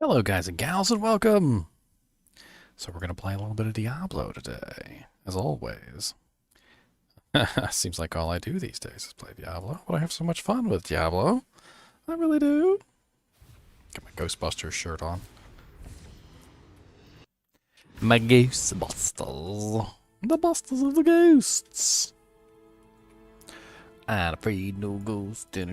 Hello guys and gals and welcome! So we're going to play a little bit of Diablo today, as always. Seems like all I do these days is play Diablo, but I have so much fun with Diablo. I really do. Got my Ghostbusters shirt on. My Ghostbusters. The busters of the ghosts. I'm afraid no ghosts. I'm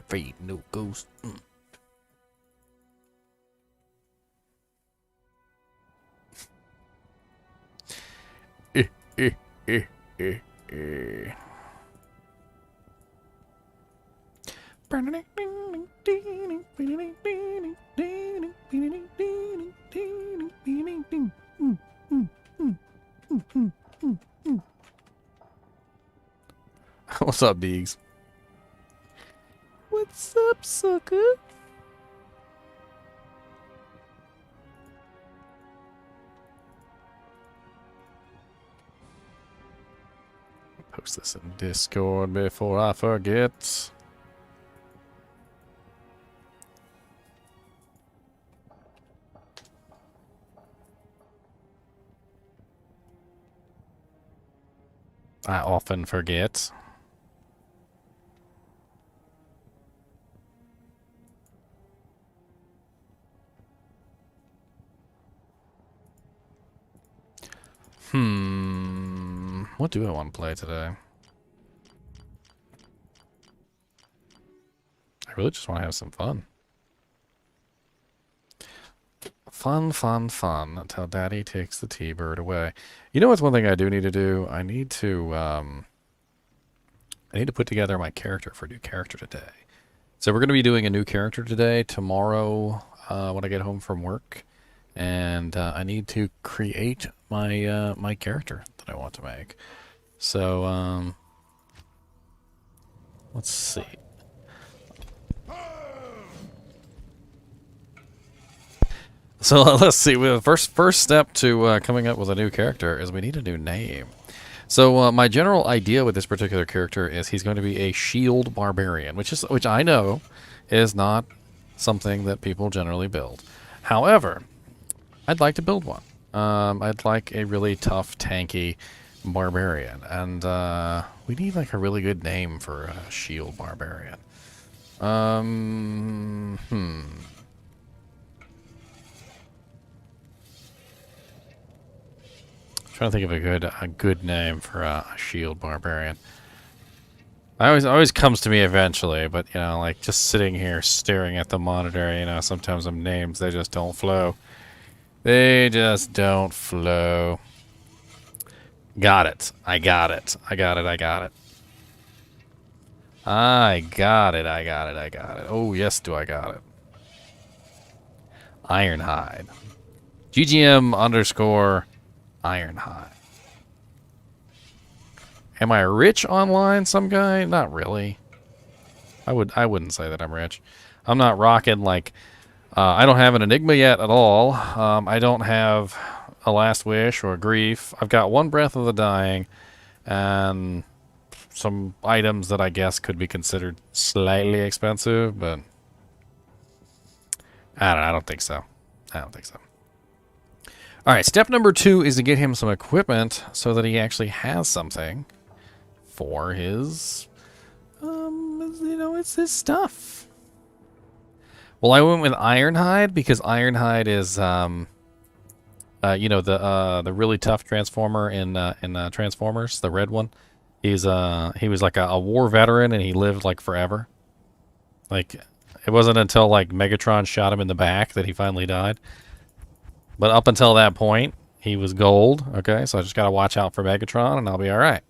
afraid no ghosts. What's up, Deegs? What's up, sucker? Post this in Discord before I forget. I often forget. What do I want to play today? I really just want to have some fun. Fun, fun, fun until Daddy takes the T-bird away. You know what's one thing I do need to do? I need to put together my character for a new character today. So we're going to be doing a new character today, tomorrow, when I get home from work. And I need to create my my character that I want to make. So let's see. So let's see. The first step to coming up with a new character is we need a new name. So my general idea with this particular character is he's going to be a shield barbarian, which I know is not something that people generally build. However, I'd like to build one. I'd like a really tough, tanky barbarian, and we need like a really good name for a shield barbarian. Trying to think of a good name for a shield barbarian. Always comes to me eventually, but you know, like just sitting here staring at the monitor, you know, sometimes some names they just don't flow. They just don't flow. Got it. I got it. I got it. I got it. I got it. I got it. I got it. Oh, yes, do I got it. Ironhide. GGM _ Ironhide. Am I rich online, some guy? Not really. I wouldn't say that I'm rich. I'm not rocking like I don't have an Enigma yet at all. I don't have a Last Wish or Grief. I've got one Breath of the Dying and some items that I guess could be considered slightly expensive, but I don't know. I don't think so. I don't think so. All right, step number 2 is to get him some equipment so that he actually has something for his, you know, it's his stuff. Well, I went with Ironhide because Ironhide is, you know, the really tough Transformer in Transformers, the red one. He was like a war veteran and he lived like forever. Like, it wasn't until like Megatron shot him in the back that he finally died. But up until that point, he was gold. Okay, so I just gotta watch out for Megatron and I'll be all right.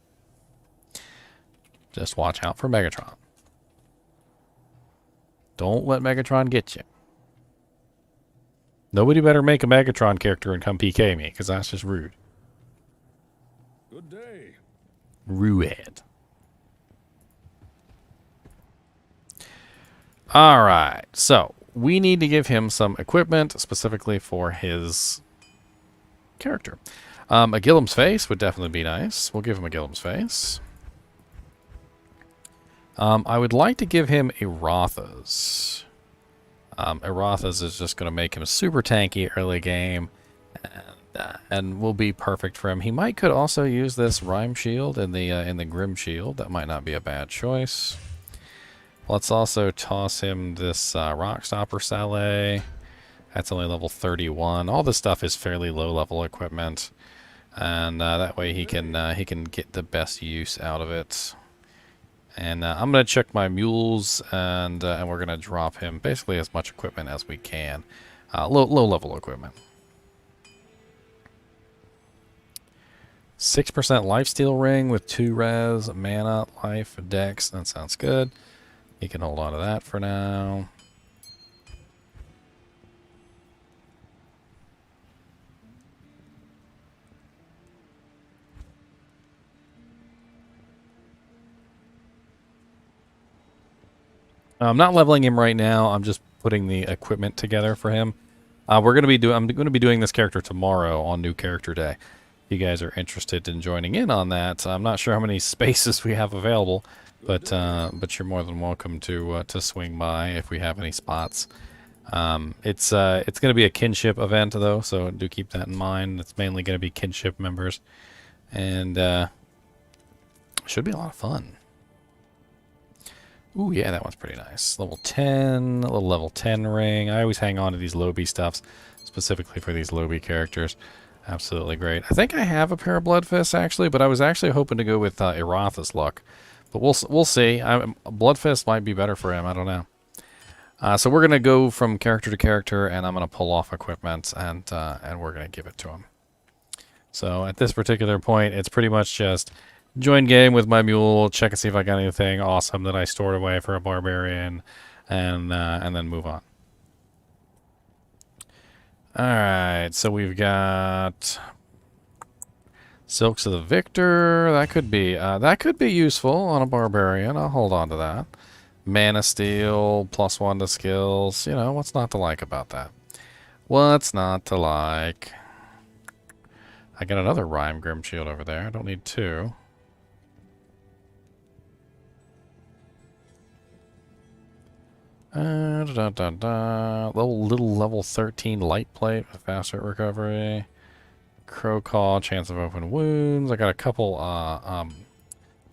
Just watch out for Megatron. Don't let Megatron get you. Nobody better make a Megatron character and come PK me, because that's just rude. Good day. Rude. Alright, so we need to give him some equipment specifically for his character. A Gillem's Face would definitely be nice. We'll give him a Gillem's Face. I would like to give him Arotha's. Arotha's is just going to make him super tanky early game, and will be perfect for him. He could also use this Rhyme Shield in the Grim Shield. That might not be a bad choice. Let's also toss him this Rock Stopper Saleh. That's only level 31. All this stuff is fairly low level equipment, and that way he can get the best use out of it. And I'm gonna check my mules, and we're gonna drop him basically as much equipment as we can, low level equipment. 6% lifesteal ring with 2 res, mana, life, dex. That sounds good. You can hold on to that for now. I'm not leveling him right now. I'm just putting the equipment together for him. I'm going to be doing this character tomorrow on New Character Day. If you guys are interested in joining in on that, I'm not sure how many spaces we have available, but you're more than welcome to swing by if we have any spots. It's going to be a kinship event though, so do keep that in mind. It's mainly going to be kinship members, and should be a lot of fun. Ooh, yeah, that one's pretty nice. Level 10, a little level 10 ring. I always hang on to these Lobby stuffs, specifically for these Lobby characters. Absolutely great. I think I have a pair of Blood Fists, actually, but I was actually hoping to go with Arotha's luck. But we'll see. Blood Fist might be better for him. I don't know. So we're going to go from character to character, and I'm going to pull off equipment, and we're going to give it to him. So at this particular point, it's pretty much just join game with my mule, check and see if I got anything awesome that I stored away for a barbarian, and then move on. Alright, so we've got Silks of the Victor. That could be useful on a barbarian. I'll hold on to that. Mana Steel, +1 to skills. You know, what's not to like about that? What's not to like? I got another Rhyme Grim Shield over there. I don't need 2. Little level 13 light plate with faster recovery. Crow Call, chance of open wounds. I got a couple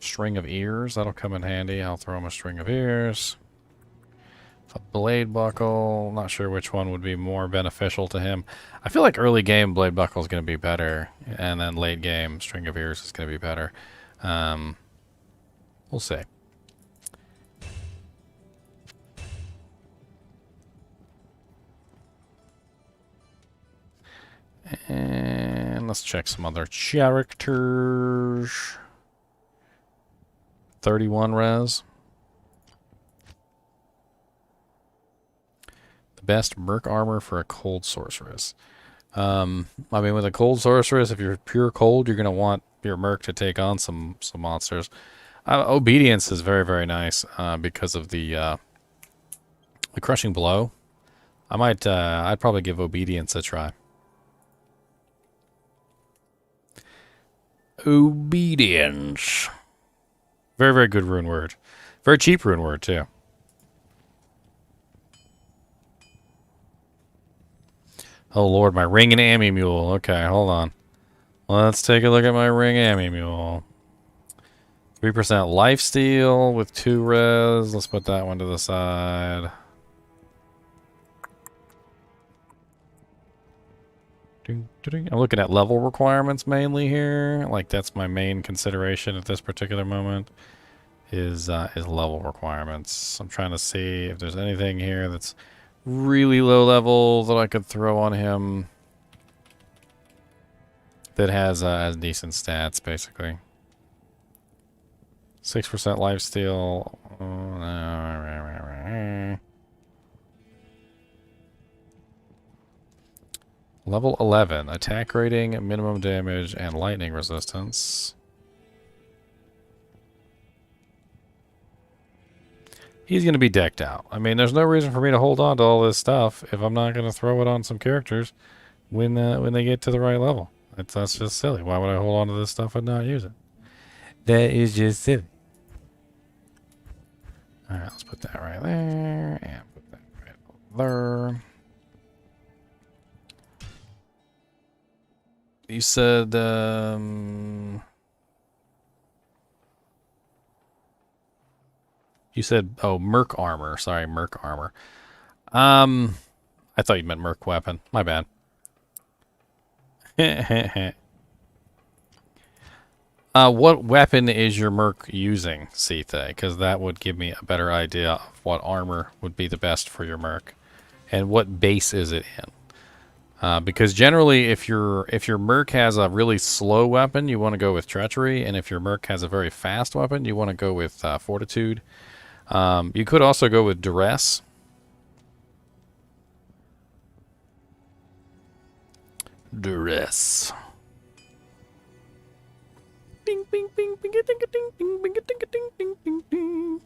string of ears. That'll come in handy. I'll throw him a string of ears. A blade buckle. Not sure which one would be more beneficial to him. I feel like early game blade buckle is going to be better, and then late game string of ears is going to be better. We'll see. And let's check some other characters. 31 res. The best merc armor for a cold sorceress. I mean, with a cold sorceress, if you're pure cold, you're going to want your merc to take on some monsters. Obedience is very, very nice because of the crushing blow. I'd probably give obedience a try. Obedience. Very, very good rune word. Very cheap rune word, too. Oh, Lord, my ring and ammy mule. Okay, hold on. Let's take a look at my ring ammy mule. 3% lifesteal with 2 res. Let's put that one to the side. I'm looking at level requirements mainly here. Like, that's my main consideration at this particular moment is level requirements. I'm trying to see if there's anything here that's really low level that I could throw on him that has decent stats, basically. 6% lifesteal. Level 11, attack rating, minimum damage, and lightning resistance. He's going to be decked out. I mean, there's no reason for me to hold on to all this stuff if I'm not going to throw it on some characters when they get to the right level. That's just silly. Why would I hold on to this stuff and not use it? That is just silly. Alright, let's put that right there, and put that right over there. You said, oh, merc armor. Sorry, merc armor. I thought you meant merc weapon. My bad. What weapon is your merc using, Seethe? Because that would give me a better idea of what armor would be the best for your merc. And what base is it in? Because generally, if your merc has a really slow weapon, you want to go with treachery, and if your merc has a very fast weapon, you want to go with fortitude. You could also go with duress. Duress. Bing bing bing bing ding ding ding bing ding ding ding ding ding.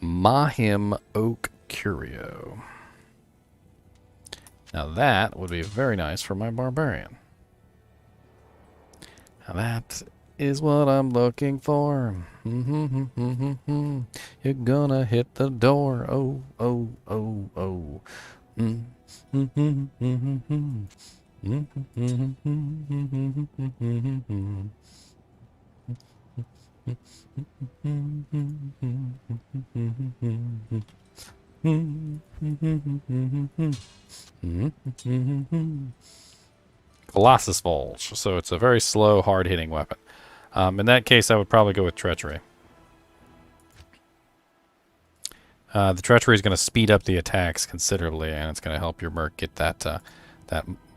Mahim Oak Curio. Now that would be very nice for my Barbarian. Now that is what I'm looking for. You're gonna hit the door. Oh, oh, oh, oh. Colossus Bulge. So it's a very slow, hard-hitting weapon. In that case, I would probably go with Treachery. The Treachery is going to speed up the attacks considerably, and it's going to help your merc get that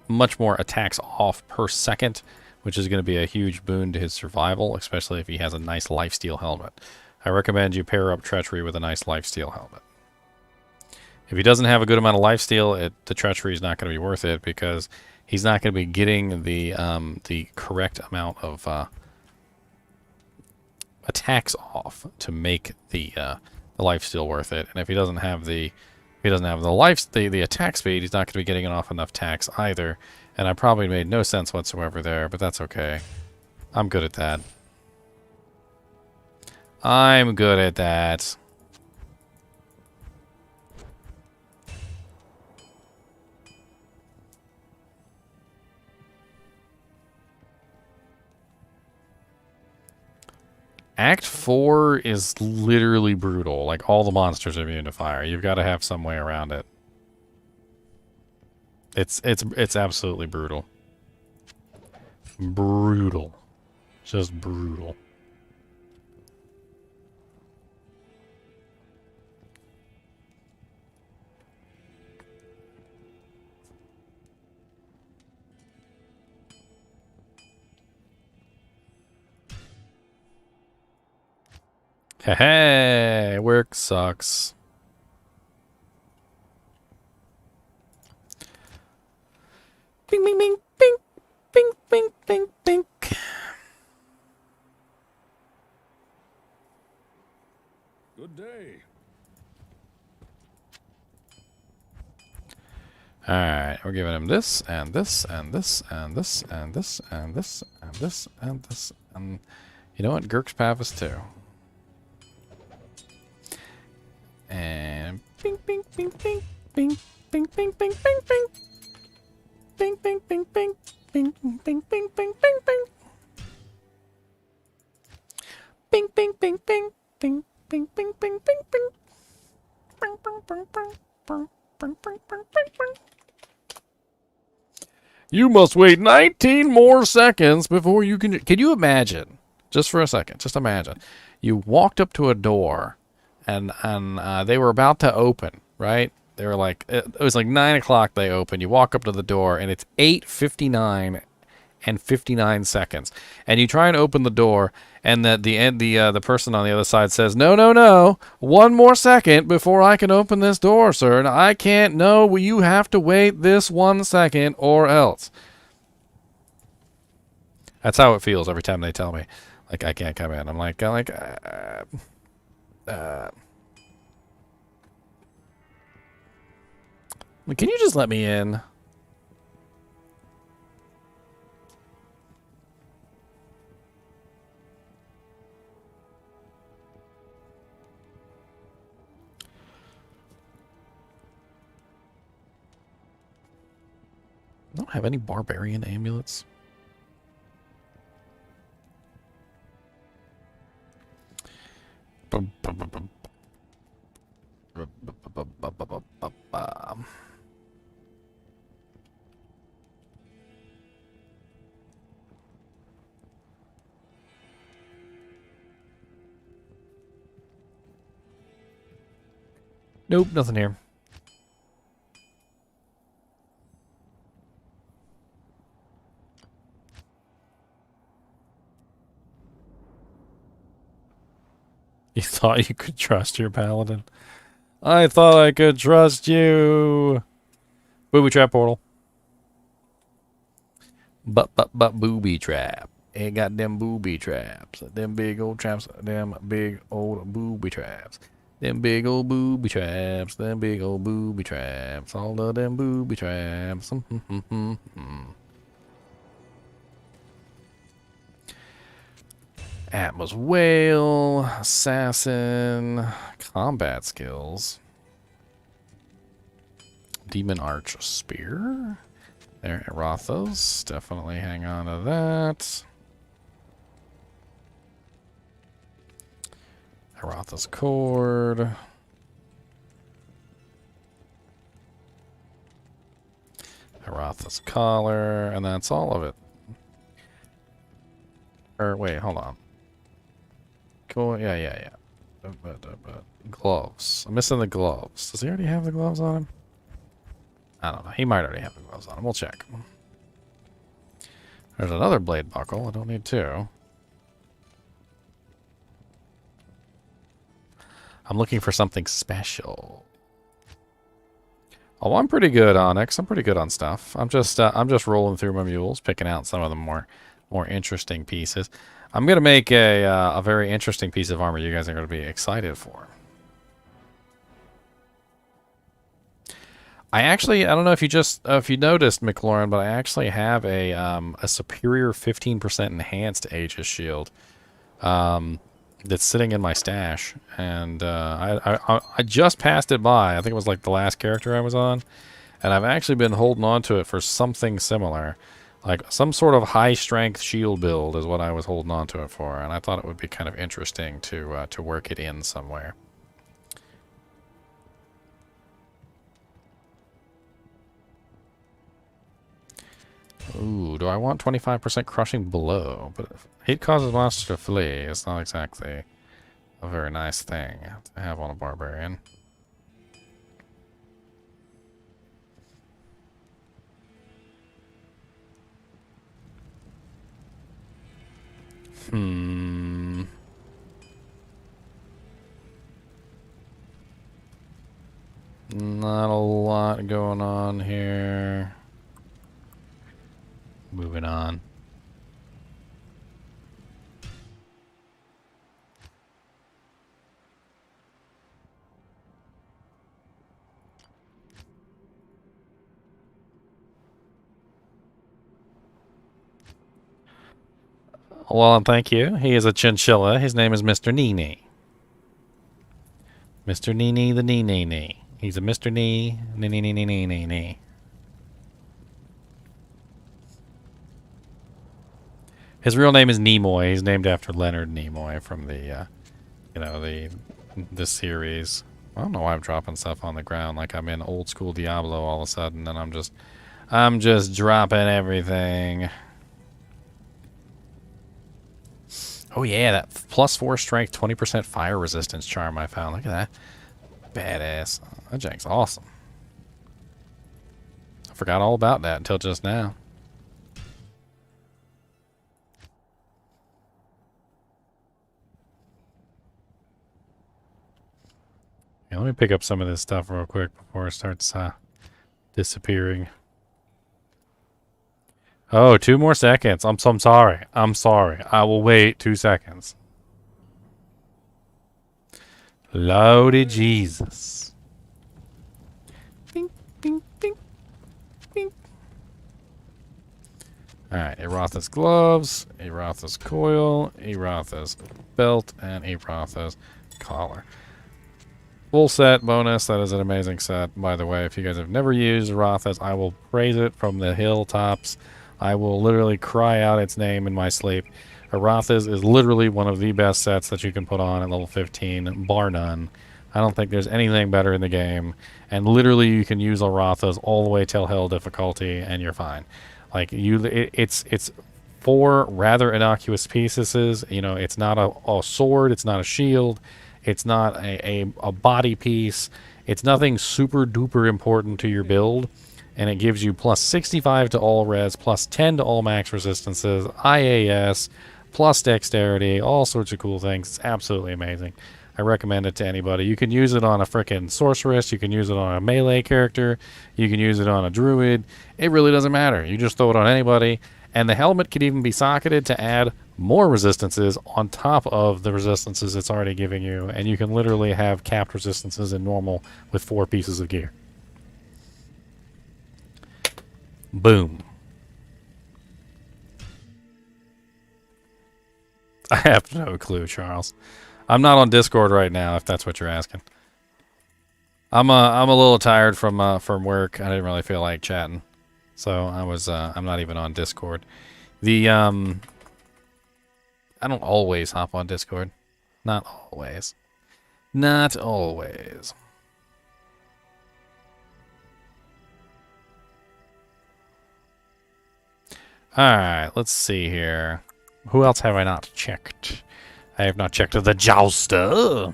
much more attacks off per second, which is going to be a huge boon to his survival, especially if he has a nice lifesteal helmet. I recommend you pair up Treachery with a nice lifesteal helmet. If he doesn't have a good amount of lifesteal, the Treachery is not going to be worth it because he's not going to be getting the correct amount of attacks off to make the lifesteal worth it. And if he doesn't have the attack speed, he's not going to be getting off enough attacks either. And I probably made no sense whatsoever there, but that's okay. I'm good at that. I'm good at that. Act 4 is literally brutal. Like, all the monsters are immune to fire. You've got to have some way around it. It's absolutely brutal. Brutal. Just brutal. Hey, work sucks. Bing, bing, bing, bing, bing, bing, bing, bing. Good day. Alright, we're giving him this, and this, and this, and this, and this, and this, and this, and this, and you know what? Gurk's Pavis too. And bing, bing, bing, bing, bing, bing, bing, bing, bing, bing. Bing, bing, bing, bing, bing, bing, bing, bing, bing, bing. Bing, bing, bing, bing, bing, bing, bing, bing, bing, bing. Bing, bing, bing, bing, bing, bing, bing, bing, bing. You must wait 19 more seconds before you can you imagine, just for a second, just imagine, you walked up to a door and they were about to open, right? They were like, it was like 9 o'clock they opened. You walk up to the door and it's 8:59 and 59 seconds. And you try and open the door and the person on the other side says, no, no, no, 1 more second before I can open this door, sir. And I can't, no, you have to wait this 1 second or else. That's how it feels every time they tell me, like, I can't come in. I'm like, can you just let me in? don't have any Barbarian amulets. Nope, nothing here. You thought you could trust your paladin? I thought I could trust you. Booby trap portal. But booby trap. Ain't got them booby traps. Them big old traps. Them big old booby traps. Them big old booby traps. Them big old booby traps. All of them booby traps. Atmos Whale, Assassin, Combat Skills, Demon Arch Spear. There, Arotha's. Definitely hang on to that. Arotha's Cord. Arotha's Collar, and that's all of it. Or, wait, hold on. Cool, yeah. Gloves. I'm missing the gloves. Does he already have the gloves on him? I don't know. He might already have the gloves on him. We'll check. There's another blade buckle. I don't need two. I'm looking for something special. Oh, I'm pretty good, Onyx. I'm pretty good on stuff. I'm just rolling through my mules, picking out some of the more interesting pieces. I'm gonna make a very interesting piece of armor you guys are gonna be excited for. I don't know if you noticed, McLaurin, but I actually have a superior 15% enhanced Aegis shield that's sitting in my stash, and I just passed it by. I think it was like the last character I was on, and I've actually been holding on to it for something similar. Like some sort of high-strength shield build is what I was holding on to it for, and I thought it would be kind of interesting to work it in somewhere. Ooh, do I want 25% crushing blow? But heat causes monsters to flee. It's not exactly a very nice thing to have on a barbarian. Not a lot going on here. Moving on. Well, thank you. He is a chinchilla. His name is Mr. NiNi. Mr. NiNi the NiNi. He's a Mr. Ni. His real name is Nimoy. He's named after Leonard Nimoy from the, the series. I don't know why I'm dropping stuff on the ground like I'm in old school Diablo all of a sudden, and I'm just dropping everything. Oh yeah, that +4 strength, 20% fire resistance charm I found. Look at that. Badass. That jank's awesome. I forgot all about that until just now. Yeah, let me pick up some of this stuff real quick before it starts disappearing. Oh, 2 more seconds. I'm sorry. I'm sorry. I will wait 2 seconds. Loaded Jesus. Bing, bing, bing, bing. Alright, Arotha's gloves, Arotha's coil, Arotha's belt, and Arotha's collar. Full set bonus. That is an amazing set, by the way. If you guys have never used Arotha's, I will praise it from the hilltops. I will literally cry out its name in my sleep. Arotha's is literally one of the best sets that you can put on at level 15, bar none. I don't think there's anything better in the game. And literally, you can use Arotha's all the way till hell difficulty, and you're fine. Like it's 4 rather innocuous pieces. You know, it's not a sword, it's not a shield, it's not a body piece. It's nothing super duper important to your build, and it gives you plus 65 to all res, plus 10 to all max resistances, IAS, plus dexterity, all sorts of cool things. It's absolutely amazing. I recommend it to anybody. You can use it on a frickin' sorceress. You can use it on a melee character. You can use it on a druid. It really doesn't matter. You just throw it on anybody. And the helmet could even be socketed to add more resistances on top of the resistances it's already giving you. And you can literally have capped resistances in normal with 4 pieces of gear. Boom. I have no clue, Charles. I'm not on Discord right now, if that's what you're asking. I'm a little tired from work. I didn't really feel like chatting, so I'm not even on Discord. I don't always hop on Discord. Not always. Not always. Alright, let's see here. Who else have I not checked? I have not checked the Jouster.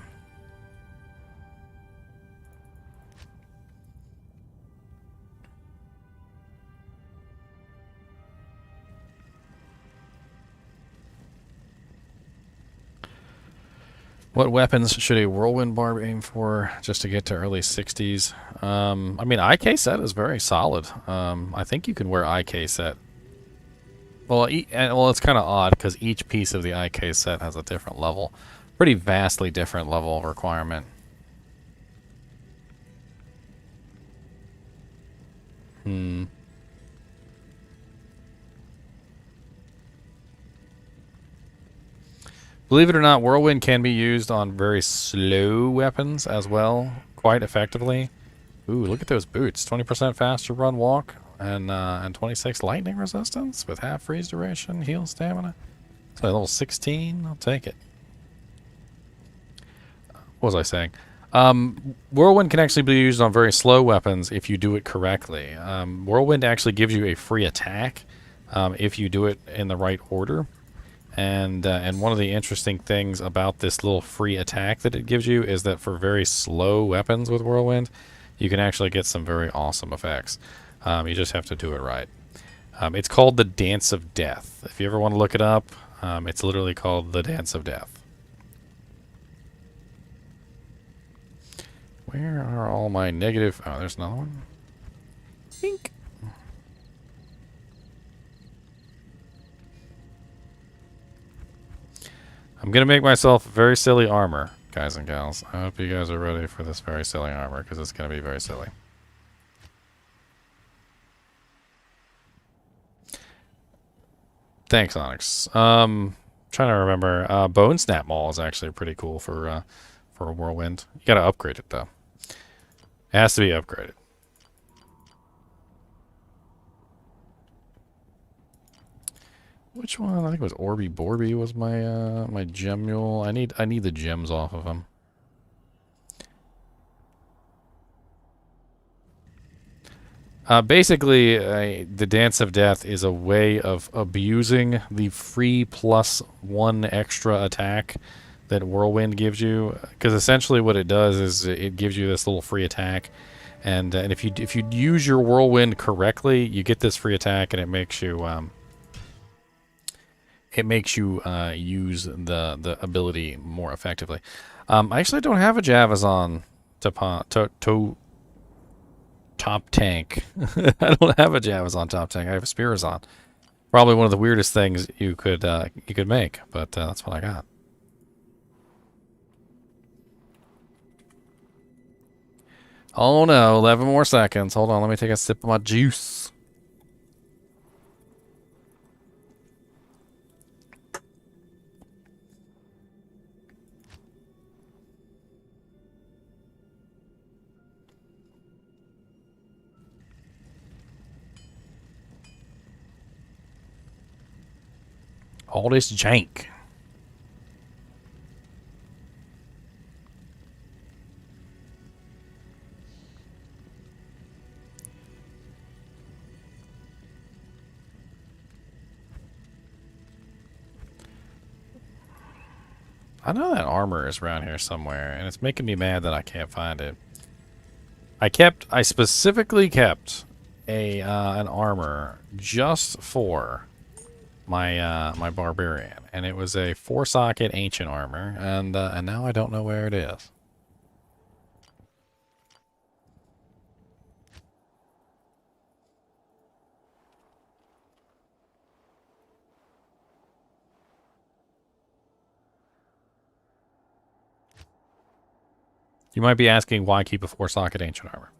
What weapons should a Whirlwind Barb aim for just to get to early 60s? I mean, IK set is very solid. I think you can wear IK set. Well, it's kind of odd because each piece of the IK set has a different level. Pretty vastly different level of requirement. Believe it or not, Whirlwind can be used on very slow weapons as well, quite effectively. Ooh, look at those boots. 20% faster run walk and 26 lightning resistance with half freeze duration, heal stamina. So level 16, I'll take it. What was I saying? Whirlwind can actually be used on very slow weapons if you do it correctly. Whirlwind actually gives you a free attack if you do it in the right order. And one of the interesting things about this little free attack that it gives you is that for very slow weapons with Whirlwind, you can actually get some very awesome effects. You just have to do it right. It's called the Dance of Death. If you ever want to look it up, it's literally called the Dance of Death. Where are all my negative... Oh, there's another one. Pink. I'm going to make myself very silly armor, guys and gals. I hope you guys are ready for this very silly armor, because it's going to be very silly. Thanks, Onyx. Trying to remember. Bone Snap Maul is actually pretty cool for a Whirlwind. You got to upgrade it, though. It has to be upgraded. Which one? I think it was Orby Borby was my my gem mule. I need the gems off of him. Basically, the Dance of Death is a way of abusing the free +1 extra attack that Whirlwind gives you. Because essentially what it does is it gives you this little free attack. And if you use your Whirlwind correctly, you get this free attack, and it makes you use the ability more effectively. I actually don't have a Javazon to top tank. I don't have a Javazon top tank. I have a Spirazon. Probably one of the weirdest things you could make, but that's what I got. Oh no, 11 more seconds. Hold on, let me take a sip of my juice. All this jank. I know that armor is around here somewhere, and it's making me mad that I can't find it. I specifically kept an armor just for my my Barbarian, and it was a 4-socket ancient armor, and now I don't know where it is. You might be asking why keep a 4-socket ancient armor.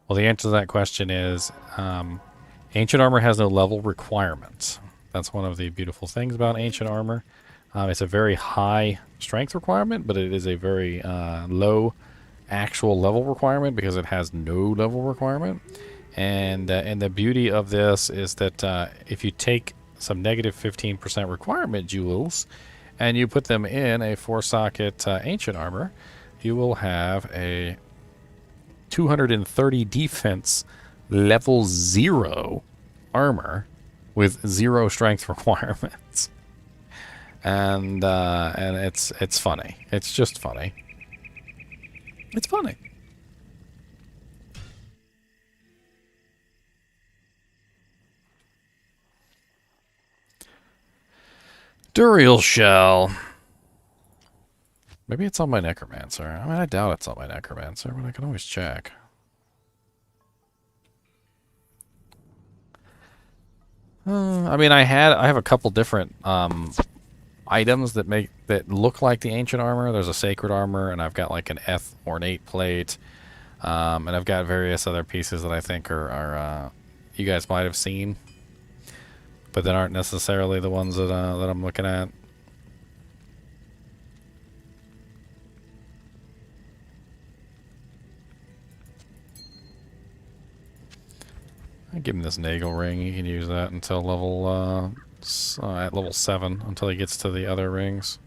Well, the answer to that question is ancient armor has no level requirements. That's one of the beautiful things about ancient armor. It's a very high strength requirement, but it is a very low actual level requirement because it has no level requirement. And the beauty of this is that if you take some negative 15% requirement jewels and you put them in a 4-socket ancient armor, you will have a 230 defense level 0 armor with 0 strength requirements. And it's funny. It's just funny. It's funny. Duriel shell. Maybe it's on my Necromancer. I mean, I doubt it's on my Necromancer, but I can always check. I mean, I have a couple different items that look like the ancient armor. There's a sacred armor, and I've got like an ornate plate, and I've got various other pieces that I think are you guys might have seen, but that aren't necessarily the ones that I'm looking at. I give him this Nagel ring. He can use that until level at level 7 until he gets to the other rings.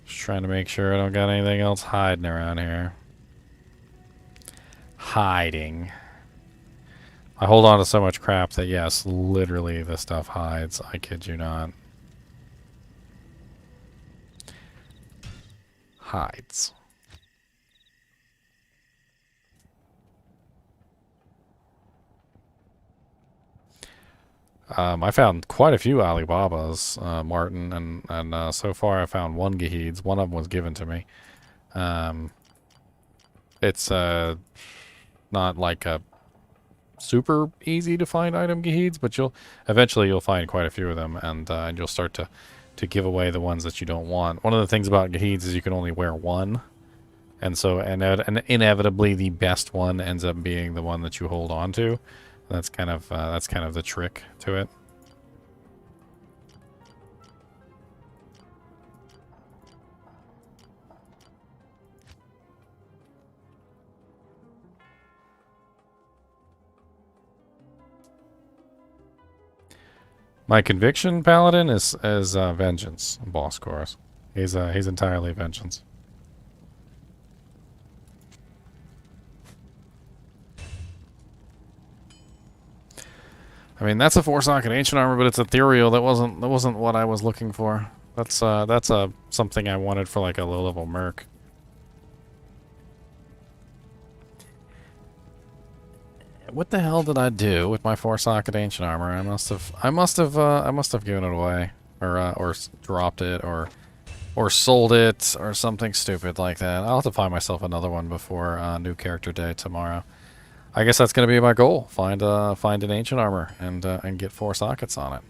Just trying to make sure I don't got anything else hiding around here. Hiding. I hold on to so much crap that yes, literally this stuff hides. I kid you not. Hides. I found quite a few Alibabas, Martin, and so far I found 1 Gaheeds. One of them was given to me. It's not like a super easy to find item Gaheeds, but eventually you'll find quite a few of them, and you'll start to give away the ones that you don't want. One of the things about Gaheeds is you can only wear 1, and so and inevitably the best one ends up being the one that you hold on to. That's kind of the trick to it. My conviction paladin is vengeance boss course. He's entirely vengeance. I mean, that's a 4-socket ancient armor, but it's ethereal. That wasn't what I was looking for. That's something I wanted for like a low-level merc. What the hell did I do with my 4-socket ancient armor? I must have given it away, or dropped it, or sold it, or something stupid like that. I'll have to find myself another one before new character day tomorrow. I guess that's going to be my goal. Find an ancient armor and get 4 sockets on it.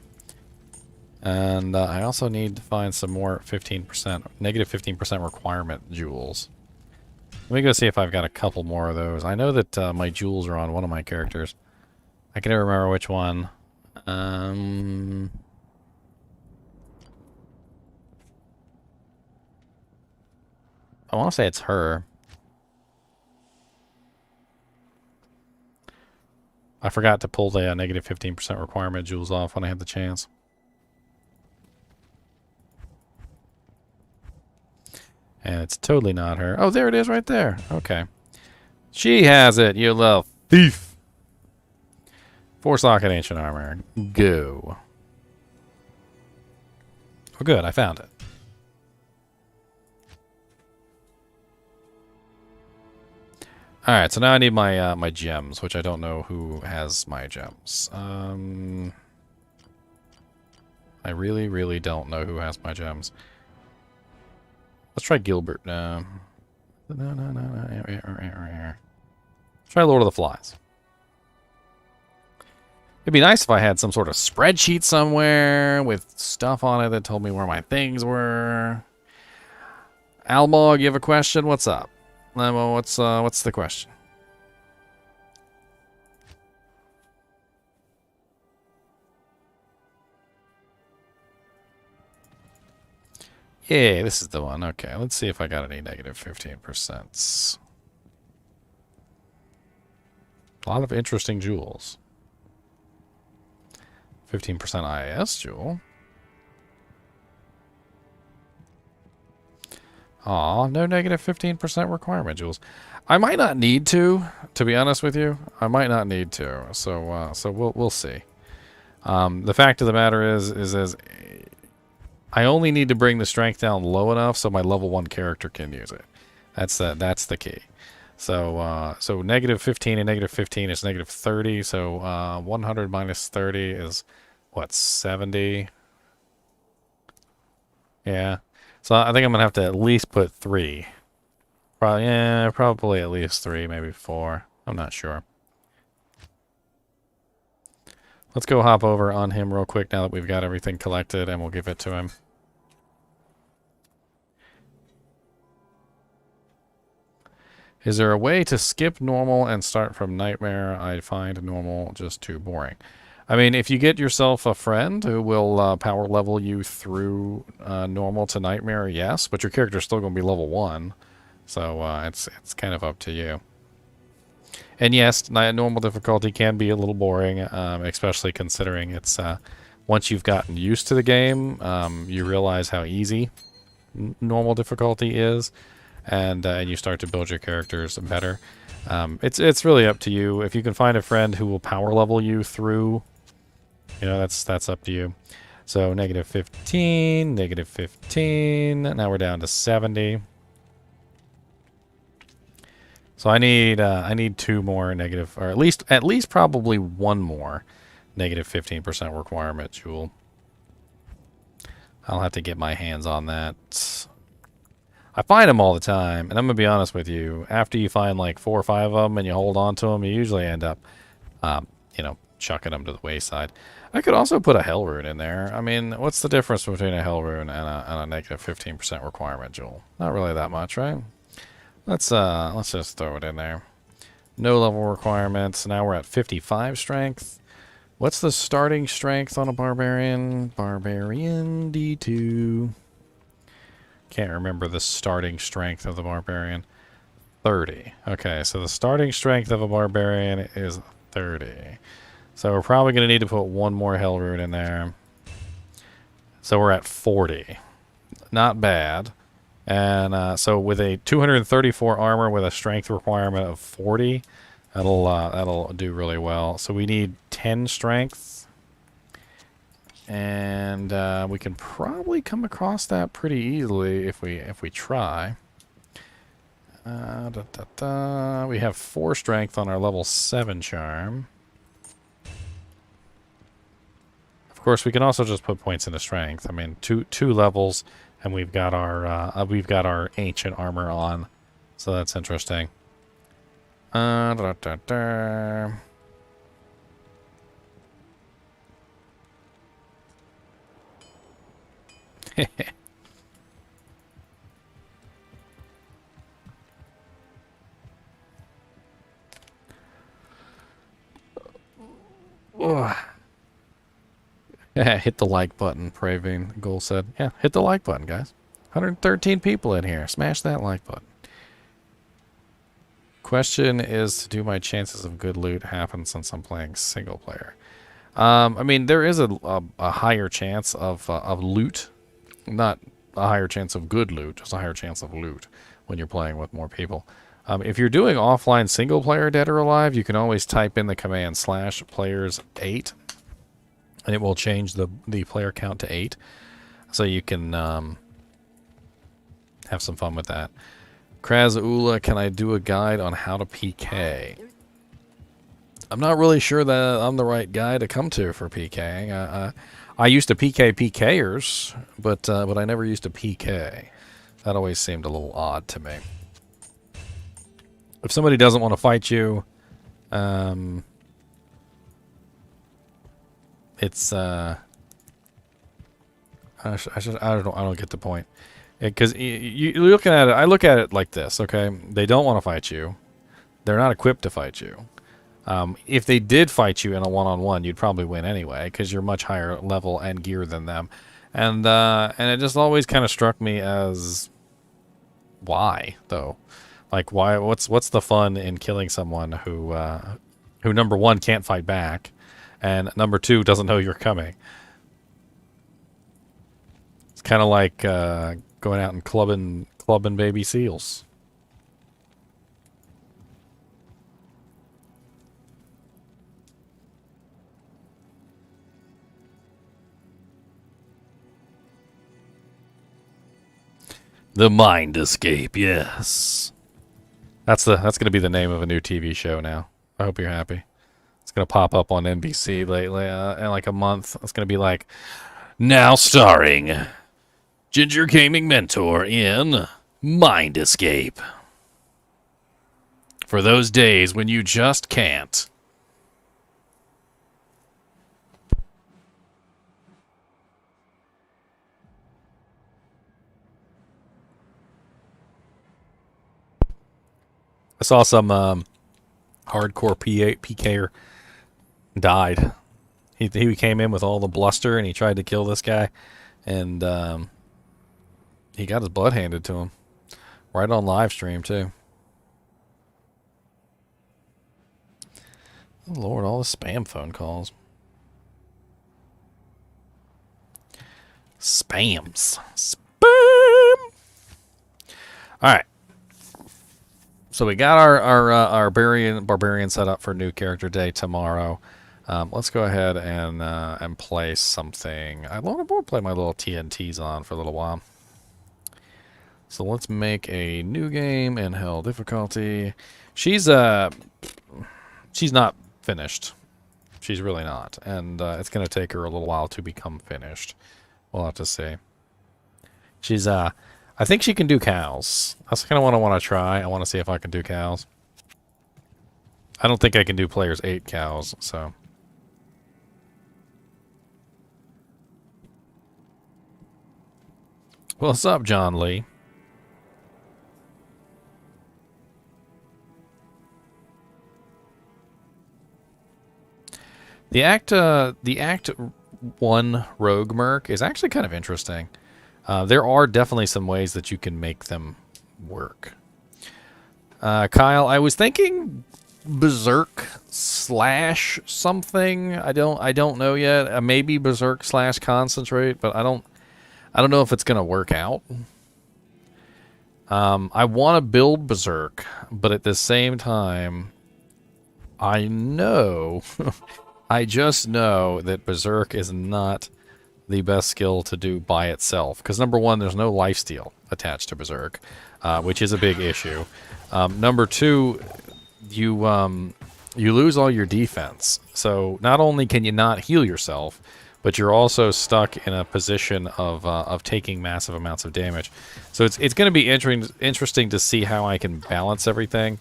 And I also need to find some more negative 15% requirement jewels. Let me go see if I've got a couple more of those. I know that my jewels are on one of my characters. I can never remember which one. I want to say it's her. I forgot to pull the negative 15% requirement jewels off when I had the chance. And it's totally not her. Oh, there it is right there. Okay. She has it, you little thief. 4-socket ancient armor. Go. Oh, good. I found it. All right, so now I need my my gems, which I don't know who has my gems. I really, really don't know who has my gems. Let's try Gilbert. No. Try Lord of the Flies. It'd be nice if I had some sort of spreadsheet somewhere with stuff on it that told me where my things were. Almog, you have a question? What's up? Lemo, what's the question? Yeah, this is the one. Okay, let's see if I got any negative 15%. A lot of interesting jewels. 15% IS jewel. Aw, no negative 15% requirement jewels. I might not need to be honest with you. I might not need to. So we'll see. The fact of the matter is I only need to bring the strength down low enough so my level 1 character can use it. That's the key. So so negative 15 and negative 15 is negative 30. So 100 minus 30 is what, 70? Yeah. So I think I'm gonna have to at least put 3. Probably, yeah, probably at least 3, maybe 4. I'm not sure. Let's go hop over on him real quick now that we've got everything collected, and we'll give it to him. Is there a way to skip normal and start from nightmare? I find normal just too boring. I mean, if you get yourself a friend who will power level you through normal to nightmare, yes, but your character's still going to be level 1. So it's kind of up to you. And yes, normal difficulty can be a little boring, especially considering it's once you've gotten used to the game, you realize how easy normal difficulty is, and you start to build your characters better. It's really up to you. If you can find a friend who will power level you through, you know, that's up to you. So negative 15, negative 15. Now we're down to 70. So I need 2 more negative, or at least probably 1 more negative 15% requirement jewel. I'll have to get my hands on that. I find them all the time, and I'm gonna be honest with you. After you find like 4 or 5 of them and you hold on to them, you usually end up, you know, chucking them to the wayside. I could also put a hell rune in there. I mean, what's the difference between a hell rune and a negative 15% requirement jewel? Not really that much, right? Let's just throw it in there. No level requirements. Now we're at 55 strength. What's the starting strength on a barbarian? Barbarian D2. Can't remember the starting strength of the barbarian. 30. Okay, so the starting strength of a barbarian is 30. So we're probably going to need to put 1 more hell rune in there. So we're at 40. Not bad. And so with a 234 armor with a strength requirement of 40, that'll do really well. So we need 10 strength, and we can probably come across that pretty easily if we try. We have 4 strength on our level 7 charm. Of course, we can also just put points into strength. I mean, two levels. And we've got our ancient armor on, so that's interesting. Yeah, hit the like button, Praveen. Goal said. Yeah, hit the like button, guys. 113 people in here. Smash that like button. Question is, do my chances of good loot happen since I'm playing single player? I mean, there is a higher chance of loot, not a higher chance of good loot, just a higher chance of loot when you're playing with more people. If you're doing offline single player Dead or Alive, you can always type in the command /players8, and it will change the player count to 8, so you can have some fun with that. Krazula, can I do a guide on how to PK? I'm not really sure that I'm the right guy to come to for PKing. I used to PK PKers, but I never used to PK. That always seemed a little odd to me. If somebody doesn't want to fight you, it's I don't get the point. Because you're looking at it, I look at it like this, okay? They don't want to fight you. They're not equipped to fight you. If they did fight you in a one-on-one, you'd probably win anyway, because you're much higher level and gear than them. And it just always kind of struck me as, why though? Like, why? What's the fun in killing someone who number one can't fight back, and number two doesn't know you're coming? It's kind of like going out and clubbing baby seals. The Mind Escape, yes. That's gonna be the name of a new TV show now. I hope you're happy. It's gonna pop up on NBC lately in like a month. It's gonna be like, now starring Ginger Gaming Mentor in Mind Escape. For those days when you just can't. I saw some hardcore PKer died. He came in with all the bluster and he tried to kill this guy, and he got his blood handed to him right on live stream too. Oh Lord, all the spam phone calls. Spams. Spam. All right. So we got our barbarian set up for new character day tomorrow. Let's go ahead and play something. I want to play my little TNTs on for a little while. So let's make a new game in hell difficulty. She's not finished. She's really not, and it's gonna take her a little while to become finished. We'll have to see. She's I think she can do cows. That's kind of what I want to try. I want to see if I can do cows. I don't think I can do players 8 cows, so. What's up, John Lee? The Act 1 Rogue Merc is actually kind of interesting. There are definitely some ways that you can make them work. Kyle, I was thinking Berserk / something. I don't know yet. Maybe Berserk / Concentrate, but I don't know if it's gonna work out. I want to build Berserk, but at the same time, I know, I just know that Berserk is not the best skill to do by itself, because number one, there's no lifesteal attached to Berserk, which is a big issue. Number two, you lose all your defense, so not only can you not heal yourself, but you're also stuck in a position of taking massive amounts of damage. So it's going to be interesting to see how I can balance everything.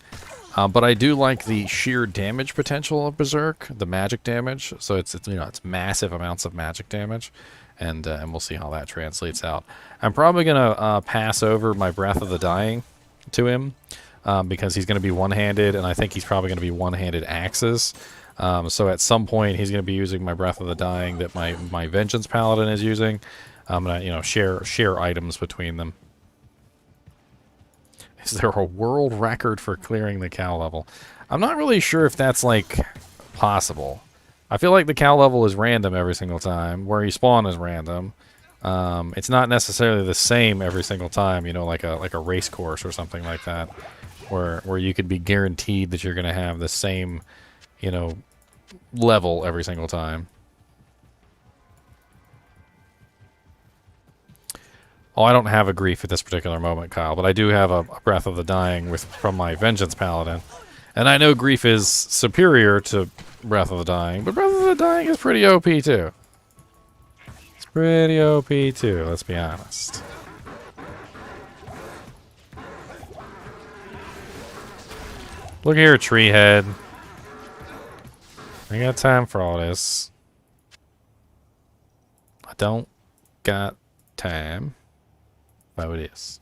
But I do like the sheer damage potential of Berserk, the magic damage. So it's massive amounts of magic damage, and we'll see how that translates out. I'm probably gonna pass over my Breath of the Dying to him because he's gonna be one-handed, and I think he's probably gonna be one-handed axes. So at some point he's gonna be using my Breath of the Dying that my Vengeance Paladin is using. I'm gonna share items between them. Is there a world record for clearing the cow level? I'm not really sure if that's, like, possible. I feel like the cow level is random every single time. Where you spawn is random. It's not necessarily the same every single time, you know, like a race course or something like that. Where you could be guaranteed that you're going to have the same, you know, level every single time. Oh, I don't have a grief at this particular moment, Kyle, but I do have a Breath of the Dying from my Vengeance Paladin. And I know grief is superior to Breath of the Dying, but Breath of the Dying is pretty OP too. It's pretty OP too, let's be honest. Look here, tree head. I got time for all this. I don't got time. Oh, it is.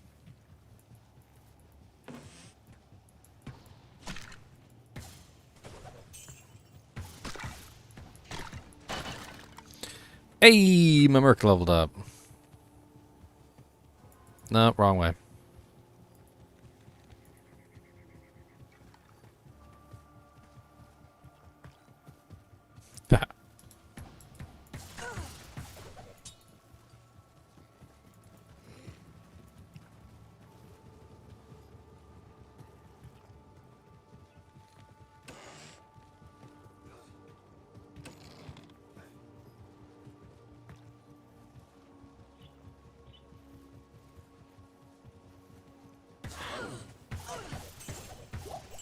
Hey, my merc leveled up. No, wrong way.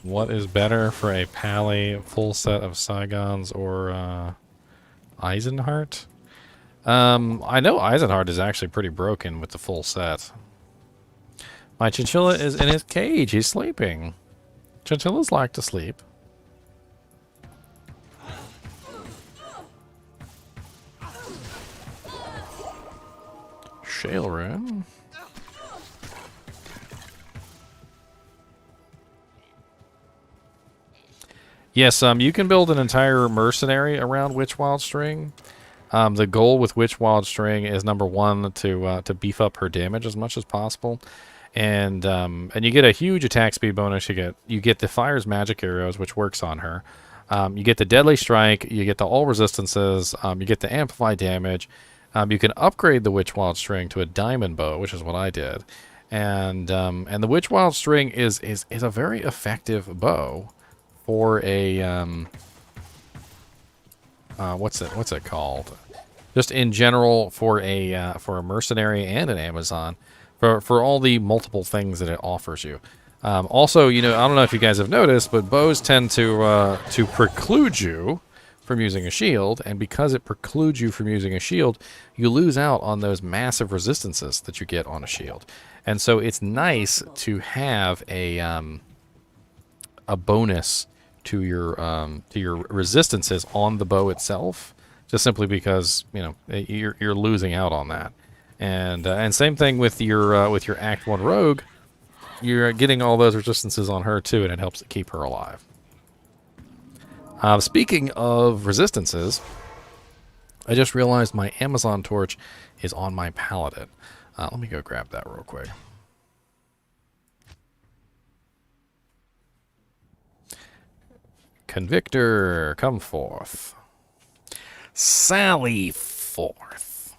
What is better for a pally, full set of Saigons or Eisenhart? I know Eisenhart is actually pretty broken with the full set. My Chinchilla is in his cage. He's sleeping. Chinchillas like to sleep. Shale room. Yes, you can build an entire mercenary around Witch Wild String. The goal with Witch Wild String is number one to beef up her damage as much as possible, and you get a huge attack speed bonus. You get the Fire's Magic Arrows, which works on her. You get the Deadly Strike. You get the all resistances. You get the amplify damage. You can upgrade the Witch Wild String to a Diamond Bow, which is what I did, and the Witch Wild String is a very effective bow. For a what's it called? Just in general for a mercenary and an Amazon, for all the multiple things that it offers you. Also, you know, I don't know if you guys have noticed, but bows tend to preclude you from using a shield, and because it precludes you from using a shield, you lose out on those massive resistances that you get on a shield. And so it's nice to have a bonus to your resistances on the bow itself, just simply because, you know, you're losing out on that. And same thing with your Act 1 Rogue. You're getting all those resistances on her too, and it helps to keep her alive. Speaking of resistances, I just realized my Amazon torch is on my paladin. Let me go grab that real quick. Convictor, come forth. Sally forth.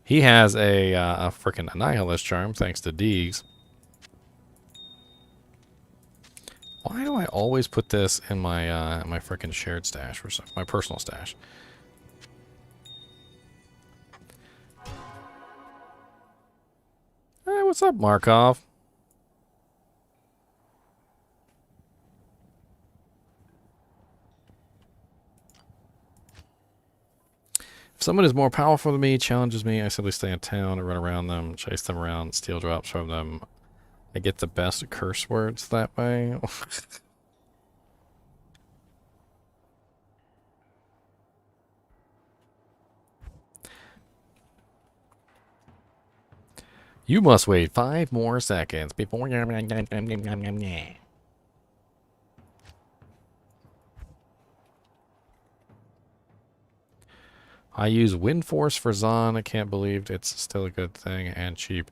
He has a freaking Annihilus charm, thanks to Deegs. Why do I always put this in my my freaking shared stash or something? My personal stash. Hey, what's up, Markov? If someone is more powerful than me, challenges me, I simply stay in town and run around them, chase them around, steal drops from them. I get the best curse words that way. You must wait 5 more seconds before you... I use Wind Force for Zon. I can't believe it's still a good thing and cheap.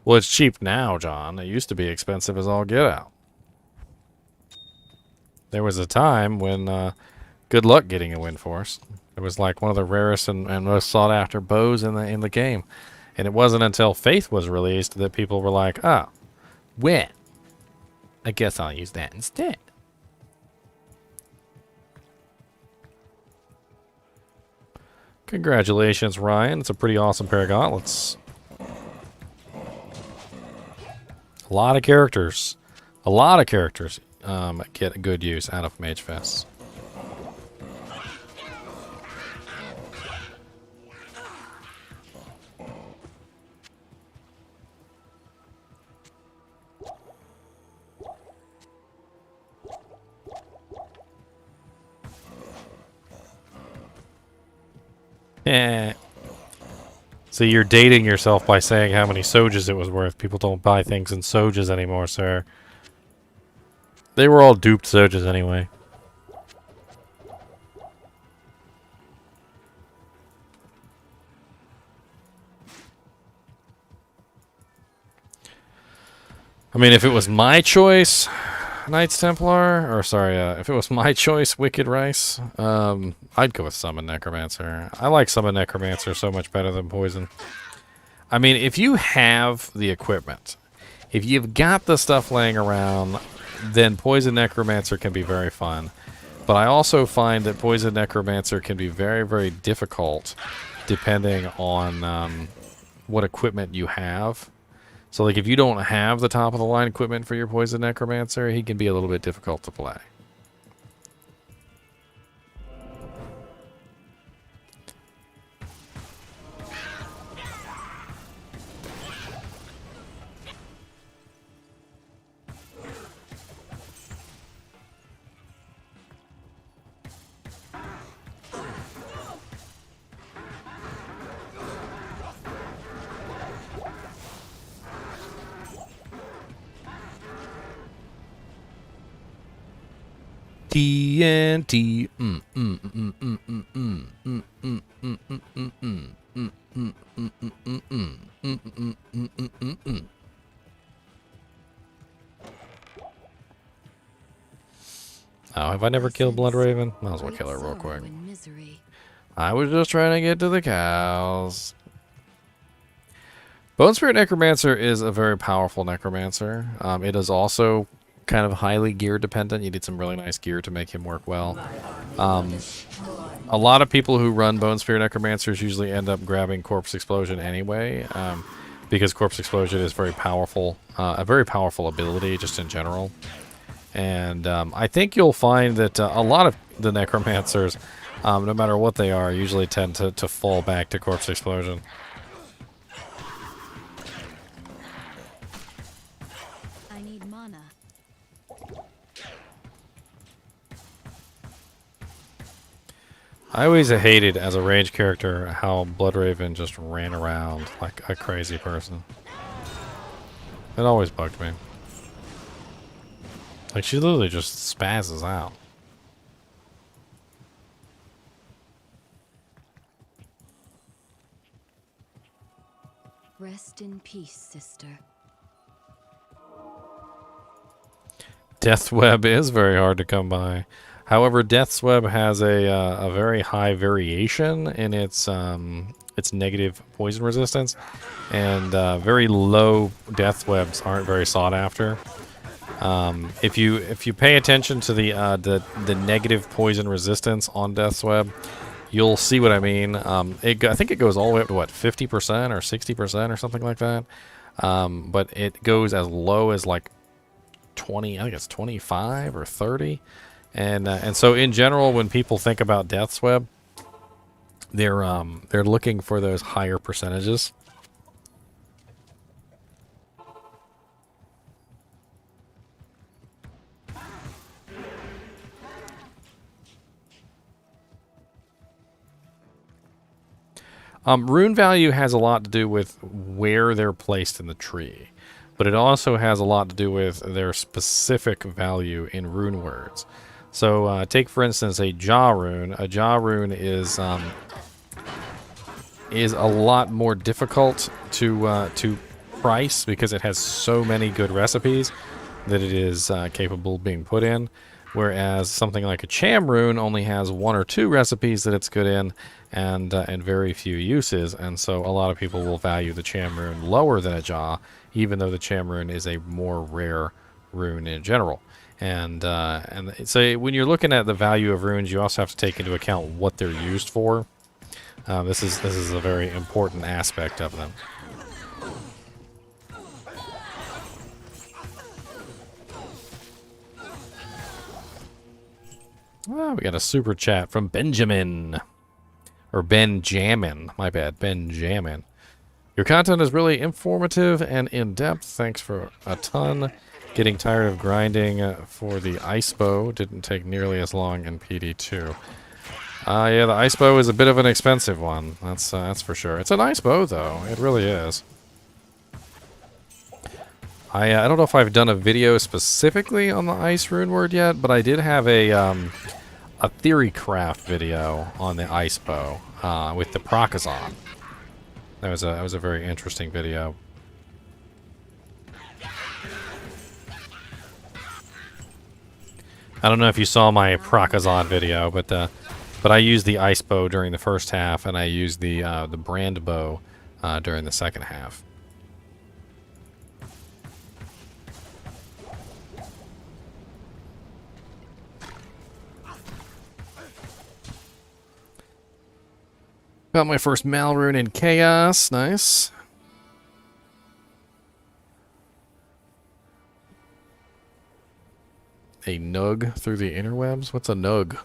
Well, it's cheap now, John. It used to be expensive as all get out. There was a time when good luck getting a Wind Force. It was like one of the rarest and most sought after bows in the game. And it wasn't until Faith was released that people were like, oh, wet. I guess I'll use that instead. Congratulations, Ryan. It's a pretty awesome pair of gauntlets. A lot of characters. A lot of characters get good use out of Mage Fest. So you're dating yourself by saying how many Sojas it was worth. People don't buy things in Sojas anymore, sir. They were all duped Sojas anyway. I mean, if it was my choice, Knights Templar, or sorry, if it was my choice, Wicked Rice, I'd go with Summon Necromancer. I like Summon Necromancer so much better than Poison. I mean, if you have the equipment, if you've got the stuff laying around, then Poison Necromancer can be very fun. But I also find that Poison Necromancer can be very, very difficult depending on what equipment you have. So, like, if you don't have the top-of-the-line equipment for your Poison Necromancer, he can be a little bit difficult to play. TNT. Oh, have I never killed Blood Raven? Might as well kill her real quick. I was just trying to get to the cows. Bone Spirit Necromancer is a very powerful Necromancer. It is also kind of highly gear dependent. You need some really nice gear to make him work well. A lot of people who run Bone Spirit Necromancers usually end up grabbing Corpse Explosion anyway, because Corpse Explosion is very powerful, a very powerful ability just in general. And I think you'll find that a lot of the Necromancers, no matter what they are, usually tend to fall back to Corpse Explosion. I need mana. I always hated, as a range character, how Bloodraven just ran around like a crazy person. It always bugged me. Like, she literally just spazzes out. Rest in peace, sister. Death's Web is very hard to come by. However, Death's Web has a very high variation in its negative poison resistance, and very low Death Webs aren't very sought after. If you pay attention to the negative poison resistance on Death's Web, you'll see what I mean. I think it goes all the way up to what, 50% or 60% or something like that. But it goes as low as like 20. I think it's 25 or 30. And so in general, when people think about Death's Web, they're looking for those higher percentages. Rune value has a lot to do with where they're placed in the tree, but it also has a lot to do with their specific value in rune words. So take, for instance, a Jaw rune. A Jaw rune is is a lot more difficult to price because it has so many good recipes that it is capable of being put in. Whereas something like a Cham rune only has 1 or 2 recipes that it's good in, and very few uses. And so a lot of people will value the Cham rune lower than a Jaw, even though the Cham rune is a more rare rune in general. And so when you're looking at the value of runes, you also have to take into account what they're used for. This is a very important aspect of them. Oh, we got a super chat from Benjamin. Or Benjamin. My bad. Benjamin. Your content is really informative and in-depth. Thanks for a ton. Getting tired of grinding for the ice bow. Didn't take nearly as long in PD2. Yeah, the ice bow is a bit of an expensive one. That's for sure. It's a nice bow, though. It really is. I don't know if I've done a video specifically on the ice rune word yet, but I did have a Theorycraft video on the ice bow with the Procazon. That was a very interesting video. I don't know if you saw my Procazon video, but I used the ice bow during the first half, and I used the brand bow during the second half. Got my first Mal rune in Chaos. Nice. A nug through the interwebs? What's a nug?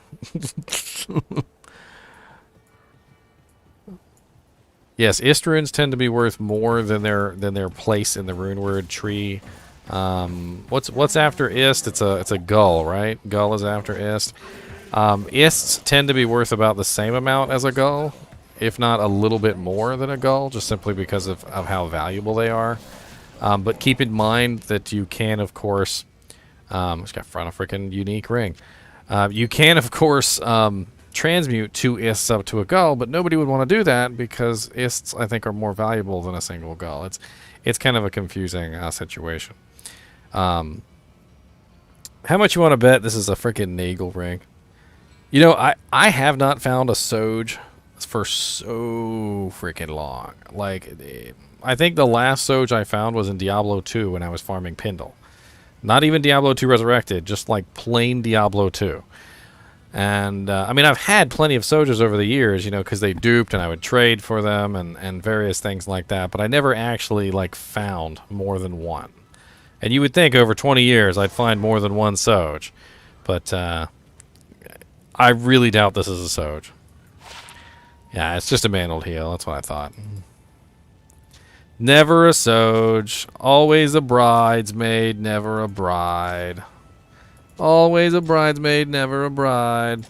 Yes, ist runes tend to be worth more than their place in the rune word tree. What's after ist? It's a gull, right? Gull is after ist. Ists tend to be worth about the same amount as a gull, if not a little bit more than a gull, just simply because of how valuable they are. But keep in mind that you can, of course, it's got front a freaking unique ring. You can, of course, transmute 2 ists up to a gull, but nobody would want to do that because ists, I think, are more valuable than a single gull. It's kind of a confusing situation. How much you want to bet this is a freaking Nagel ring? You know, I have not found a Soj for so freaking long. Like, I think the last Soj I found was in Diablo 2 when I was farming Pindle. Not even Diablo 2 Resurrected, just like plain Diablo 2. And, I mean, I've had plenty of Sojas over the years, you know, because they duped and I would trade for them and various things like that, but I never actually, like, found more than one. And you would think over 20 years I'd find more than one Soj. But, I really doubt this is a Soj. Yeah, it's just a mantled heel. That's what I thought. Never a Soj. Always a bridesmaid, never a bride. Always a bridesmaid, never a bride.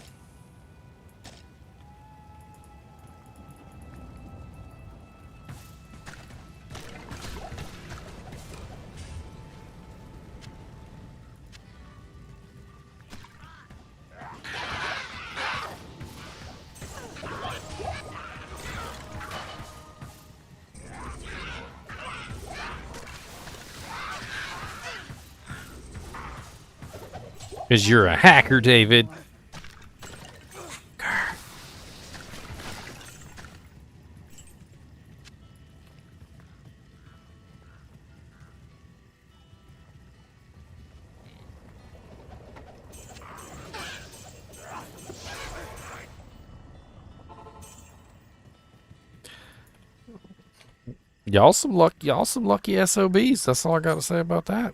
Because you're a hacker, David. Y'all some lucky SOBs. That's all I got to say about that.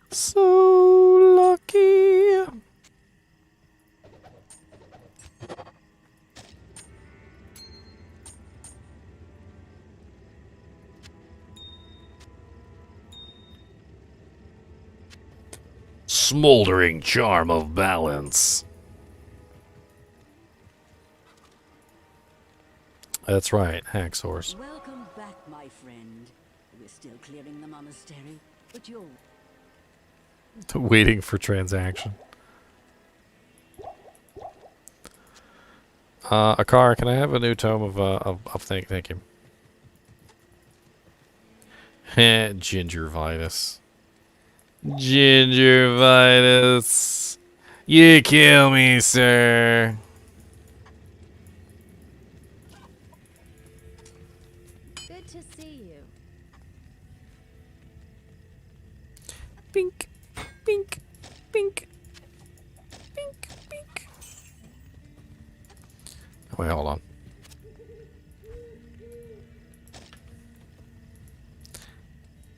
So lucky. Smoldering charm of balance. That's right, Hacksource. Welcome back, my friend. We're still clearing the monastery, but you're Waiting for transaction. Akar, can I have a new tome of thank you. Gingivitis. Gingivitis. You kill me, sir. Good to see you. Bink, bink, bink, bink, bink. Wait, hold on.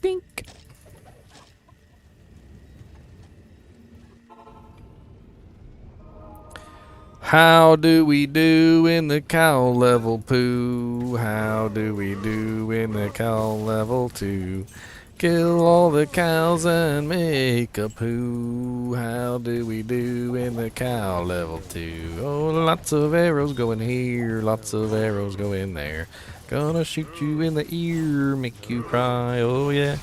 Bink. How do we do in the cow level poo? How do we do in the cow level 2? Kill all the cows and make a poo. How do we do in the cow level 2? Oh, lots of arrows going here, lots of arrows going there. Gonna shoot you in the ear, make you cry, oh yeah.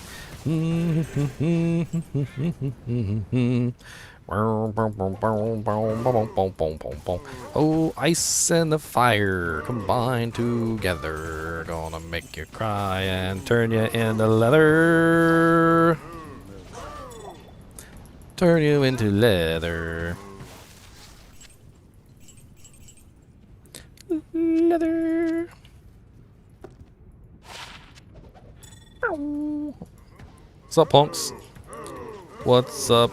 Oh, ice and the fire combined together. Gonna make you cry and turn you into leather. Turn you into leather. Leather. What's up, punks? What's up?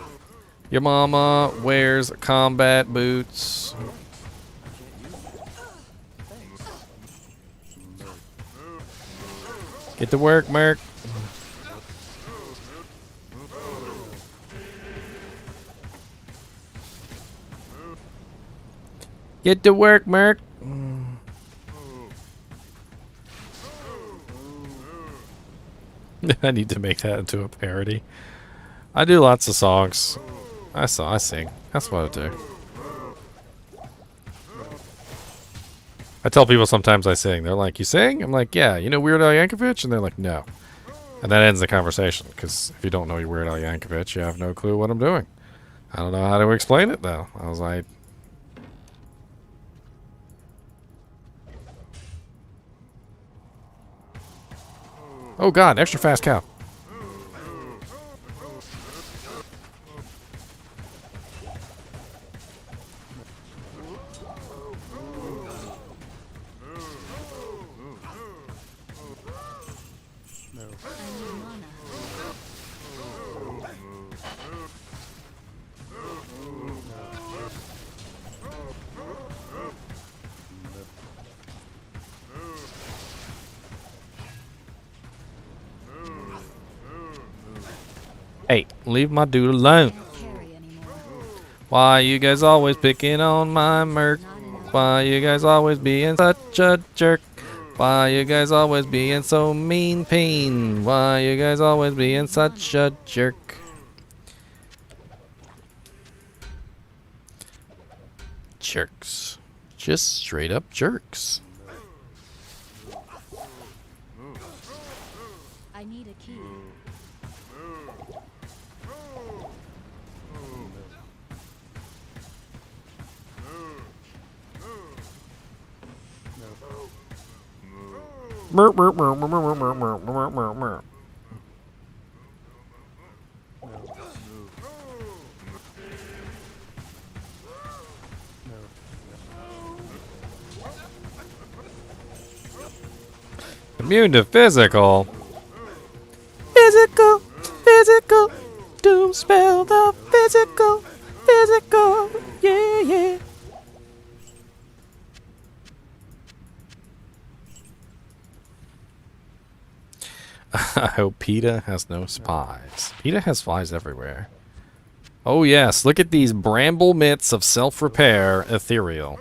Your mama wears combat boots. Get to work, merc. Get to work, merc. I need to make that into a parody. I do lots of songs. I sing. That's what I do. I tell people sometimes I sing. They're like, "You sing?" I'm like, "Yeah." You know Weird Al Yankovic? And they're like, "No." And that ends the conversation. Because if you don't know Weird Al Yankovic, you have no clue what I'm doing. I don't know how to explain it though. I was like, "Oh God, extra fast cow." I need mana. Hey, leave my dude alone. Can't carry anymore. Why you guys always picking on my merc? Not enough. Why you guys always being such a jerk? Why you guys always being so mean pain? Why you guys always being such a jerk? Jerks. Just straight up jerks. I need a key. Burp, burp, burp, burp, burp, burp, burp, burp, burp, burp. Immune to physical. Physical, physical. Doom spell the physical, physical. Yeah, yeah. I hope PETA has no spies. PETA has spies everywhere. Oh yes, look at these bramble mitts of self-repair ethereal.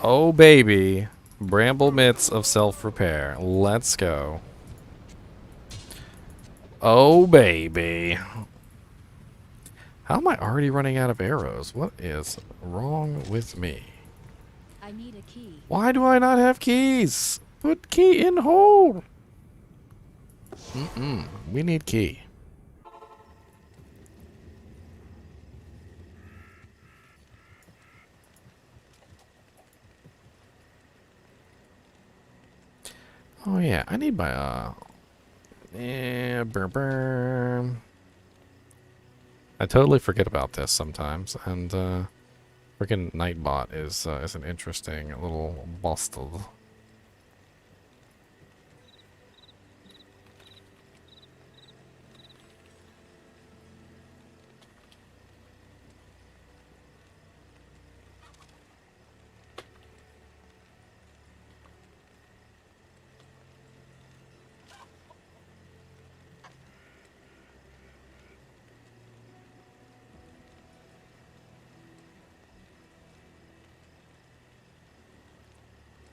Oh baby, bramble mitts of self-repair. Let's go. Oh baby. How am I already running out of arrows? What is wrong with me? I need a key. Why do I not have keys? Put key in hole. We need key. Oh yeah, I need my I totally forget about this sometimes, and freaking Nightbot is an interesting little bastard.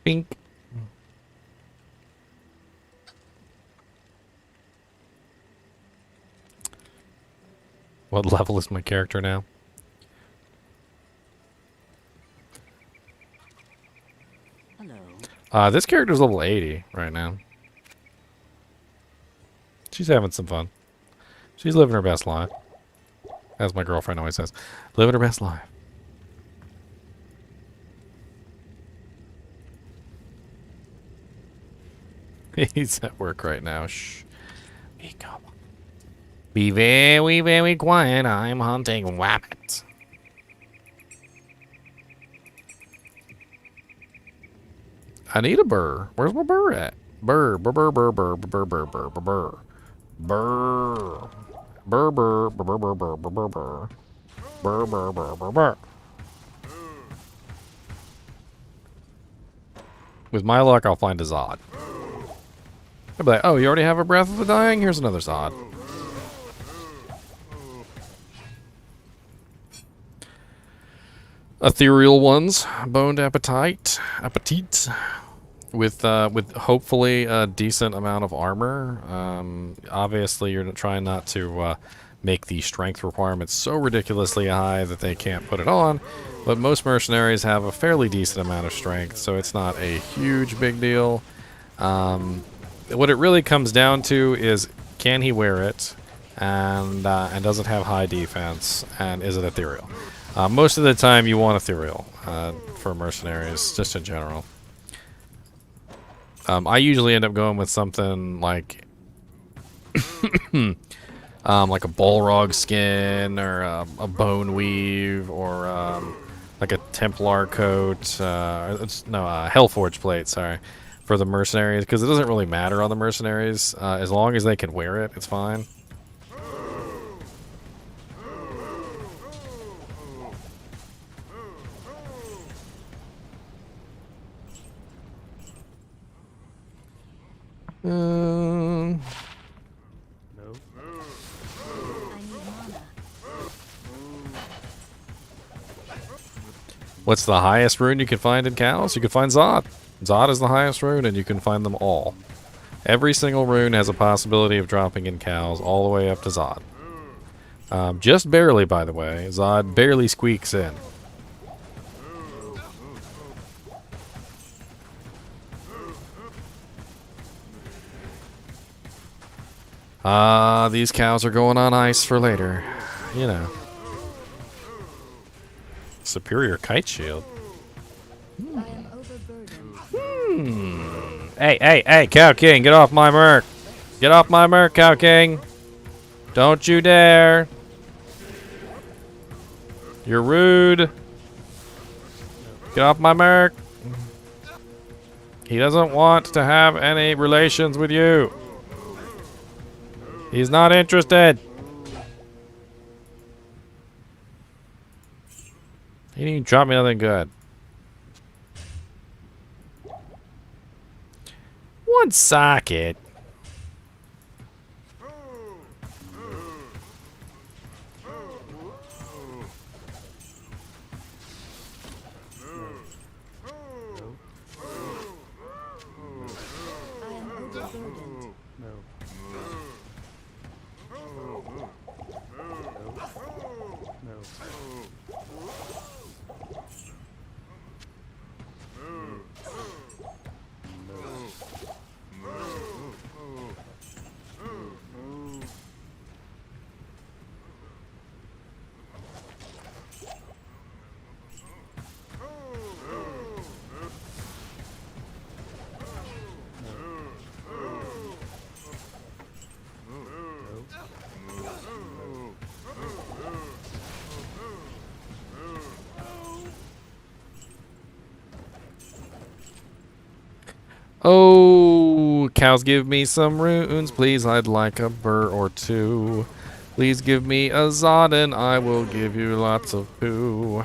Bink. What level is my character now? Hello. This character's level 80 right now. She's having some fun. She's living her best life. As my girlfriend always says. Living her best life. He's at work right now. Shh. Be very, very quiet. I'm hunting rabbits. I need a burr. Where's my burr at? Burr, burr, burr, burr, burr, burr, burr, burr, burr, burr. Burr. Burr, burr, burr, burr, burr, burr, burr, burr. Burr, burr, burr, burr, burr. With my luck, I'll find a Zod. I'll be like, oh, you already have a Breath of the Dying? Here's another Zod. Ethereal ones, boned appetite, with hopefully a decent amount of armor. Obviously, you're trying not to make the strength requirements so ridiculously high that they can't put it on. But most mercenaries have a fairly decent amount of strength, so it's not a huge big deal. What it really comes down to is, can he wear it, and does it have high defense, and is it ethereal? Most of the time, you want ethereal for mercenaries, just in general. I usually end up going with something like like a Balrog skin, or a bone weave, or like a Templar coat. Hellforge plate. Sorry, for the mercenaries, because it doesn't really matter on the mercenaries as long as they can wear it. It's fine. I need mana. What's the highest rune you can find in cows? You can find Zod. Zod is the highest rune, and you can find them all. Every single rune has a possibility of dropping in cows all the way up to Zod. Just barely, by the way. Zod barely squeaks in. These cows are going on ice for later. You know. Superior kite shield. I am overburdened. Hey, Cow King, get off my merc. Get off my merc, Cow King. Don't you dare. You're rude. Get off my merc. He doesn't want to have any relations with you. He's not interested. He didn't even drop me nothing good. One socket. I am overburdened. Oh, cows, give me some runes, please. I'd like a burr or two. Please give me a Zod and I will give you lots of poo.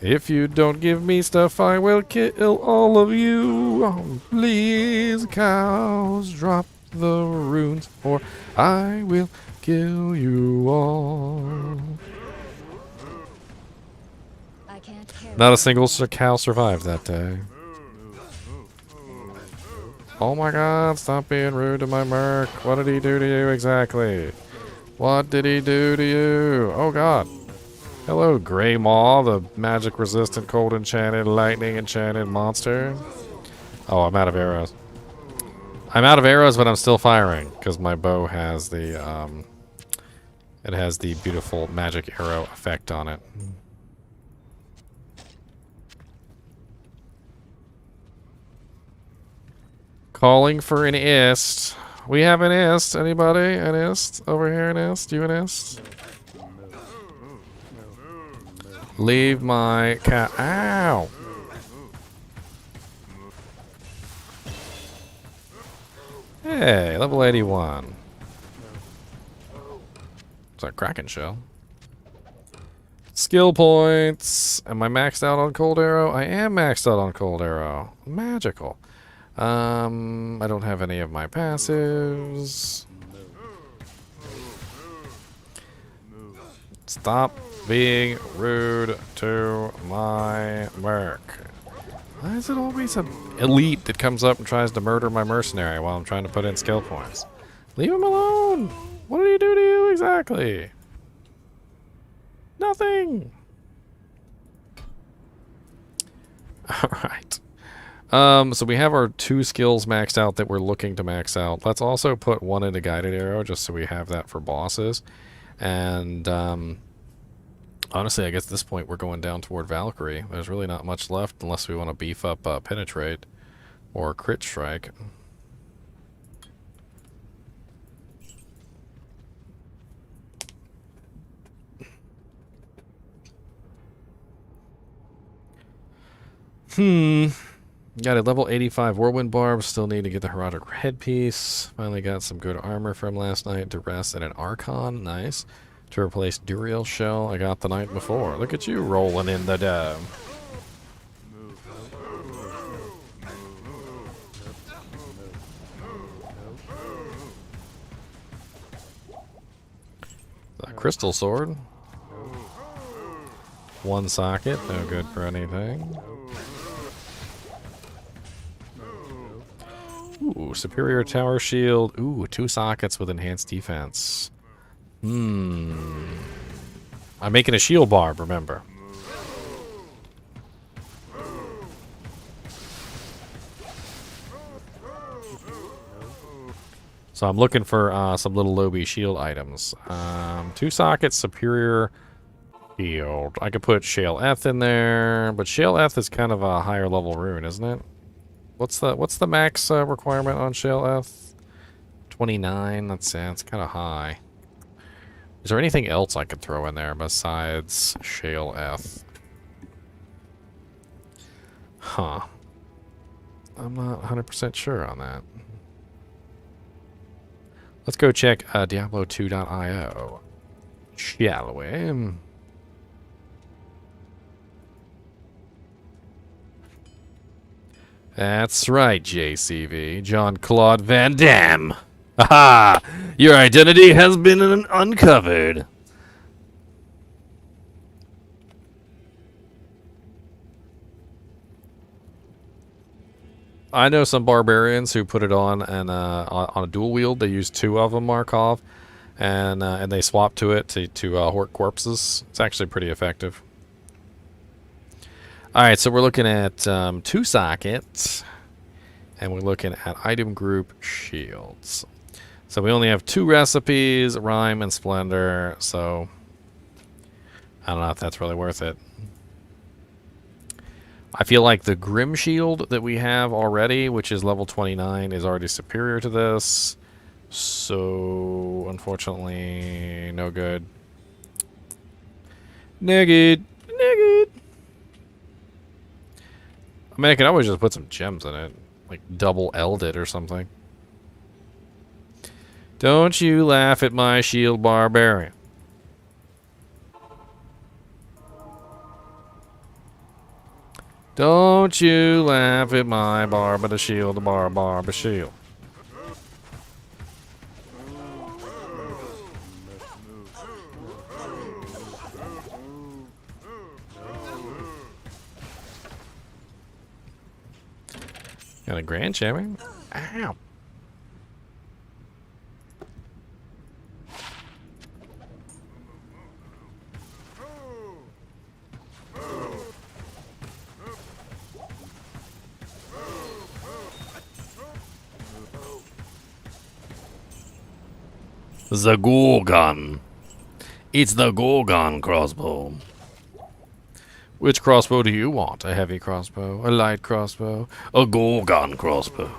If you don't give me stuff, I will kill all of you. Please, cows, drop the runes or I will kill you all. I can't carry Not a it single anymore. cow survived that day. Oh my god, stop being rude to my merc. What did he do to you exactly? What did he do to you? Oh god. Hello, Grey Maw, the magic resistant, cold enchanted, lightning enchanted monster. Oh, I'm out of arrows. I'm out of arrows, but I'm still firing because my bow has the it has the beautiful magic arrow effect on it. Calling for an ist. We have an ist. Anybody? An ist? Over here, an ist? You an ist? Leave my cat. Ow! Hey, level 81. It's a Kraken shell. Skill points. Am I maxed out on Cold Arrow? I am maxed out on Cold Arrow. Magical. I don't have any of my passives. Stop being rude to my merc. Why is it always an elite that comes up and tries to murder my mercenary while I'm trying to put in skill points? Leave him alone! What did he do to you exactly? Nothing! Alright. So we have our 2 skills maxed out that we're looking to max out. Let's also put 1 into Guided Arrow just so we have that for bosses. And honestly, I guess at this point we're going down toward Valkyrie. There's really not much left unless we want to beef up Penetrate or Crit Strike. Got a level 85 Whirlwind Barb. Still need to get the Herodic Headpiece. Finally got some good armor from last night. Duress and an Archon. Nice. To replace Duriel Shell I got the night before. Look at you rolling in the dough. The Crystal Sword. 1 socket. No good for anything. Ooh, Superior Tower Shield. Ooh, 2 sockets with enhanced defense. I'm making a shield barb, remember. So I'm looking for some little Lobby shield items. 2 sockets, Superior Shield. I could put Shale Eth in there, but Shale Eth is kind of a higher level rune, isn't it? What's the max requirement on Shale Eth? 29. That's it's kind of high. Is there anything else I could throw in there besides Shale Eth? Huh. I'm not 100% sure on that. Let's go check Diablo 2.io. Shall we? That's right, JCV. Jean-Claude Van Damme. Aha! Your identity has been uncovered. I know some barbarians who put it on and on a dual wield. They use 2 of them, Markov, and they swap to it to hort corpses. It's actually pretty effective. All right, so we're looking at 2 sockets, and we're looking at item group shields. So we only have 2 recipes, Rhyme and Splendor, so I don't know if that's really worth it. I feel like the Grim Shield that we have already, which is level 29, is already superior to this. So, unfortunately, no good. Negative. I mean, I can always just put some gems in it. like double L'd it or something. Don't you laugh at my shield barbarian. Don't you laugh at my barba the shield, the barba shield. Got a grand champion? Ow. The Gorgon. It's the Gorgon crossbow. Which crossbow do you want? A heavy crossbow? A light crossbow? A Gorgon crossbow?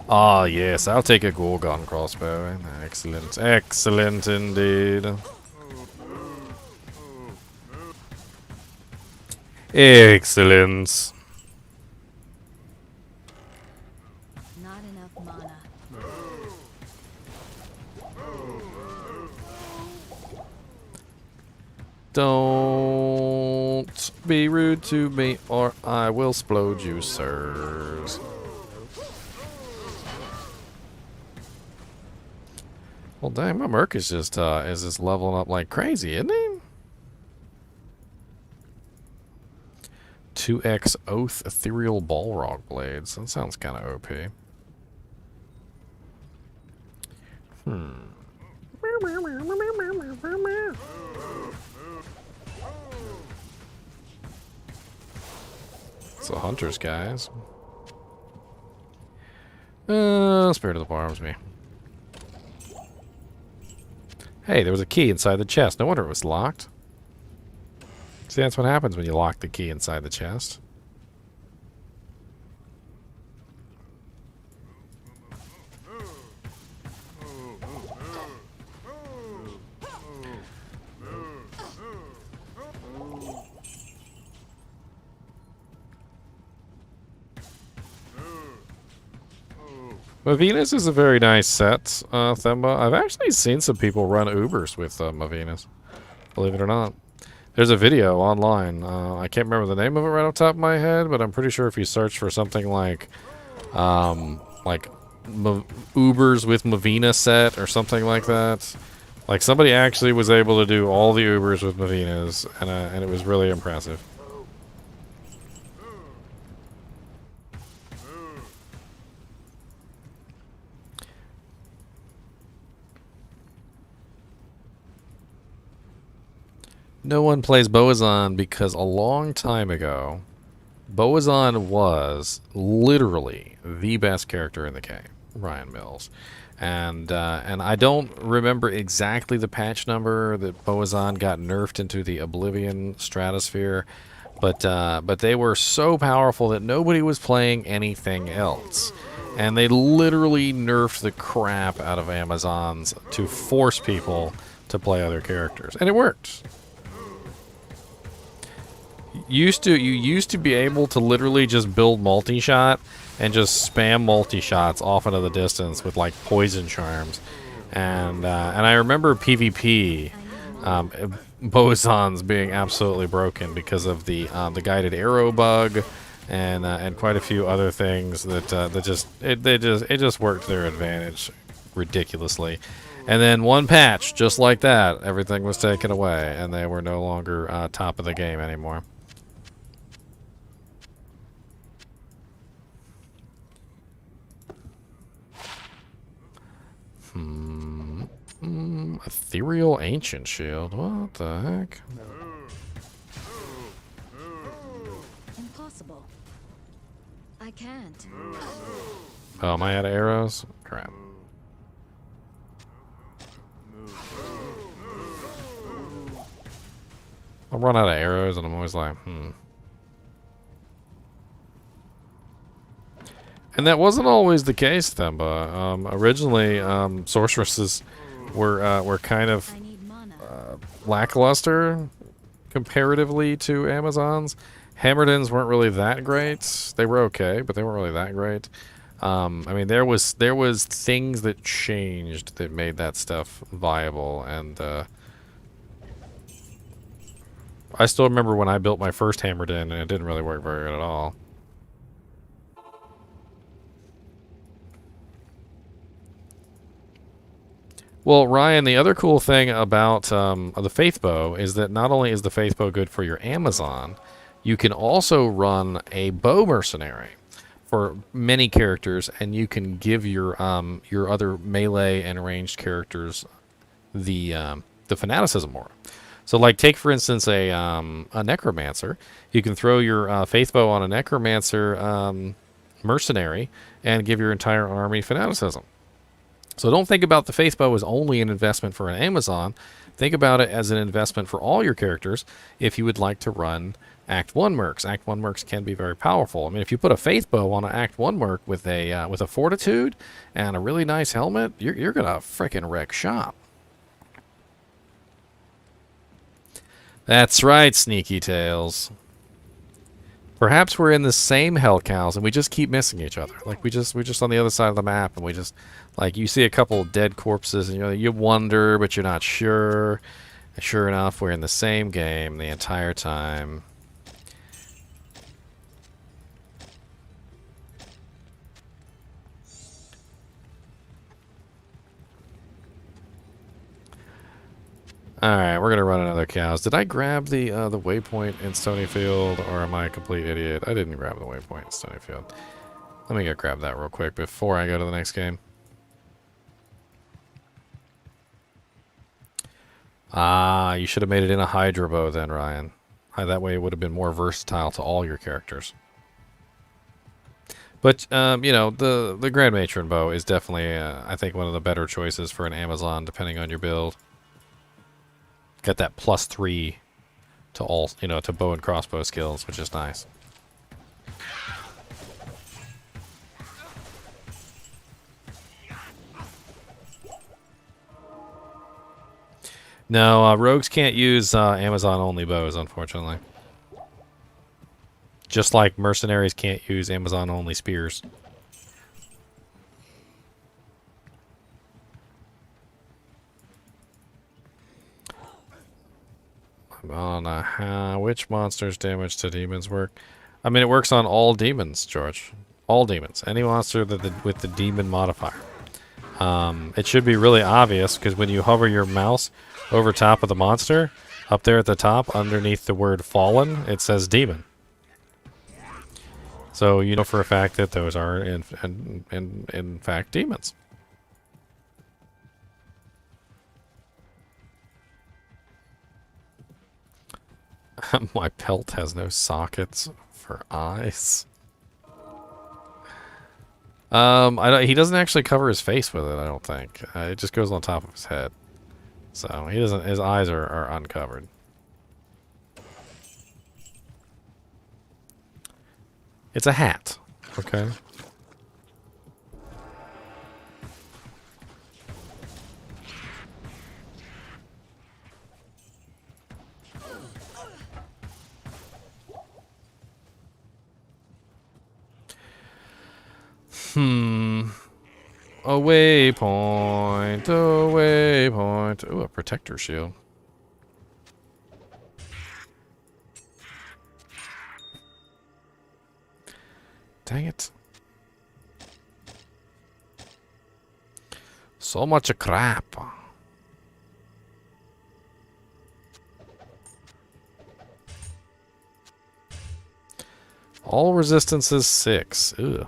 Ah, yes, I'll take a Gorgon crossbow. Excellent. Excellent indeed. Excellent. Not enough mana. Don't be rude to me or I will explode you, sirs. Well, dang, my merc is just leveling up like crazy, isn't he? 2x Oath Ethereal Balrog Blades. That sounds kind of OP. So hunters, guys. Spirit of the Barms me. Hey, there was a key inside the chest. No wonder it was locked. See, that's what happens when you lock the key inside the chest. Mavinus is a very nice set, Themba. I've actually seen some people run Ubers with Mavinus, believe it or not. There's a video online. I can't remember the name of it right off the top of my head, but I'm pretty sure if you search for something like Ubers with Mavina set or something like that, like somebody actually was able to do all the Ubers with Mavinas, and it was really impressive. No one plays Boazon because a long time ago, Boazon was literally the best character in the game, Ryan Mills. And I don't remember exactly the patch number that Boazon got nerfed into the Oblivion stratosphere, but they were so powerful that nobody was playing anything else. And they literally nerfed the crap out of Amazons to force people to play other characters. And it worked. You used to be able to literally just build multi-shot and just spam multi-shots off into the distance with like poison charms, and I remember PvP Boazons being absolutely broken because of the guided arrow bug and quite a few other things that just worked to their advantage ridiculously. And then one patch, just like that, everything was taken away, and they were no longer top of the game anymore. Ethereal Ancient Shield. What the heck? Impossible. I can't. Oh, am I out of arrows? Crap. I'll run out of arrows and I'm always like, And that wasn't always the case, Themba. Originally, sorceresses were kind of I need mana. lackluster comparatively to Amazons, Hammerdins weren't really that great. They were okay, but they weren't really that great. I mean, there was things that changed that made that stuff viable, and I still remember when I built my first Hammerdin, and it didn't really work very good at all. Well, Ryan, the other cool thing about the Faith Bow is that not only is the Faith Bow good for your Amazon, you can also run a Bow Mercenary for many characters, and you can give your other melee and ranged characters the fanaticism aura. So, like, take for instance a Necromancer. You can throw your Faith Bow on a Necromancer mercenary and give your entire army fanaticism. So don't think about the Faith Bow as only an investment for an Amazon. Think about it as an investment for all your characters if you would like to run Act 1 mercs. Act 1 mercs can be very powerful. I mean, if you put a Faith Bow on an Act 1 merc with a Fortitude and a really nice helmet, you're going to frickin' wreck shop. That's right, Sneaky Tails. Perhaps we're in the same Hell Cows and we just keep missing each other. Like, we're just on the other side of the map, and we just, like, you see a couple dead corpses and you wonder, but you're not sure. And sure enough, we're in the same game the entire time. Alright, we're gonna run another cows. Did I grab the waypoint in Stonyfield, or am I a complete idiot? I didn't grab the waypoint in Stonyfield. Let me go grab that real quick before I go to the next game. Ah, you should have made it in a Hydra bow then, Ryan. That way it would have been more versatile to all your characters. But, you know, the Grand Matron bow is definitely, I think, one of the better choices for an Amazon, depending on your build. Got that +3 to all, you know, to bow and crossbow skills, which is nice. No, rogues can't use Amazon-only bows, unfortunately. Just like mercenaries can't use Amazon-only spears. On which monsters damage to demons work? I mean, it works on all demons, George. All demons. Any monster with the demon modifier. It should be really obvious, because when you hover your mouse over top of the monster, up there at the top, underneath the word fallen, it says demon. So you know for a fact that those are in fact demons. My pelt has no sockets for eyes. He doesn't actually cover his face with it, I don't think. It just goes on top of his head. So he doesn't. His eyes are uncovered. It's a hat. Okay. A waypoint, a waypoint. Ooh, a protector shield. Dang it. So much crap. All resistances 6. Ugh.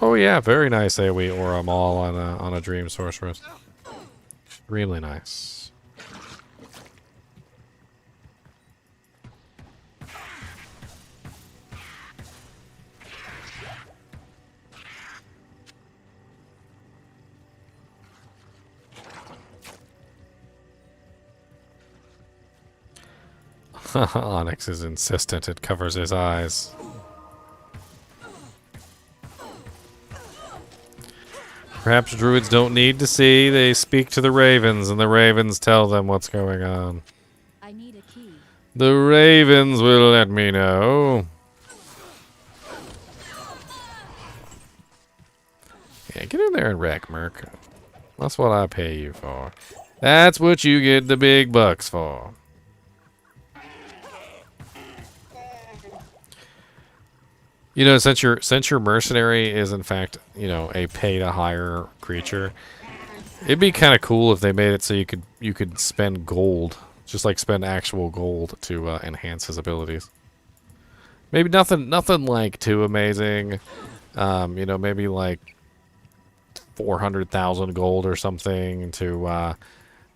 Oh yeah, very nice AoE aura maul on a Dream Sorceress. Really nice. Onyx is insistent, it covers his eyes. Perhaps druids don't need to see, they speak to the ravens, and the ravens tell them what's going on. The ravens will let me know. Yeah, get in there and wreck, Merc. That's what I pay you for. That's what you get the big bucks for. You know, since your mercenary is in fact, you know, a pay to hire creature, it'd be kind of cool if they made it so you could spend gold, just like spend actual gold to enhance his abilities. Maybe nothing like too amazing. You know, maybe like 400,000 gold or something to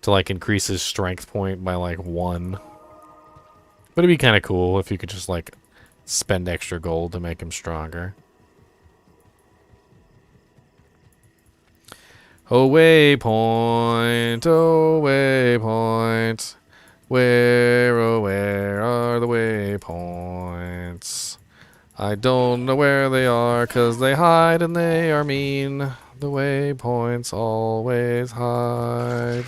like increase his strength point by like 1. But it'd be kind of cool if you could just like spend extra gold to make him stronger. Oh waypoint, where oh where are the waypoints? I don't know where they are, 'cause they hide and they are mean. The waypoints always hide.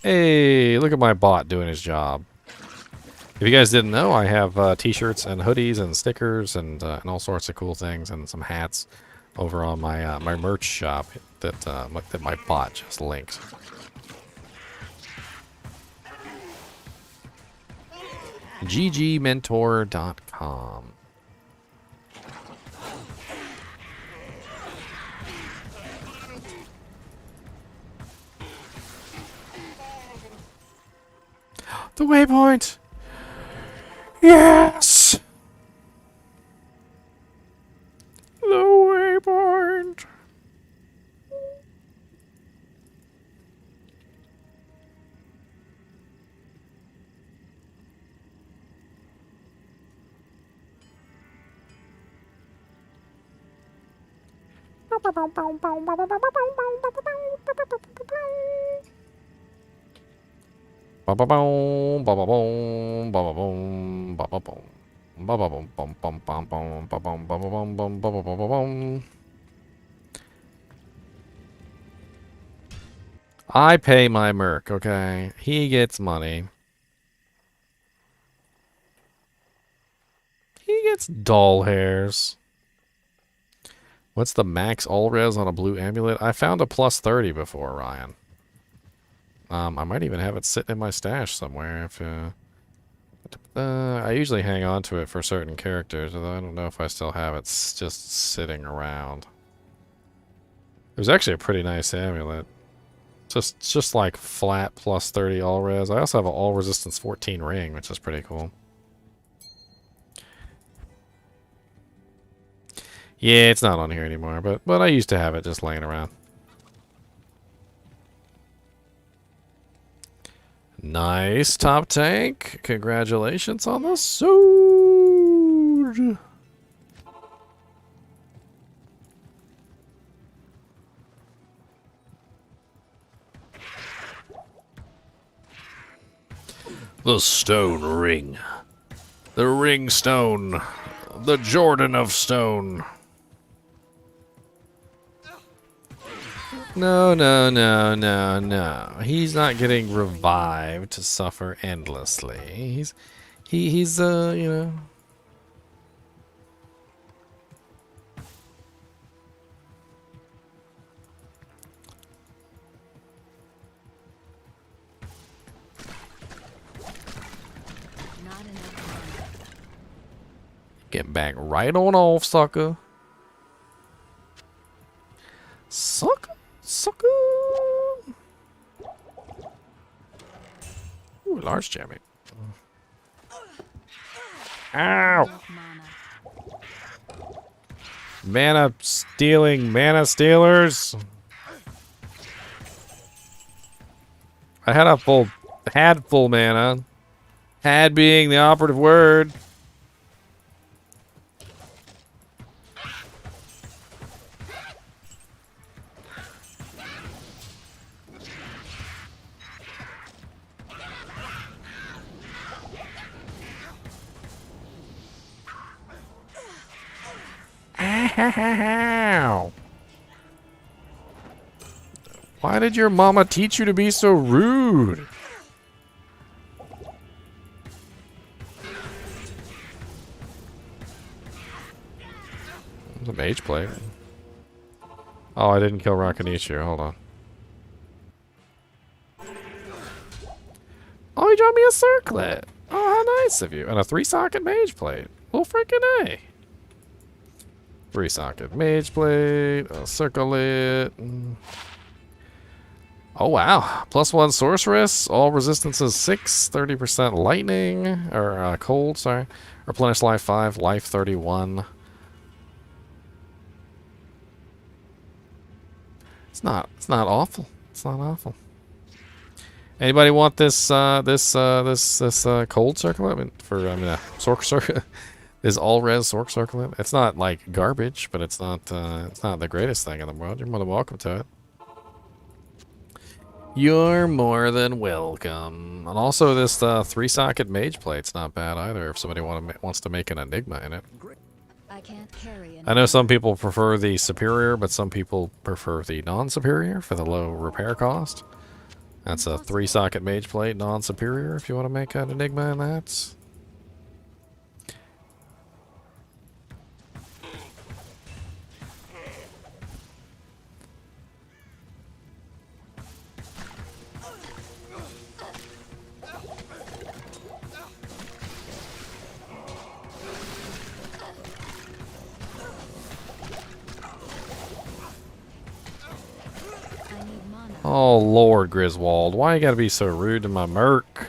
Hey, look at my bot doing his job. If you guys didn't know, I have t-shirts and hoodies and stickers and all sorts of cool things and some hats over on my my merch shop that my bot just linked. ggmentor.com. The waypoint! Yes! The waypoint! I pay my merc, okay? He gets money. He gets doll hairs. What's the max all res on a blue amulet? I found a plus 30 before, Ryan. I might even have it sitting in my stash somewhere. If I usually hang on to it for certain characters, although I don't know if I still have it just sitting around. It was actually a pretty nice amulet. Just like flat plus 30 all res. I also have an all resistance 14 ring, which is pretty cool. Yeah, it's not on here anymore, but I used to have it just laying around. Nice top tank. Congratulations on the sword. The stone ring. The ring stone. The Jordan of stone. No, no, no, no, no. He's not getting revived to suffer endlessly. He's you know. Not enough mana. Get back right on off, sucker. Sucker. Sucker! Ooh, large jamming. Ow! Mana stealing, mana stealers. I had full mana. Had being the operative word. Ow. Why did your mama teach you to be so rude? There's a mage plate. Oh, I didn't kill Rakanichu. Hold on. Oh, you dropped me a circlet. Oh, how nice of you. And a 3-socket mage plate. Well, freaking A. 3-socket mage plate. A circlet. Oh, wow. +1 sorceress. All resistances 6. 30% lightning. Or cold, sorry. Replenish life 5. Life 31. It's not awful. It's not awful. Anybody want this cold circlet? I mean, Sorc circlet. This all res Sorc circlet. It's not like garbage, but it's not the greatest thing in the world. You're more than welcome to it. You're more than welcome. And also this 3-socket mage plate's not bad either if somebody wants to make an enigma in it. I can't carry I know some people prefer the superior, but some people prefer the non-superior for the low repair cost. That's a 3-socket mage plate, non-superior, if you want to make an enigma in that. Oh, Lord, Griswold. Why you gotta be so rude to my merc?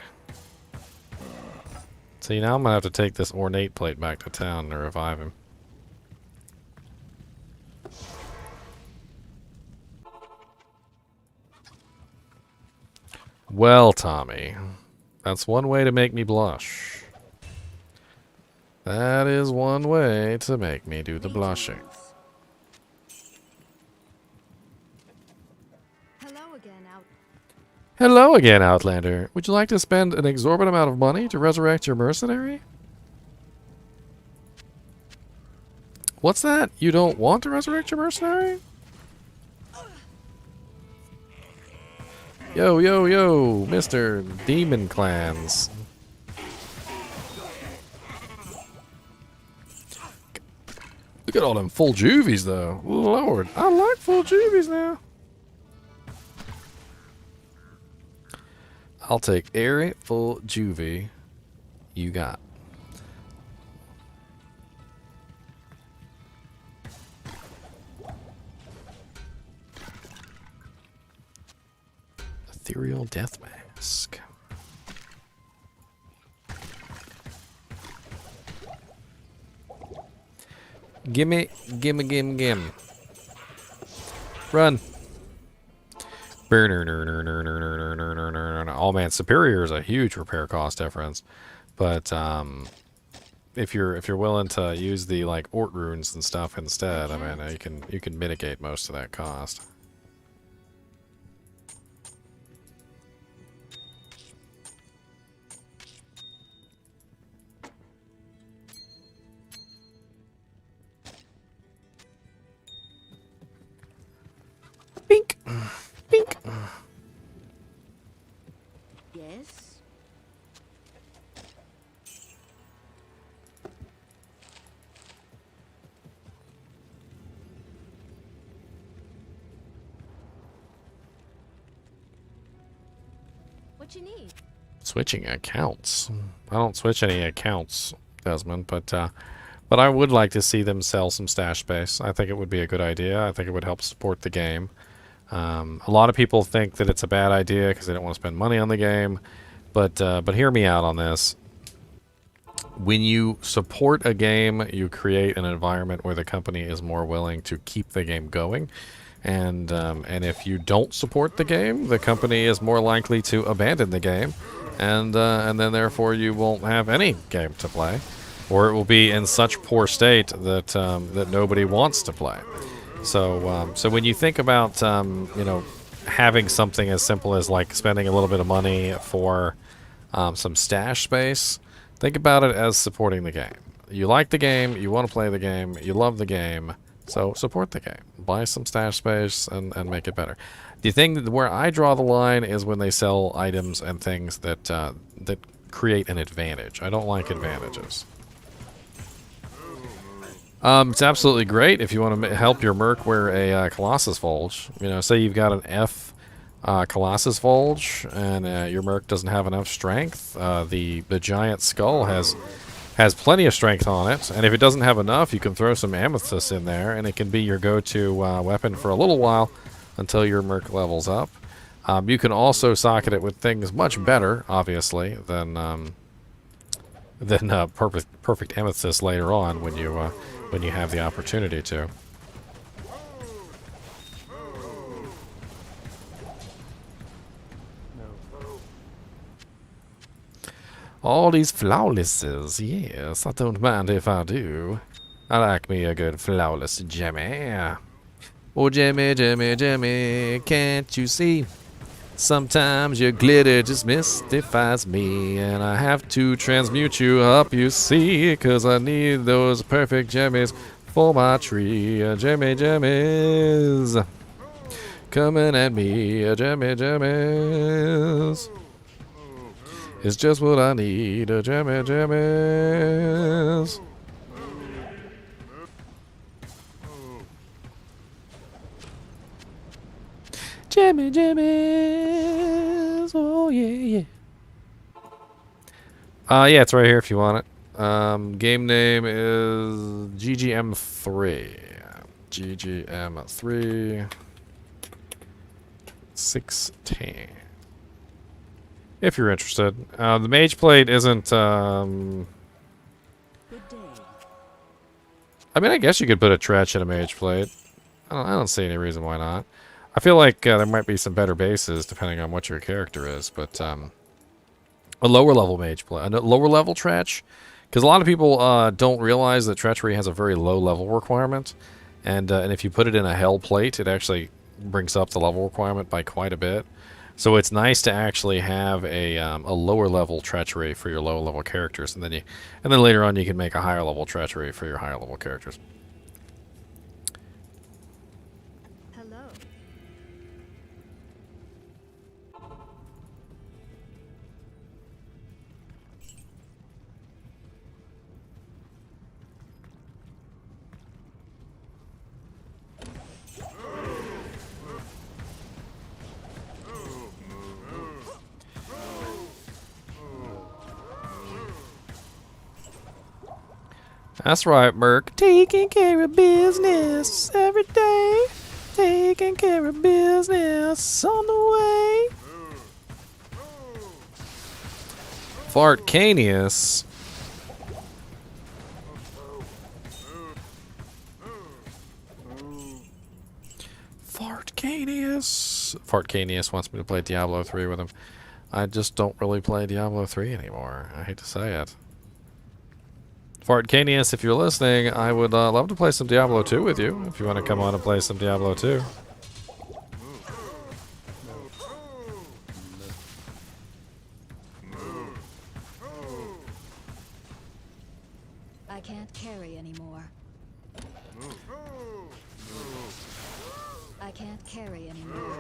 See, now I'm gonna have to take this ornate plate back to town to revive him. Well, Tommy, that's one way to make me blush. That is one way to make me do the blushing. Hello again, Outlander. Would you like to spend an exorbitant amount of money to resurrect your mercenary? What's that? You don't want to resurrect your mercenary? Yo, yo, yo, Mr. Demon Clans. Look at all them full juvies, though. Lord, I like full juvies now. I'll take every full juvie you got. Ethereal Death Mask. Gimme, gimme, gimme, gimme. Run. Oh man, superior is a huge repair cost difference, but if you're willing to use the like Ort runes and stuff instead, I mean you can mitigate most of that cost. Bink, bink. Yes? What you need? Switching accounts. I don't switch any accounts, Desmond, but I would like to see them sell some stash space. I think it would be a good idea. I think it would help support the game. A lot of people think that it's a bad idea because they don't want to spend money on the game, but hear me out on this. When you support a game, you create an environment where the company is more willing to keep the game going, and if you don't support the game, the company is more likely to abandon the game, and then therefore you won't have any game to play, or it will be in such poor state that that nobody wants to play. So when you think about you know, having something as simple as like spending a little bit of money for some stash space, think about it as supporting the game. You like the game, you want to play the game, you love the game, So support the game. Buy some stash space and make it better. The thing that, where I draw the line is when they sell items and things that that create an advantage. I don't like advantages. It's absolutely great if you want to help your merc wear a Colossus Fulge. You know, say you've got an F Colossus Fulge and your merc doesn't have enough strength. The giant skull has plenty of strength on it, and if it doesn't have enough, you can throw some amethyst in there, and it can be your go-to weapon for a little while until your merc levels up. You can also socket it with things much better, obviously, than perfect amethyst later on when you have the opportunity to. All these flawlesses, yes, I don't mind if I do. I like me a good flawless Jimmy. Oh, Jimmy, Jimmy, Jimmy, can't you see? Sometimes your glitter just mystifies me, and I have to transmute you up, you see, 'cause I need those perfect jimmies for my tree. Jimmy, jimmies, coming at me, Jimmy, jimmies. It's just what I need, Jimmy, jimmies. Jimmy, jimmies, oh yeah, yeah. Yeah, it's right here if you want it. Game name is GGM3. GGM3 16. If you're interested. The mage plate isn't, Good day. I mean, I guess you could put a Tretch in a mage plate. I don't see any reason why not. I feel like there might be some better bases depending on what your character is, but a lower level mage plate, a lower level Tretch, because a lot of people don't realize that treachery has a very low level requirement, and if you put it in a hell plate, it actually brings up the level requirement by quite a bit. So it's nice to actually have a lower level treachery for your low level characters, and then later on you can make a higher level treachery for your higher level characters. Hello. That's right, Merc. Taking care of business every day. Taking care of business on the way. Fartcanius. Fartcanius wants me to play Diablo 3 with him. I just don't really play Diablo 3 anymore. I hate to say it. Fartcanius, if you're listening, I would love to play some Diablo 2 with you, if you want to come on and play some Diablo 2. I can't carry anymore. I can't carry anymore.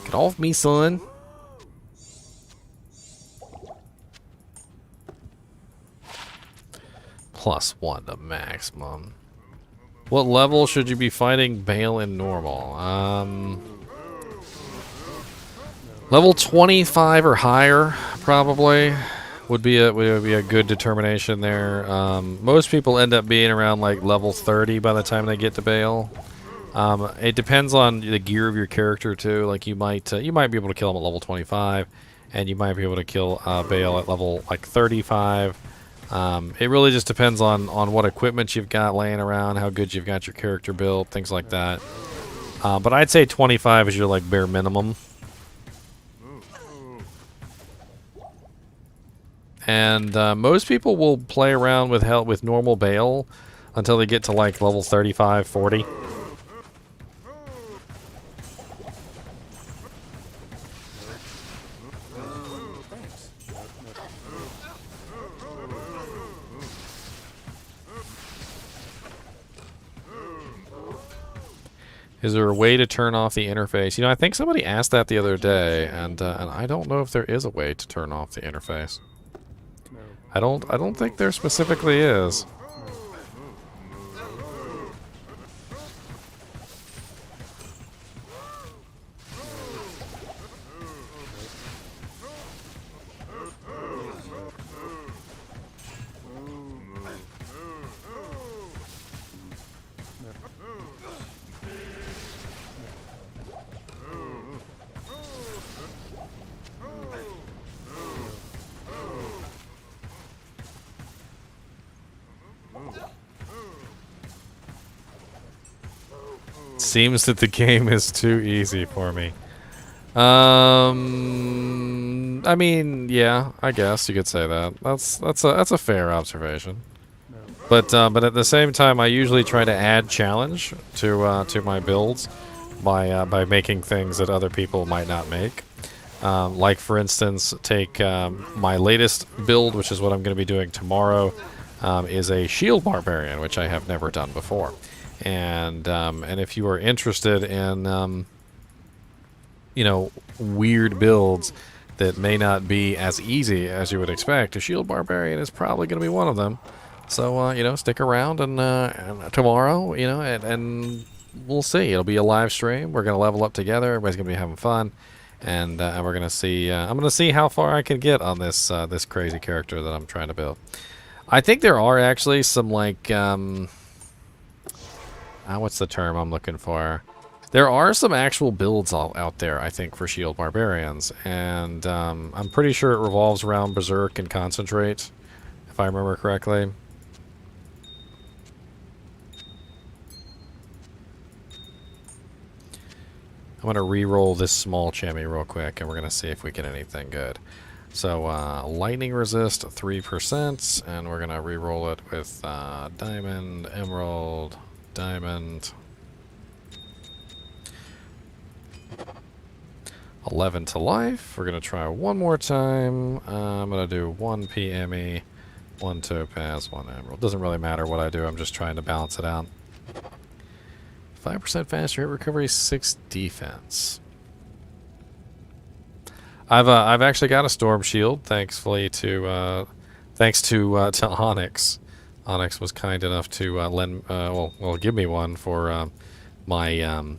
Get off me, son. +1 to maximum. What level should you be fighting Bale in normal? Level 25 or higher, probably, would be a good determination there. Most people end up being around like level 30 by the time they get to Bale. It depends on the gear of your character too. Like you might be able to kill him at level 25, and you might be able to kill Bale at level like 35. It really just depends on what equipment you've got laying around, how good you've got your character built, things like that. But I'd say 25 is your like bare minimum. And most people will play around with normal Bale until they get to like level 35, 40. Is there a way to turn off the interface? You know, I think somebody asked that the other day, and I don't know if there is a way to turn off the interface. I don't think there specifically is. Seems that the game is too easy for me. I mean, yeah, I guess you could say that. That's a fair observation. But at the same time, I usually try to add challenge to my builds by making things that other people might not make. Like for instance, take my latest build, which is what I'm going to be doing tomorrow, is a shield barbarian, which I have never done before. And if you are interested in you know, weird builds that may not be as easy as you would expect, a shield barbarian is probably going to be one of them. So you know, stick around and tomorrow, you know, and we'll see. It'll be a live stream. We're going to level up together. Everybody's going to be having fun, and we're going to see. I'm going to see how far I can get on this this crazy character that I'm trying to build. I think there are actually some like what's the term I'm looking for? There are some actual builds out there, I think, for shield barbarians, and I'm pretty sure it revolves around berserk and concentrate, if I remember correctly. I'm going to re-roll this small chimney real quick, and we're going to see if we get anything good. So, lightning resist 3%, and we're going to re-roll it with diamond, emerald, diamond. 11 to life. We're going to try one more time. I'm going to do 1 PME, 1 topaz, 1 emerald. Doesn't really matter what I do, I'm just trying to balance it out. 5% faster hit recovery, 6 defense. I've actually got a storm shield, thankfully to thanks to Onyx. Onyx was kind enough to lend give me one for my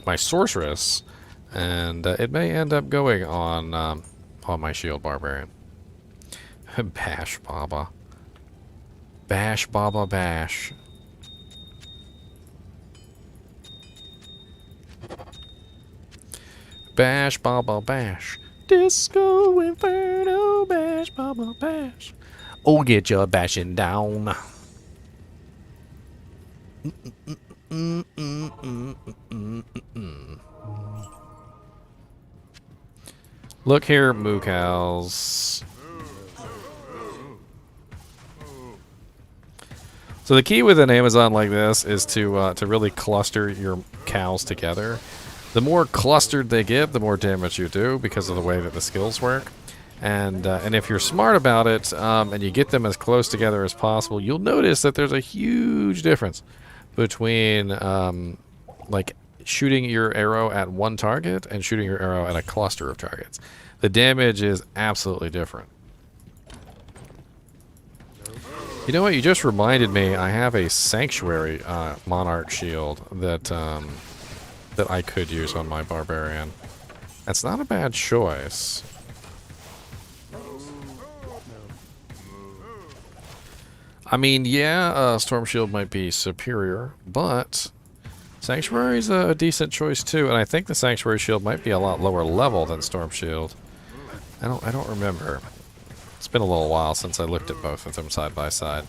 my sorceress, and it may end up going on my shield barbarian. Bash Baba. Bash Baba bash. Bash Baba bash. Disco Inferno, bash Baba bash. Oh, get your bashing down. Look here, moo cows. So the key with an Amazon like this is to really cluster your cows together. The more clustered they get, the more damage you do because of the way that the skills work. And if you're smart about it and you get them as close together as possible, you'll notice that there's a huge difference between like shooting your arrow at one target and shooting your arrow at a cluster of targets. The damage is absolutely different. You know what? You just reminded me. I have a Sanctuary Monarch shield that that I could use on my Barbarian. That's not a bad choice. I mean, yeah, Storm Shield might be superior, but Sanctuary's a decent choice too, and I think the Sanctuary Shield might be a lot lower level than Storm Shield. I don't remember. It's been a little while since I looked at both of them side by side.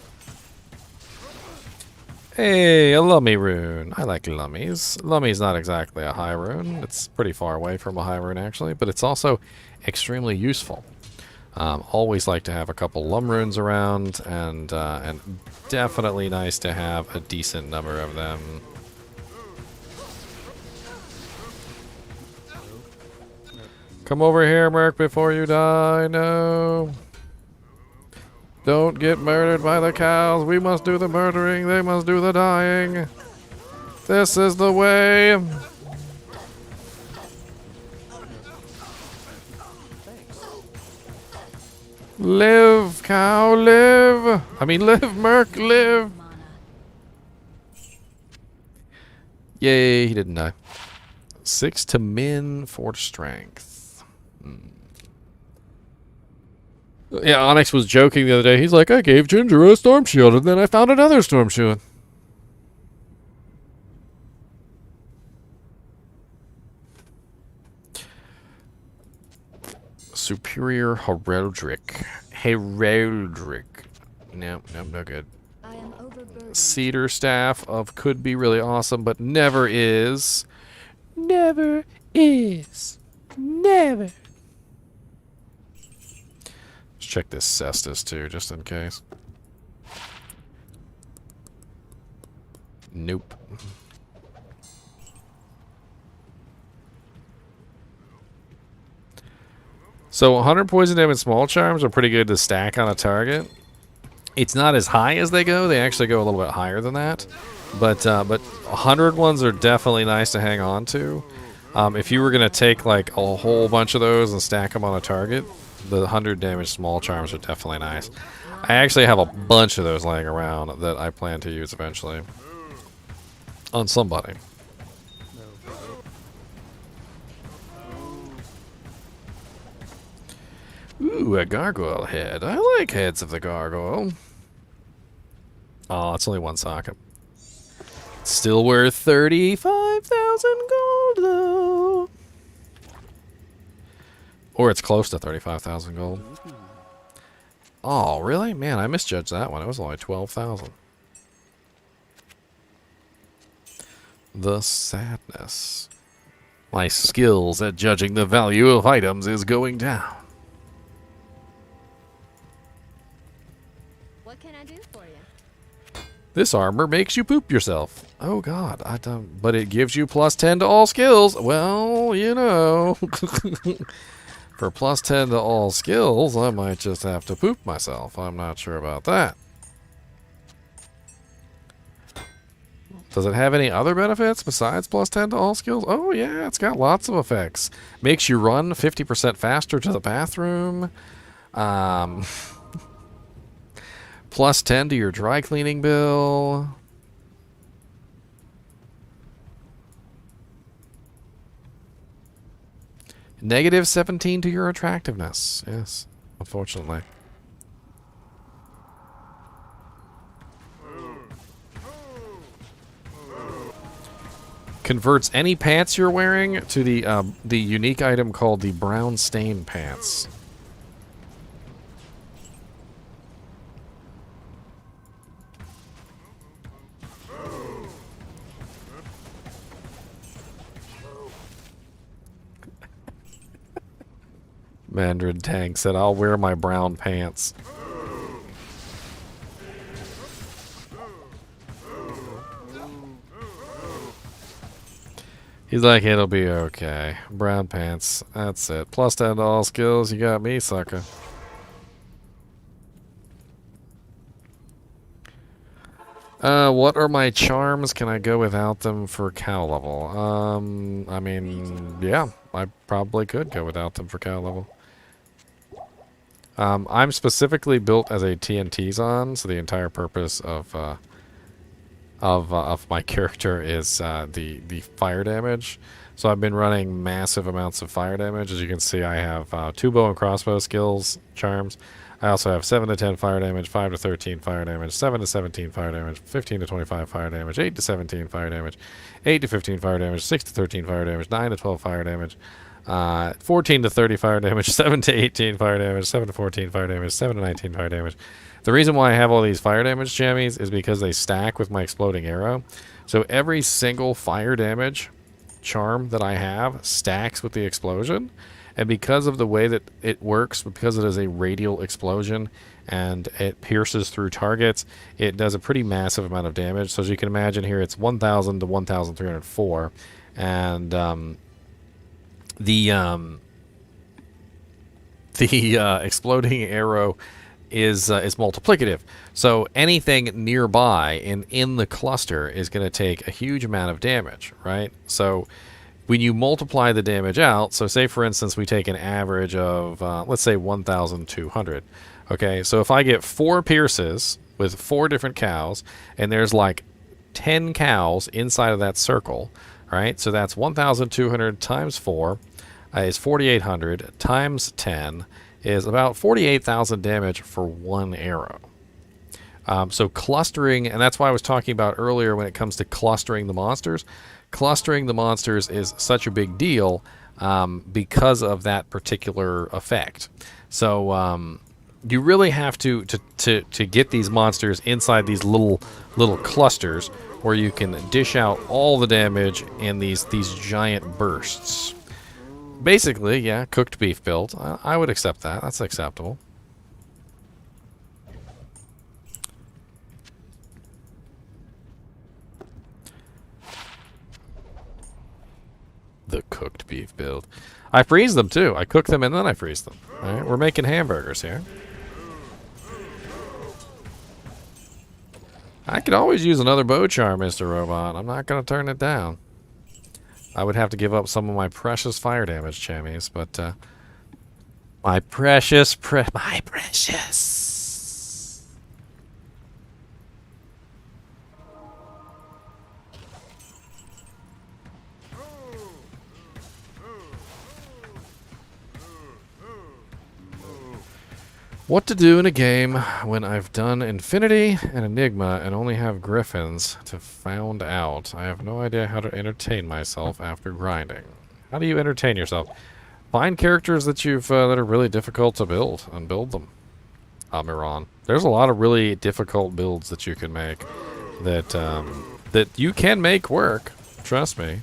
Hey, a Lummy rune. I like Lummies. Lummy's not exactly a high rune. It's pretty far away from a high rune, actually, but it's also extremely useful. Always like to have a couple Lum runes around, and definitely nice to have a decent number of them. Come over here, Merc, before you die. No. Don't get murdered by the cows. We must do the murdering. They must do the dying. This is the way. Live, cow, live. I mean, live, merc, live. Mana. Yay, he didn't die. 6 to min, 4 to strength. Yeah, Onyx was joking the other day. He's like, I gave Ginger a storm shield, and then I found another storm shield. Superior Heraldric. Heraldric. Nope, no good. I am overburdened. Cedar Staff of could be really awesome, but never is. Never is. Never. Let's check this Cestus too, just in case. Nope. So 100 poison damage small charms are pretty good to stack on a target. It's not as high as they go. They actually go a little bit higher than that. But 100 ones are definitely nice to hang on to. If you were going to take like a whole bunch of those and stack them on a target, the 100 damage small charms are definitely nice. I actually have a bunch of those laying around that I plan to use eventually. On somebody. Ooh, a gargoyle head. I like heads of the gargoyle. Oh, it's only one socket. Still worth 35,000 gold, though. Or it's close to 35,000 gold. Oh, really? Man, I misjudged that one. It was only 12,000. The sadness. My skills at judging the value of items is going down. What can I do for you? This armor makes you poop yourself. Oh god, I don't. But it gives you plus 10 to all skills. Well, you know. For plus 10 to all skills, I might just have to poop myself. I'm not sure about that. Does it have any other benefits besides plus 10 to all skills? Oh yeah, it's got lots of effects. Makes you run 50% faster to the bathroom. Plus 10 to your dry cleaning bill. Negative 17 to your attractiveness. Yes, unfortunately. Converts any pants you're wearing to the unique item called the brown stain pants. Mandarin Tank said, I'll wear my brown pants. He's like, it'll be okay. Brown pants. That's it. Plus 10 to all skills. You got me, sucker. What are my charms? Can I go without them for cow level? I mean, yeah. I probably could go without them for cow level. I'm specifically built as a TNT Zon, so the entire purpose of my character is the fire damage. So I've been running massive amounts of fire damage. As you can see, I have 2 bow and crossbow skills, charms. I also have 7 to 10 fire damage, 5 to 13 fire damage, 7 to 17 fire damage, 15 to 25 fire damage, 8 to 17 fire damage, 8 to 15 fire damage, 6 to 13 fire damage, 9 to 12 fire damage, 14 to 30 fire damage, 7 to 18 fire damage, 7 to 14 fire damage, 7 to 19 fire damage. The reason why I have all these fire damage jammies is because they stack with my exploding arrow. So every single fire damage charm that I have stacks with the explosion. And because of the way that it works, because it is a radial explosion and it pierces through targets, it does a pretty massive amount of damage. So as you can imagine here, it's 1,000 to 1,304. And the exploding arrow is multiplicative. So anything nearby in the cluster is going to take a huge amount of damage, right? So when you multiply the damage out, so say for instance we take an average of let's say 1,200. Okay, so if I get 4 pierces with 4 different cows, and there's like 10 cows inside of that circle, right? So that's 1,200 times 4 is 4,800 times 10 is about 48,000 damage for 1 arrow. So clustering, and that's why I was talking about earlier when it comes to clustering the monsters. Clustering the monsters is such a big deal because of that particular effect. So you really have to get these monsters inside these little clusters where you can dish out all the damage in these giant bursts. Basically, yeah, cooked beef build. I would accept that. That's acceptable. The cooked beef build. I freeze them too. I cook them and then I freeze them. All right, we're making hamburgers here. I could always use another bow charm, Mr. Robot. I'm not going to turn it down. I would have to give up some of my precious fire damage, chammies, but my precious. What to do in a game when I've done Infinity and Enigma and only have Griffins to found out. I have no idea how to entertain myself after grinding. How do you entertain yourself? Find characters that you've that are really difficult to build and build them. Miran. There's a lot of really difficult builds that you can make that that you can make work. Trust me,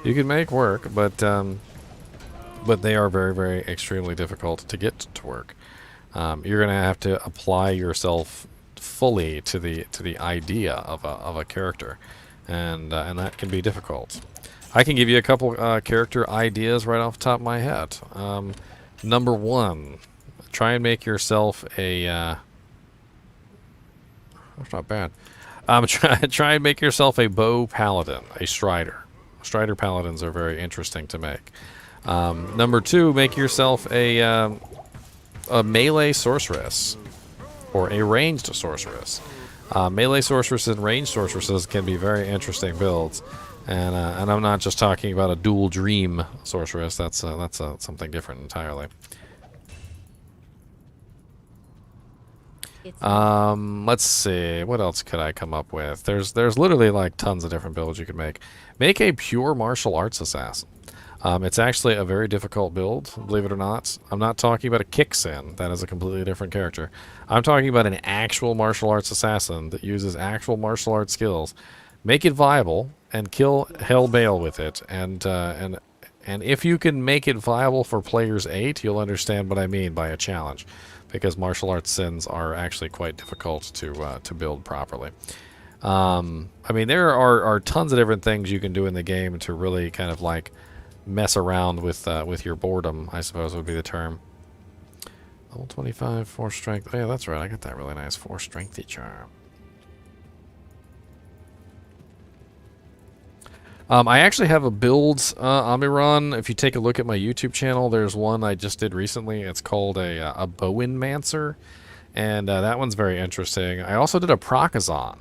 you can make work, but they are very, very extremely difficult to get to work. You're going to have to apply yourself fully to the idea of a character, and that can be difficult. I can give you a couple character ideas right off the top of my head. Number 1, try and make yourself a. That's not bad. Try and make yourself a bow paladin, a strider. Strider paladins are very interesting to make. Number 2, make yourself a melee sorceress or a ranged sorceress. Melee sorceresses and ranged sorceresses can be very interesting builds, and I'm not just talking about a dual dream sorceress. That's something different entirely. Let's see, what else could I come up with? There's literally like tons of different builds you could make. Make a pure martial arts assassin. It's actually a very difficult build, believe it or not. I'm not talking about a Kicksin. That is a completely different character. I'm talking about an actual martial arts assassin that uses actual martial arts skills. Make it viable and kill Hell Bale with it. And if you can make it viable for players 8, you'll understand what I mean by a challenge, because martial arts sins are actually quite difficult to build properly. I mean, there are tons of different things you can do in the game to really kind of like mess around with your boredom, I suppose would be the term. Level 25, 4 strength. Oh yeah, that's right. I got that really nice 4 strengthy charm. I actually have a build, Amiran. If you take a look at my YouTube channel, there's one I just did recently. It's called a Bowenmancer, and that one's very interesting. I also did a Prakazan.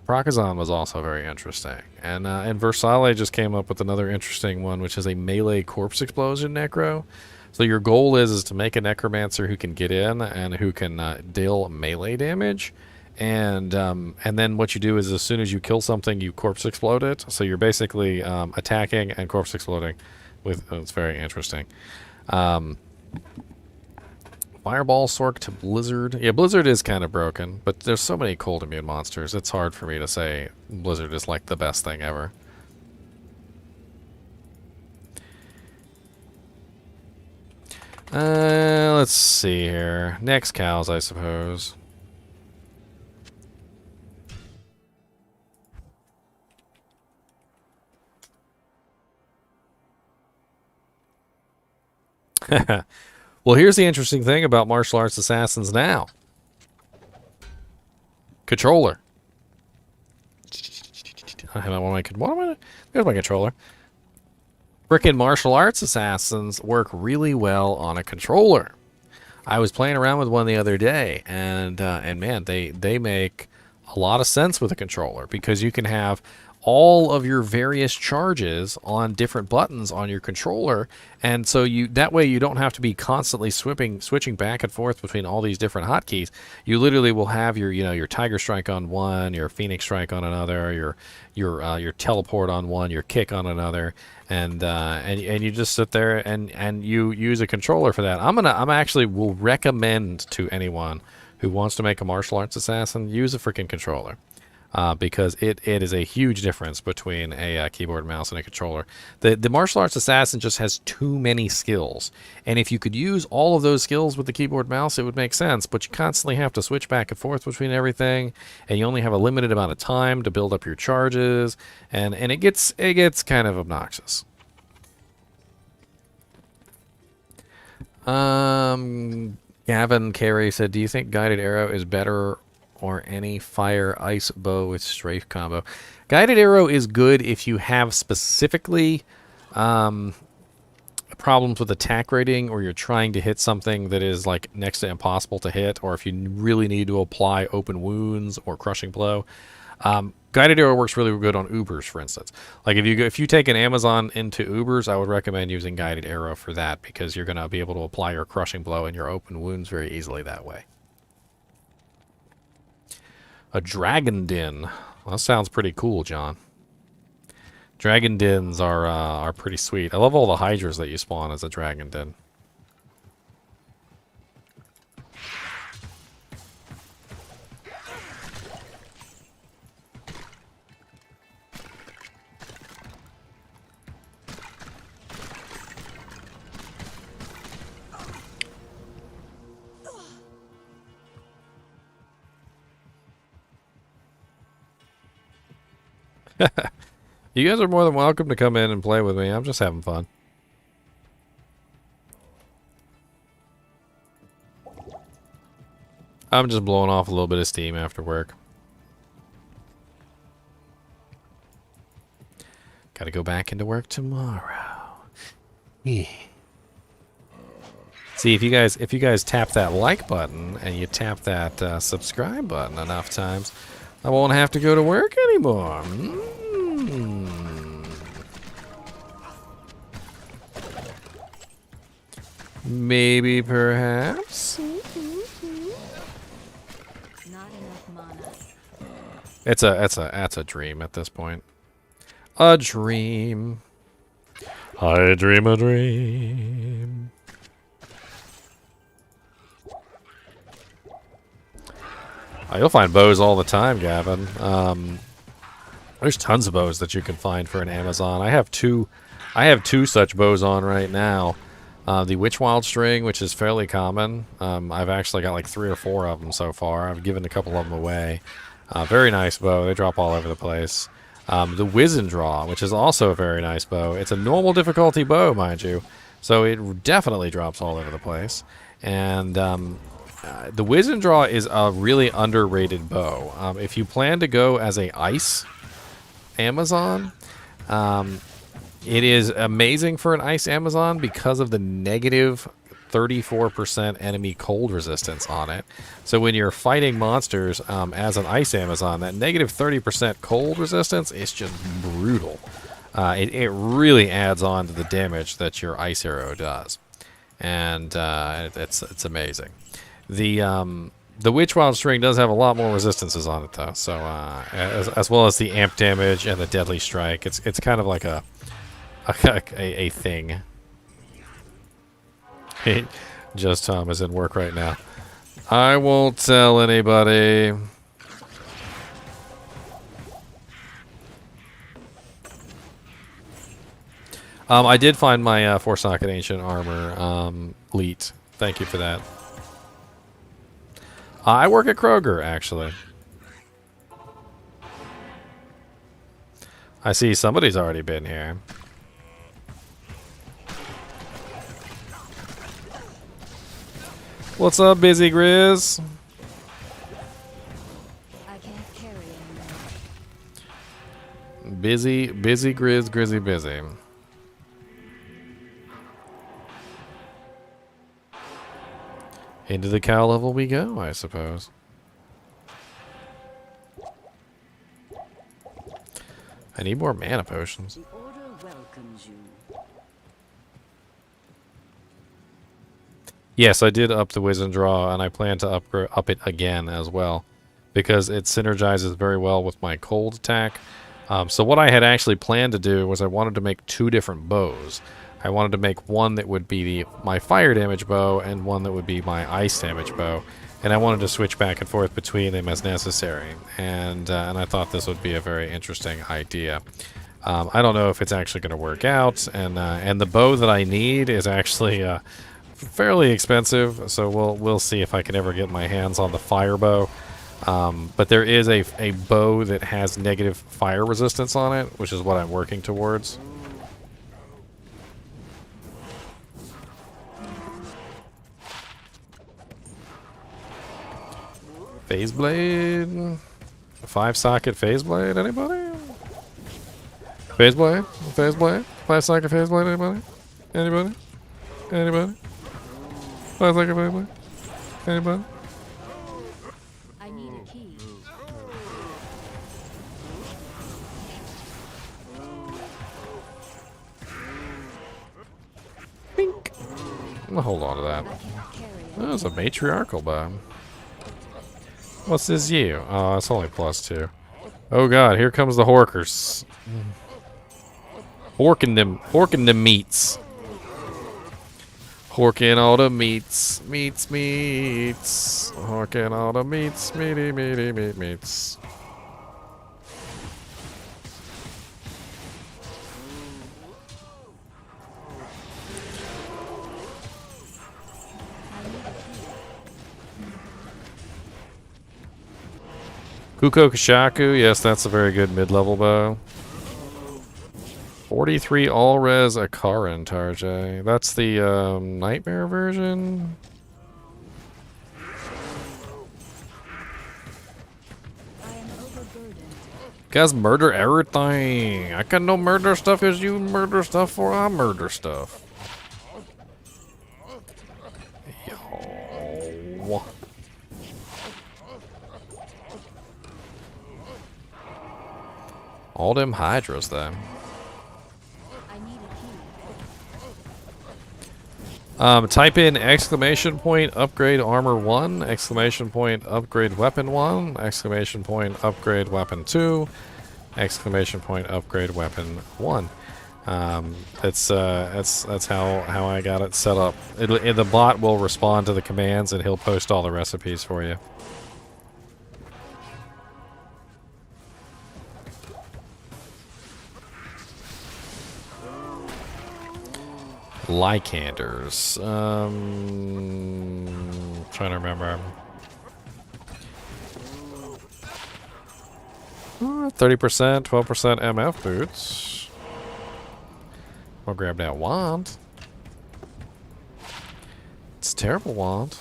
Prakazan was also very interesting. And Versailles just came up with another interesting one, which is a melee corpse explosion necro. So your goal is to make a necromancer who can get in and who can deal melee damage. And then what you do is as soon as you kill something, you corpse explode it. So you're basically attacking and corpse exploding. It's very interesting. Fireball Sork to Blizzard. Yeah, Blizzard is kind of broken, but there's so many cold immune monsters. It's hard for me to say Blizzard is like the best thing ever. Let's see here. Next cows, I suppose. Well, here's the interesting thing about martial arts assassins now. Controller. I have one of my there's my controller. Frickin' martial arts assassins work really well on a controller. I was playing around with one the other day, and man, they make a lot of sense with a controller because you can have all of your various charges on different buttons on your controller, and so that way you don't have to be constantly switching back and forth between all these different hotkeys. You literally will have your Tiger Strike on one, your Phoenix Strike on another, your teleport on one, your kick on another, and you just sit there and you use a controller for that. I'm actually will recommend to anyone who wants to make a martial arts assassin use a freaking controller. Because it is a huge difference between a keyboard and mouse and a controller. The martial arts assassin just has too many skills, and if you could use all of those skills with the keyboard and mouse, it would make sense, but you constantly have to switch back and forth between everything, and you only have a limited amount of time to build up your charges, and it gets kind of obnoxious. Gavin Carey said, do you think guided arrow is better or any fire ice bow with strafe combo? Guided arrow is good if you have specifically problems with attack rating, or you're trying to hit something that is like next to impossible to hit, or if you really need to apply open wounds or crushing blow. Guided arrow works really good on Ubers, for instance. Like if you take an Amazon into Ubers, I would recommend using guided arrow for that, because you're going to be able to apply your crushing blow and your open wounds very easily that way. A dragon den. Well, that sounds pretty cool, John. Dragon dens are pretty sweet. I love all the hydras that you spawn as a dragon den. You guys are more than welcome to come in and play with me. I'm just having fun. I'm just blowing off a little bit of steam after work. Gotta go back into work tomorrow. Yeah. See, if you guys tap that like button and you tap that subscribe button enough times, I won't have to go to work anymore. Maybe, perhaps. Not enough mana. That's a dream at this point. A dream. I dream a dream. You'll find bows all the time, Gavin. There's tons of bows that you can find for an Amazon. I have two such bows on right now. The Witchwild String, which is fairly common. I've actually got like 3 or 4 of them so far. I've given a couple of them away. Very nice bow. They drop all over the place. The Wizen Draw, which is also a very nice bow. It's a normal difficulty bow, mind you. So it definitely drops all over the place. And the Wizen Draw is a really underrated bow. If you plan to go as a ice Amazon, it is amazing for an ice Amazon because of the negative 34% enemy cold resistance on it. So when you're fighting monsters as an ice Amazon, that negative 30% cold resistance is just brutal. It really adds on to the damage that your ice arrow does, and it's amazing. The Witchwild String does have a lot more resistances on it, though. So as well as the amp damage and the deadly strike, it's kind of like a thing. Just Tom is in work right now. I won't tell anybody. I did find my 4-socket ancient armor leet. Thank you for that. I work at Kroger, actually. I see somebody's already been here. I What's up, Busy Grizz? can Busy, busy, grizzy, busy. Into the cow level we go, I suppose. I need more mana potions. The order welcomes you. Yes, I did up the Wizen Draw, and I plan to up it again as well, because it synergizes very well with my cold attack. So what I had actually planned to do was I wanted to make 2 different bows. I wanted to make one that would be my fire damage bow and one that would be my ice damage bow. And I wanted to switch back and forth between them as necessary. And I thought this would be a very interesting idea. I don't know if it's actually going to work out. And the bow that I need is actually fairly expensive. So we'll see if I can ever get my hands on the fire bow. But there is a bow that has negative fire resistance on it, which is what I'm working towards. Phase blade, 5-socket phase blade. Anybody? Phase blade, 5-socket phase blade. Anybody? Anybody? 5-socket phase blade. Anybody? I need a key. Bink. I'll hold on to that. I cannot carry it. That was a matriarchal bow. What's this you? Oh, it's only +2. Oh god, here comes the horkers. Horking them meats. Horking all the meats. Meats. Horking all the meats. Meats. Kuko Kashaku, yes, that's a very good mid-level bow. 43 all-res Akaran Tarjay. That's the nightmare version. I am overburdened. Guys, murder everything. I can no murder stuff as you murder stuff for I murder stuff. Yo. All them hydras, though. I need a key. Type in exclamation point upgrade armor 1, exclamation point upgrade weapon 1, exclamation point upgrade weapon 2, exclamation point upgrade weapon 1. That's how I got it set up. The bot will respond to the commands and he'll post all the recipes for you. Lycanders. Trying to remember. 30%, 12% MF boots. We'll grab that wand. It's a terrible wand.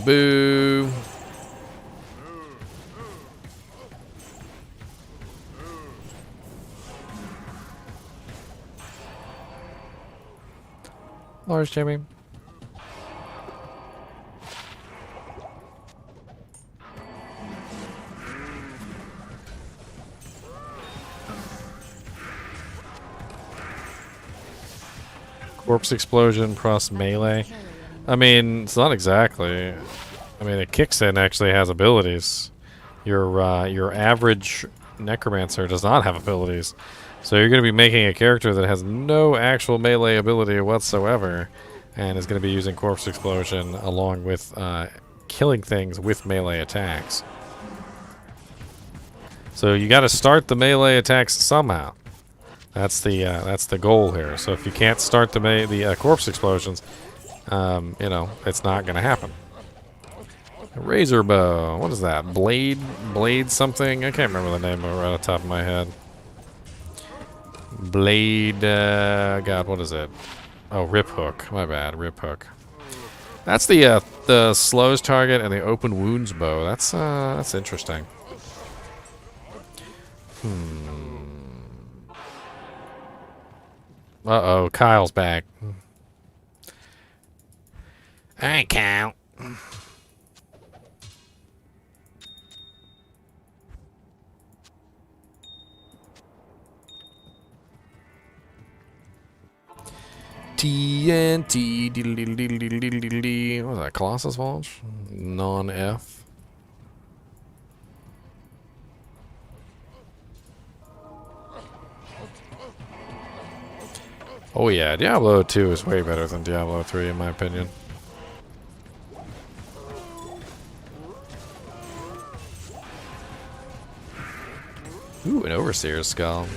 Boo. Lars, Jimmy. Corpse explosion plus melee. I mean, it's not exactly. I mean, it kicks in actually has abilities. Your average Necromancer does not have abilities. So you're going to be making a character that has no actual melee ability whatsoever and is going to be using Corpse Explosion along with killing things with melee attacks. So you got to start the melee attacks somehow. That's the goal here. So if you can't start the Corpse Explosions, you know, it's not going to happen. Razor bow. What is that? Blade something? I can't remember the name of it right off the top of my head. Blade, God, what is it? Oh, Rip Hook. My bad. Rip Hook. That's the slows target and the open wounds bow. That's interesting. Uh-oh, Kyle's back. Alright, Kyle. TNT. What was that? Colossus Launch? Non-F. Oh yeah, Diablo 2 is way better than Diablo 3 in my opinion. Ooh, an Overseer's Skull.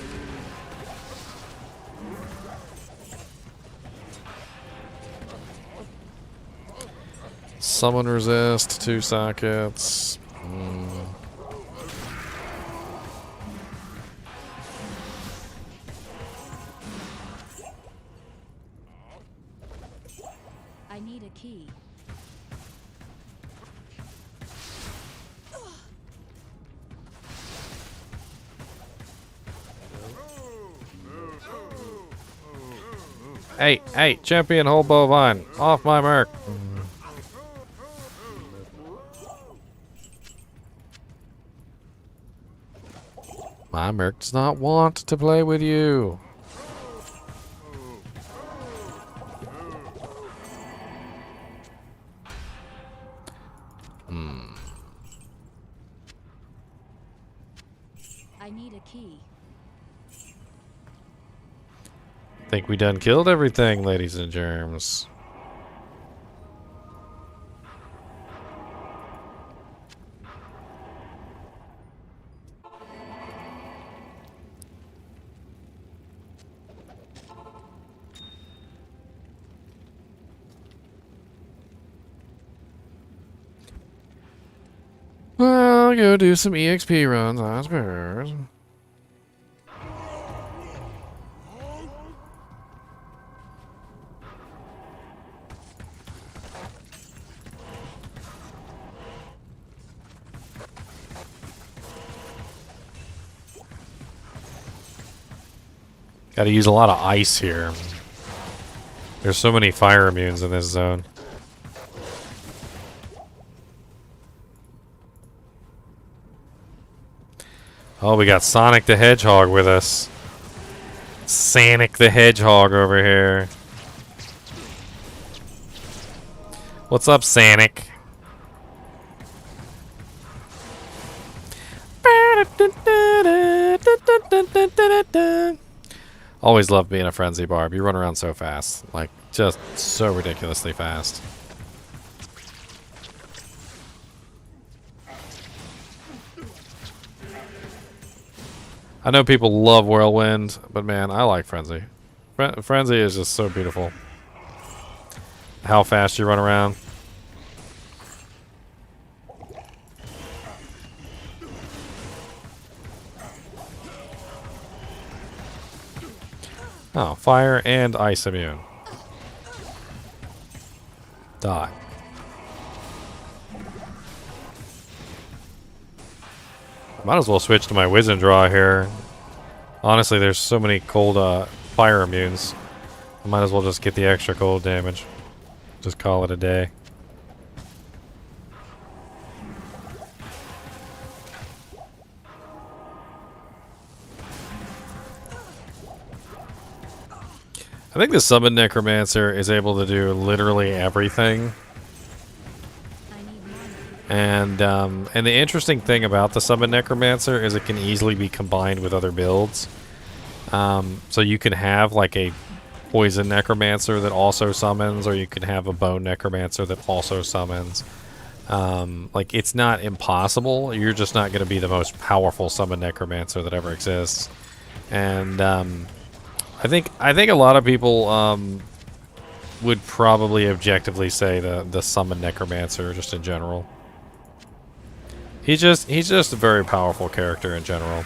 Summon resist, 2 sockets. I need a key. Hey, champion, hold bovine. Off my merc. My merc does not want to play with you. I need a key. Think we done killed everything, ladies and germs. Well, go do some EXP runs, I suppose. Gotta use a lot of ice here. There's so many fire immunes in this zone. Oh, we got Sonic the Hedgehog with us. Sonic the Hedgehog over here. What's up, Sonic? Always love being a Frenzy Barb. You run around so fast. Like, just so ridiculously fast. I know people love Whirlwind, but man, I like Frenzy. Frenzy is just so beautiful. How fast you run around. Oh, fire and ice immune. Die. Might as well switch to my Wizen Draw here. Honestly, there's so many cold fire immunes. I might as well just get the extra cold damage. Just call it a day. I think the Summon Necromancer is able to do literally everything. And the interesting thing about the Summon Necromancer is it can easily be combined with other builds. So you can have like a Poison Necromancer that also summons, or you can have a Bone Necromancer that also summons. Like, it's not impossible. You're just not going to be the most powerful Summon Necromancer that ever exists. And I think a lot of people would probably objectively say the Summon Necromancer just in general. He's just a very powerful character in general.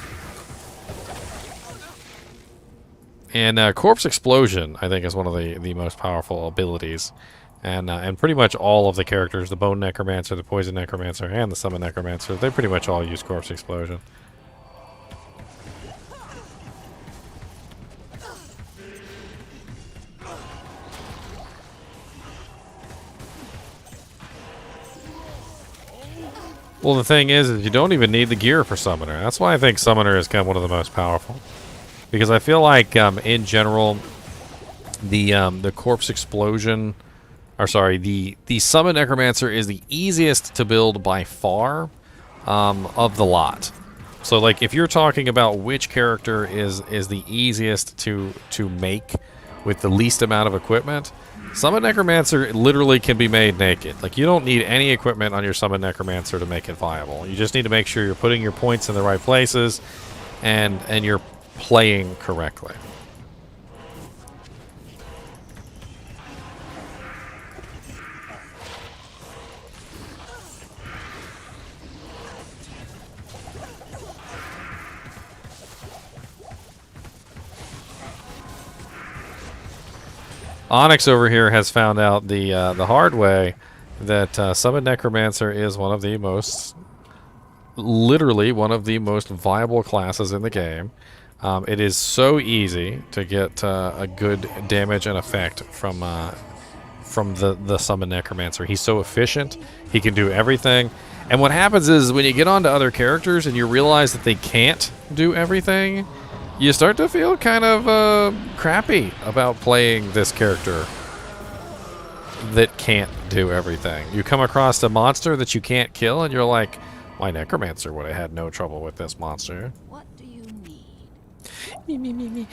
And Corpse Explosion, I think, is one of the most powerful abilities. And pretty much all of the characters, the Bone Necromancer, the Poison Necromancer, and the Summon Necromancer, they pretty much all use Corpse Explosion. Well, the thing is you don't even need the gear for Summoner. That's why I think Summoner is kind of one of the most powerful. Because I feel like, in general, the Corpse Explosion... Or sorry, the Summon Necromancer is the easiest to build by far of the lot. So, like, if you're talking about which character is the easiest to make with the least amount of equipment, Summon Necromancer literally can be made naked. Like, you don't need any equipment on your Summon Necromancer to make it viable. You just need to make sure you're putting your points in the right places and you're playing correctly. Onyx over here has found out the hard way that Summon Necromancer is one of the most, literally one of the most viable classes in the game. It is so easy to get a good damage and effect from the Summon Necromancer. He's so efficient. He can do everything. And what happens is when you get onto other characters and you realize that they can't do everything, you start to feel kind of crappy about playing this character that can't do everything. You come across a monster that you can't kill, and you're like, my Necromancer would have had no trouble with this monster. What do you need? Me.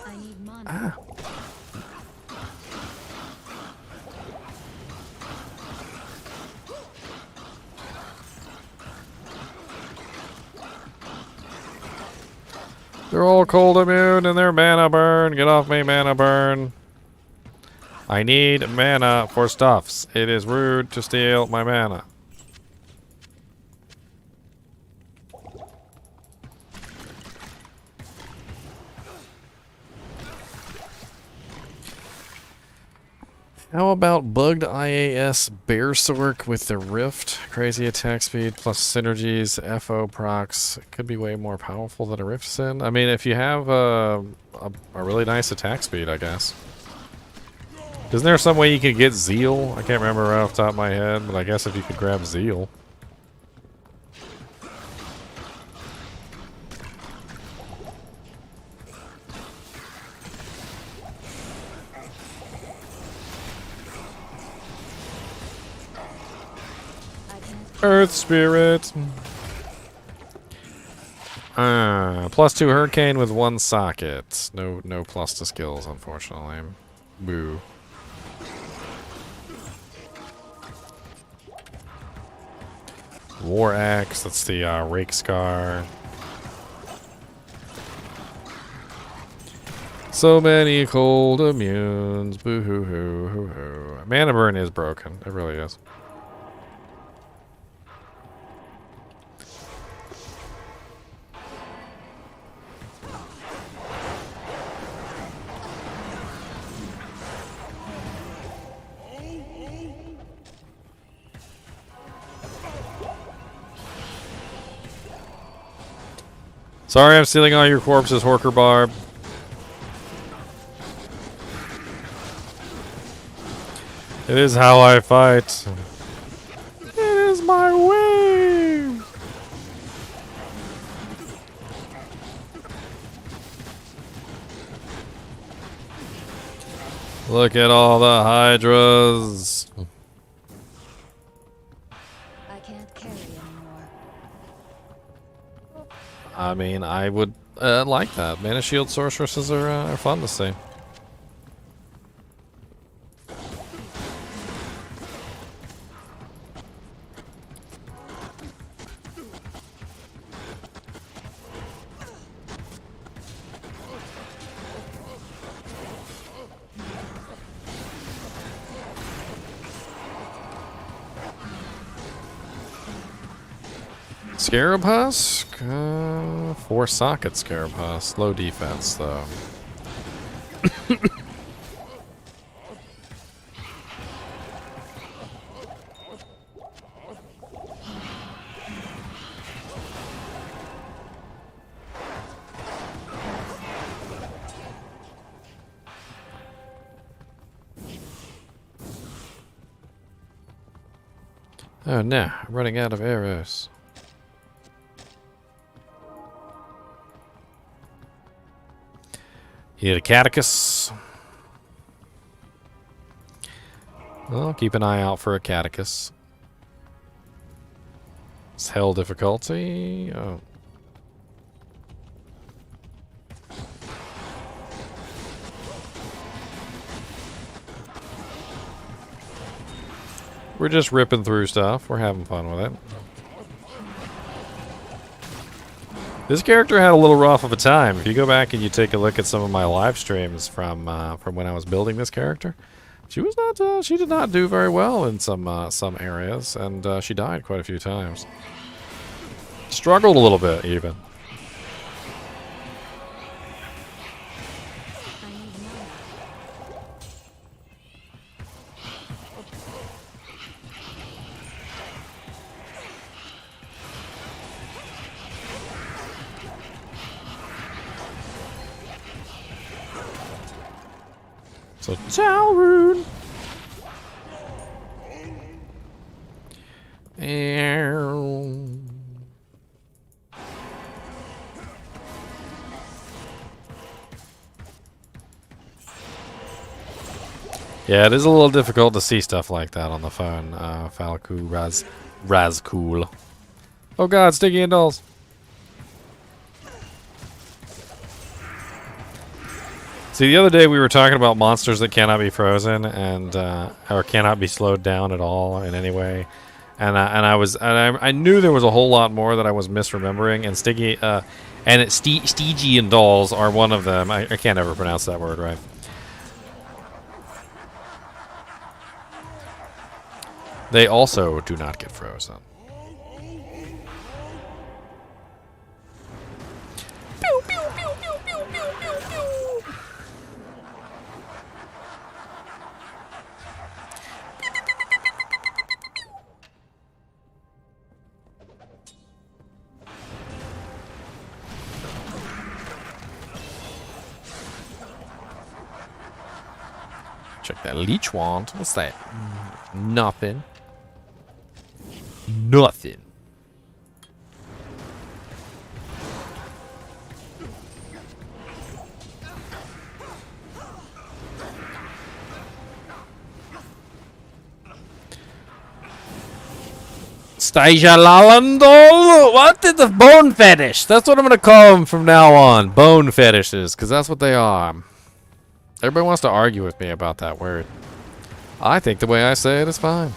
I need mana. They're all cold immune and they're mana burn. Get off me, mana burn. I need mana for stuffs. It is rude to steal my mana. How about bugged IAS Berserk with the Rift? Crazy attack speed plus synergies, FO procs. It could be way more powerful than a Rift Sin. I mean, if you have a really nice attack speed, I guess. Isn't there some way you could get Zeal? I can't remember right off the top of my head, but I guess if you could grab Zeal. Earth Spirit. +2 Hurricane with 1 socket. No plus to skills, unfortunately. Boo. War Axe, that's the Rake Scar. So many cold immunes. Boo hoo hoo hoo hoo. Mana Burn is broken. It really is. Sorry I'm stealing all your corpses, Horker Barb. It is how I fight. It is my way. Look at all the hydras. I can't carry anymore. I mean, I would like that. Mana Shield sorceresses are fun to see. Scarab Husk? 4 socket Scarab Husk. Low defense, though. Oh no, I'm running out of arrows. You need a catechus. Well, keep an eye out for a catechus. It's hell difficulty. Oh. We're just ripping through stuff. We're having fun with it. This character had a little rough of a time. If you go back and you take a look at some of my live streams from when I was building this character, she was not. She did not do very well in some areas, and she died quite a few times. Struggled a little bit, even. I need mana. So Talrune. Yeah, it is a little difficult to see stuff like that on the phone. Falku Razcool. Oh god, sticky and dolls. See, the other day we were talking about monsters that cannot be frozen and or cannot be slowed down at all in any way, and I knew there was a whole lot more that I was misremembering, and Stygian dolls are one of them. I can't ever pronounce that word right. They also do not get frozen. Pew, pew, pew, pew, pew, pew, pew, pew. Check that leech wand. What's that? Nothing. Nothing. Stasia Lalandol? What is the bone fetish? That's what I'm gonna call them from now on. Bone fetishes, because that's what they are. Everybody wants to argue with me about that word. I think the way I say it is fine.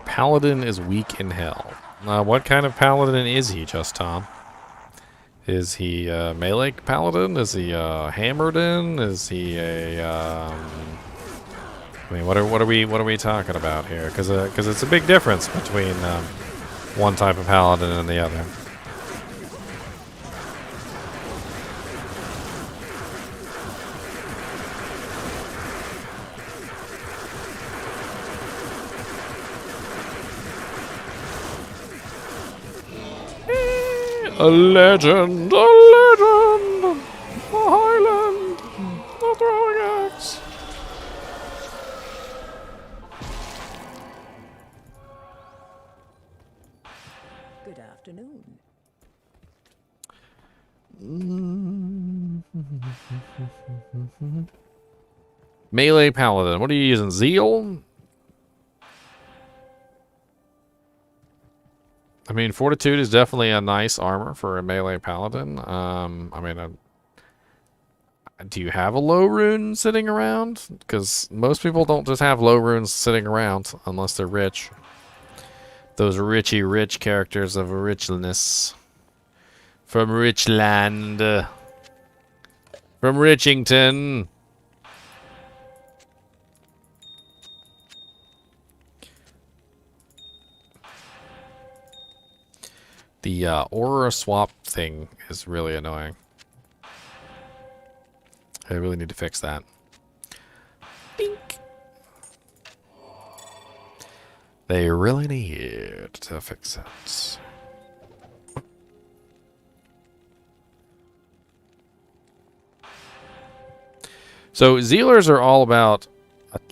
Paladin is weak in hell. What kind of paladin is he, Just Tom? Is he a melee paladin? Is he a hammerden? Is he a? I mean, what are we talking about here? Because it's a big difference between one type of paladin and the other. A legend, a highland, a throwing axe. Good afternoon. Melee paladin. What are you using? Zeal? I mean, Fortitude is definitely a nice armor for a melee paladin. Do you have a low rune sitting around? Because most people don't just have low runes sitting around unless they're rich. Those richy rich characters of richness. From Richland. From Richington. The aura swap thing is really annoying. I really need to fix that. Bink. They really need to fix it. So Zealers are all about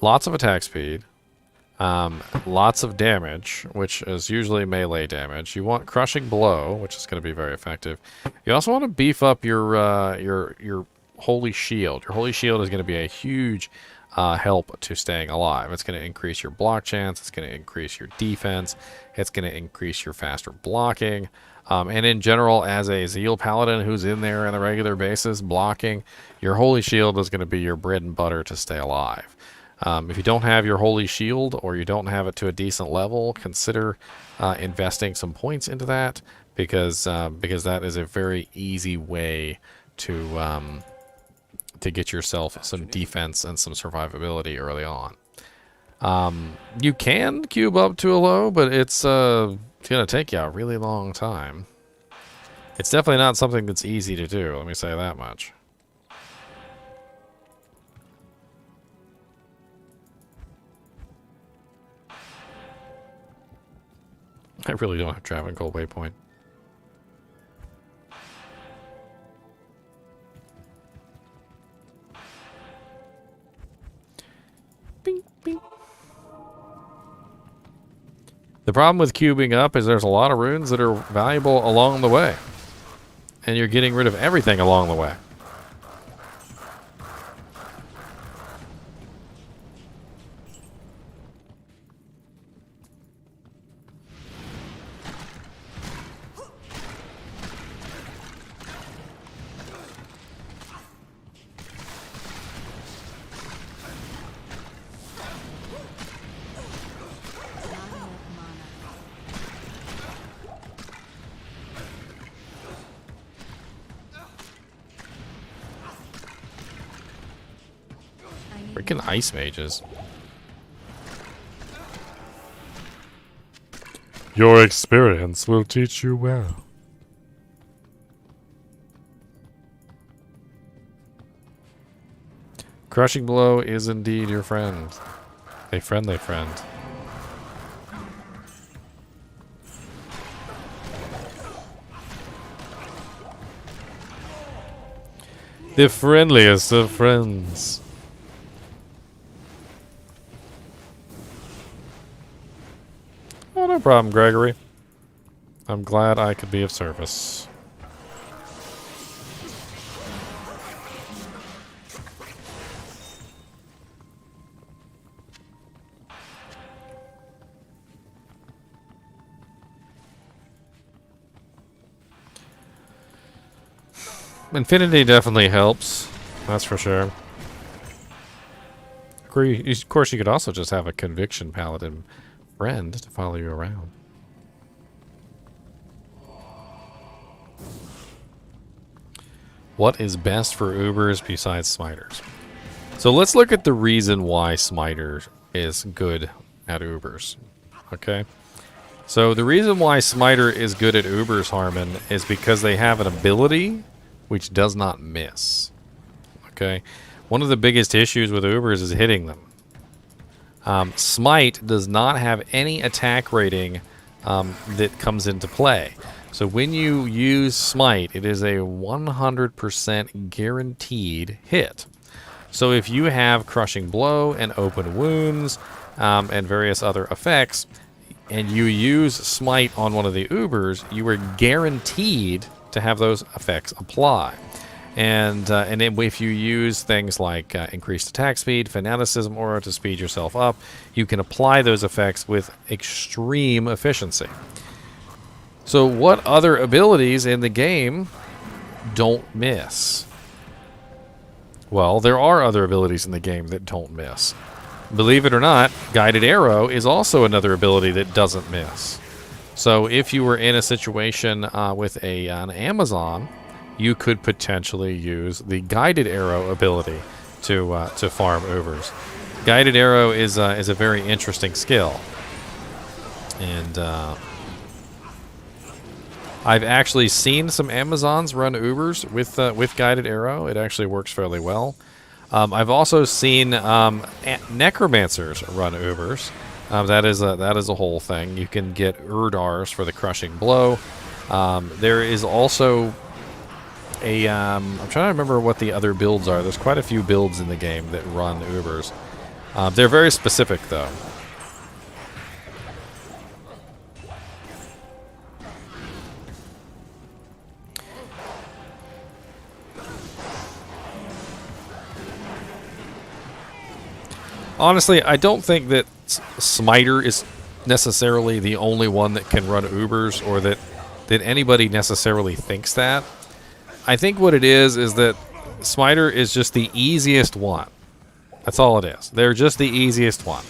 lots of attack speed, lots of damage, which is usually melee damage. You want Crushing Blow, which is going to be very effective. You also want to beef up your Holy Shield. Your Holy Shield is going to be a huge help to staying alive. It's going to increase your block chance. It's going to increase your defense. It's going to increase your faster blocking. And in general, as a Zeal Paladin who's in there on a regular basis blocking, your Holy Shield is going to be your bread and butter to stay alive. If you don't have your Holy Shield or you don't have it to a decent level, consider investing some points into that because that is a very easy way to get yourself some defense and some survivability early on. You can cube up to a low, but it's going to take you a really long time. It's definitely not something that's easy to do, let me say that much. I really don't have Travancore Waypoint. Bing, bing. The problem with cubing up is there's a lot of runes that are valuable along the way. And you're getting rid of everything along the way. Freaking ice mages. Your experience will teach you well. Crushing Blow is indeed your friend. A friendly friend. The friendliest of friends. Oh, no problem, Gregory. I'm glad I could be of service. Infinity definitely helps. That's for sure. Of course, you could also just have a Conviction Paladin friend to follow you around. What is best for Ubers besides Smiters? So let's look at the reason why Smiter is good at Ubers. Okay? So the reason why Smiter is good at Ubers, Harmon, is because they have an ability which does not miss. Okay? One of the biggest issues with Ubers is hitting them. Smite does not have any attack rating that comes into play. So when you use Smite, it is a 100% guaranteed hit. So if you have Crushing Blow and Open Wounds and various other effects, and you use Smite on one of the Ubers, you are guaranteed to have those effects apply. And then if you use things like increased attack speed, fanaticism aura to speed yourself up, you can apply those effects with extreme efficiency. So what other abilities in the game don't miss? Well, there are other abilities in the game that don't miss. Believe it or not, Guided Arrow is also another ability that doesn't miss. So if you were in a situation with an Amazon, you could potentially use the Guided Arrow ability to farm Ubers. Guided Arrow is a very interesting skill. And I've actually seen some Amazons run Ubers with Guided Arrow. It actually works fairly well. I've also seen Necromancers run Ubers. That is a whole thing. You can get Urdars for the crushing blow. There is also a I'm trying to remember what the other builds are. There's quite a few builds in the game that run Ubers. They're very specific though. Honestly, I don't think that Smiter is necessarily the only one that can run Ubers, or that anybody necessarily thinks that. I think what it is that Smiter is just the easiest one. That's all it is. They're just the easiest one.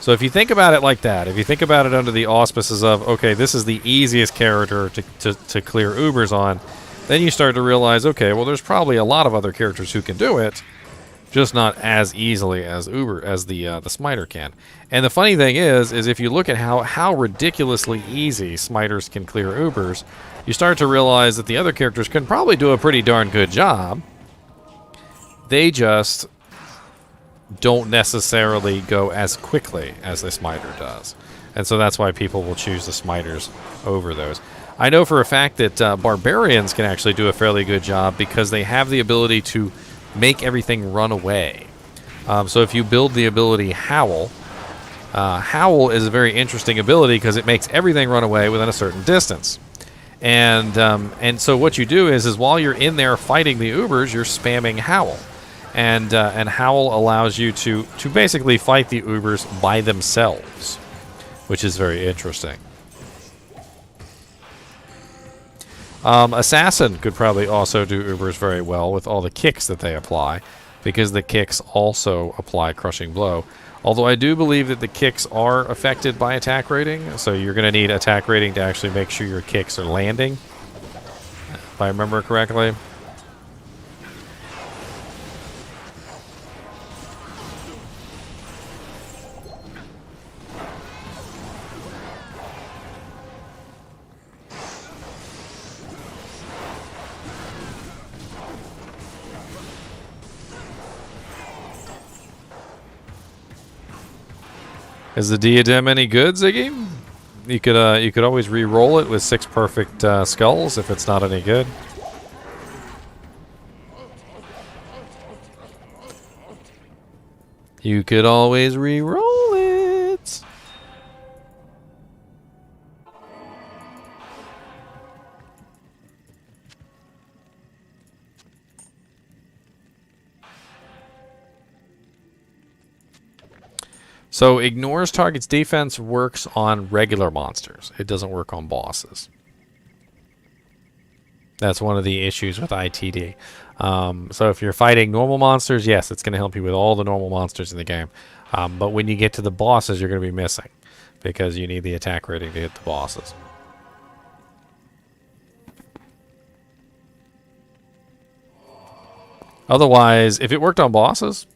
So if you think about it like that, if you think about it under the auspices of, okay, this is the easiest character to clear Ubers on, then you start to realize, okay, well, there's probably a lot of other characters who can do it, just not as easily as the Smiter can. And the funny thing is if you look at how ridiculously easy Smiters can clear Ubers, you start to realize that the other characters can probably do a pretty darn good job. They just don't necessarily go as quickly as the Smiter does. And so that's why people will choose the Smiters over those. I know for a fact that Barbarians can actually do a fairly good job because they have the ability to make everything run away. So if you build the ability Howl, Howl is a very interesting ability because it makes everything run away within a certain distance. And so what you do is while you're in there fighting the Ubers, you're spamming Howl. And Howl allows you to basically fight the Ubers by themselves, which is very interesting. Assassin could probably also do Ubers very well with all the kicks that they apply, because the kicks also apply Crushing Blow. Although I do believe that the kicks are affected by attack rating, so you're going to need attack rating to actually make sure your kicks are landing, if I remember correctly. Is the diadem any good, Ziggy? You could always re-roll it with 6 perfect skulls if it's not any good. You could always re-roll it. So ignores target's defense works on regular monsters. It doesn't work on bosses. That's one of the issues with ITD. So if you're fighting normal monsters, yes, it's going to help you with all the normal monsters in the game. But when you get to the bosses, you're going to be missing, because you need the attack rating to hit the bosses. Otherwise, if it worked on bosses,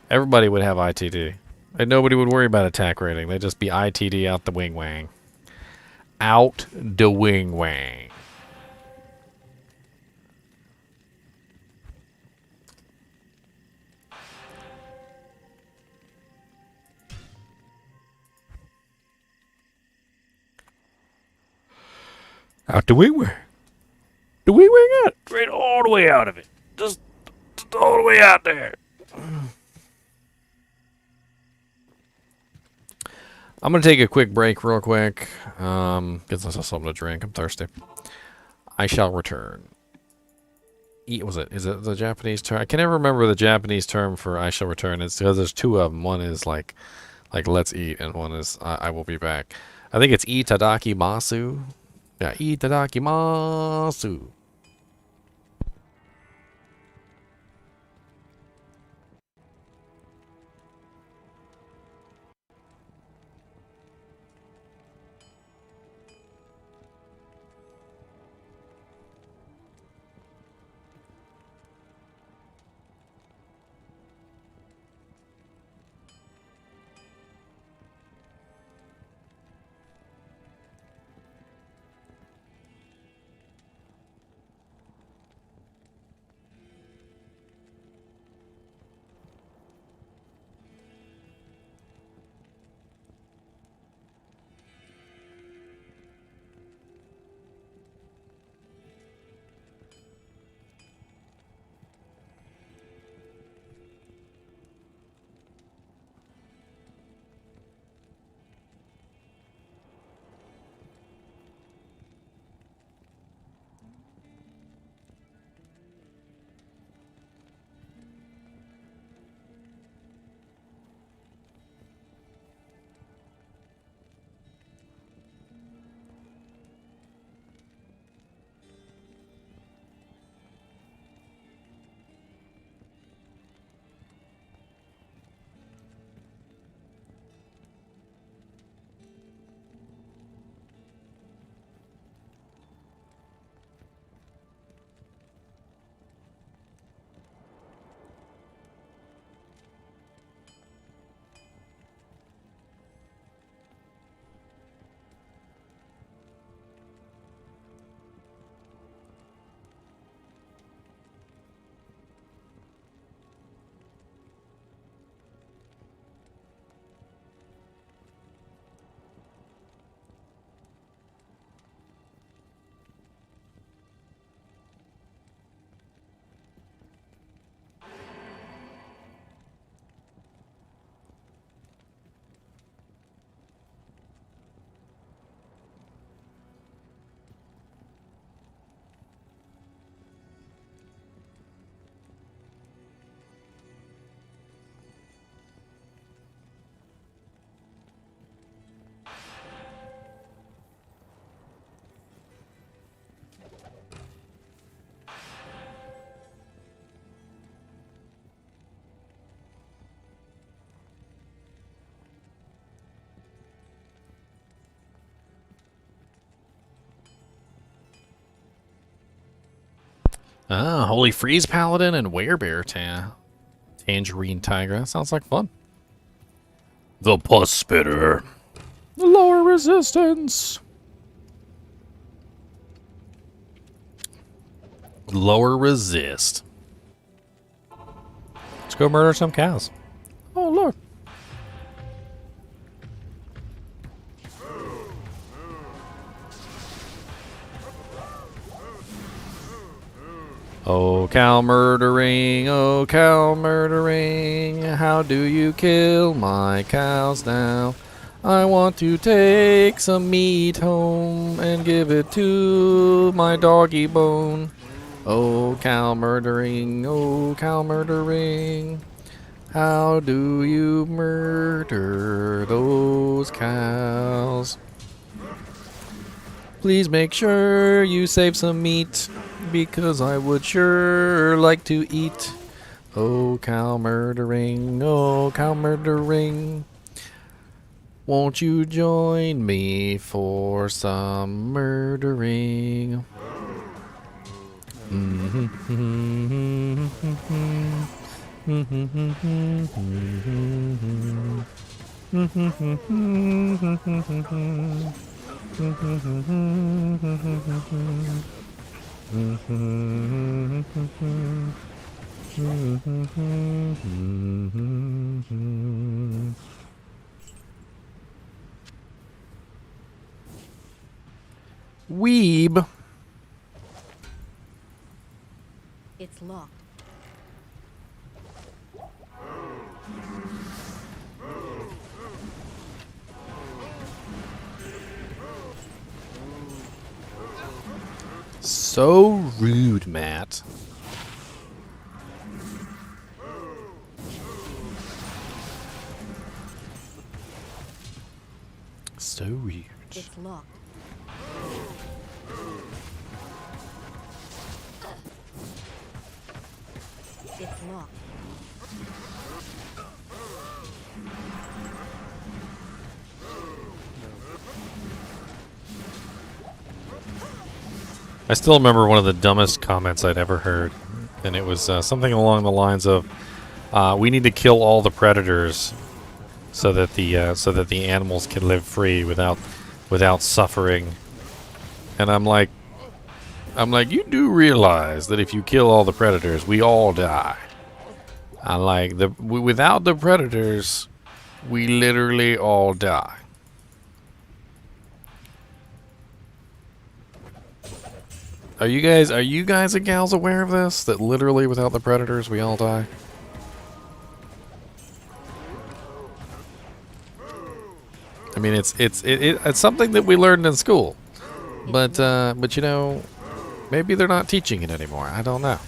everybody would have ITD. And nobody would worry about attack rating. They'd just be ITD out the wing wang. Out the wing wang. Out the wing wang. The wing wang out. Straight all the way out of it. Just all the way out there. I'm going to take a quick break real quick. Get myself something to drink. I'm thirsty. I shall return. Is it the Japanese term? I can never remember the Japanese term for I shall return. It's because there's 2 of them. One is like let's eat, and one is I will be back. I think it's Itadaki Masu. Yeah, Itadaki Masu. Ah, Holy Freeze Paladin and Werebear Tangerine Tiger. That sounds like fun. The Pus Spitter. Lower resistance. Lower resist. Let's go murder some cows. Oh, look. Oh, cow murdering, how do you kill my cows now? I want to take some meat home and give it to my doggy bone. Oh, cow murdering, how do you murder those cows? Please make sure you save some meat, because I would sure like to eat. Oh, cow murdering, won't you join me for some murdering? Weeb. It's locked. So rude, Matt. So weird. It's locked. It's locked. I still remember one of the dumbest comments I'd ever heard, and it was something along the lines of, "We need to kill all the predators so that the animals can live free without suffering." And I'm like, you do realize that if you kill all the predators, we all die. I'm like, without the predators, we literally all die. Are you guys and gals aware of this? That literally without the predators, we all die? I mean, it's something that we learned in school, but you know, maybe they're not teaching it anymore. I don't know.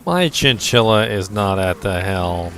My chinchilla is not at the helm.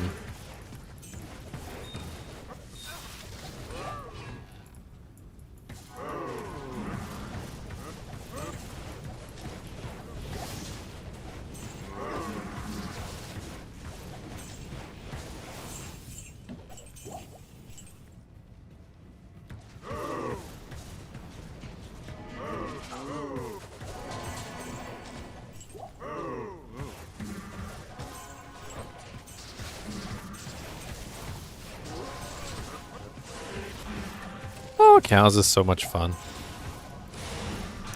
Oh, cows is so much fun.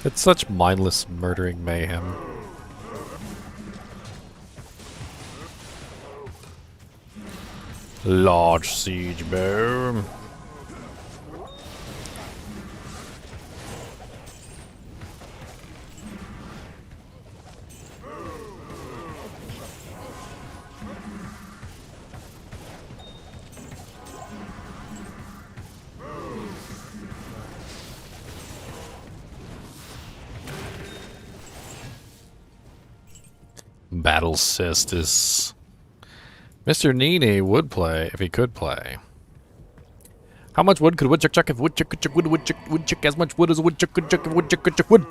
It's such mindless murdering mayhem. Large siege bow. Battle Cestus. Mr. NiNi would play if he could play. How much wood could a woodchuck chuck if woodchuck could chuck wood, woodchuck as much wood as a woodchuck could chuck if woodchuck could chuck wood?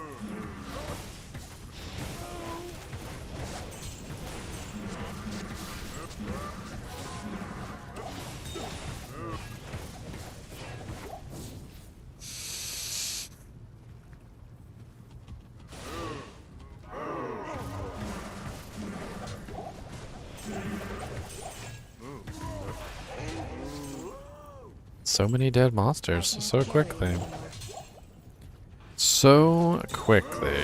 So many dead monsters so quickly. So quickly.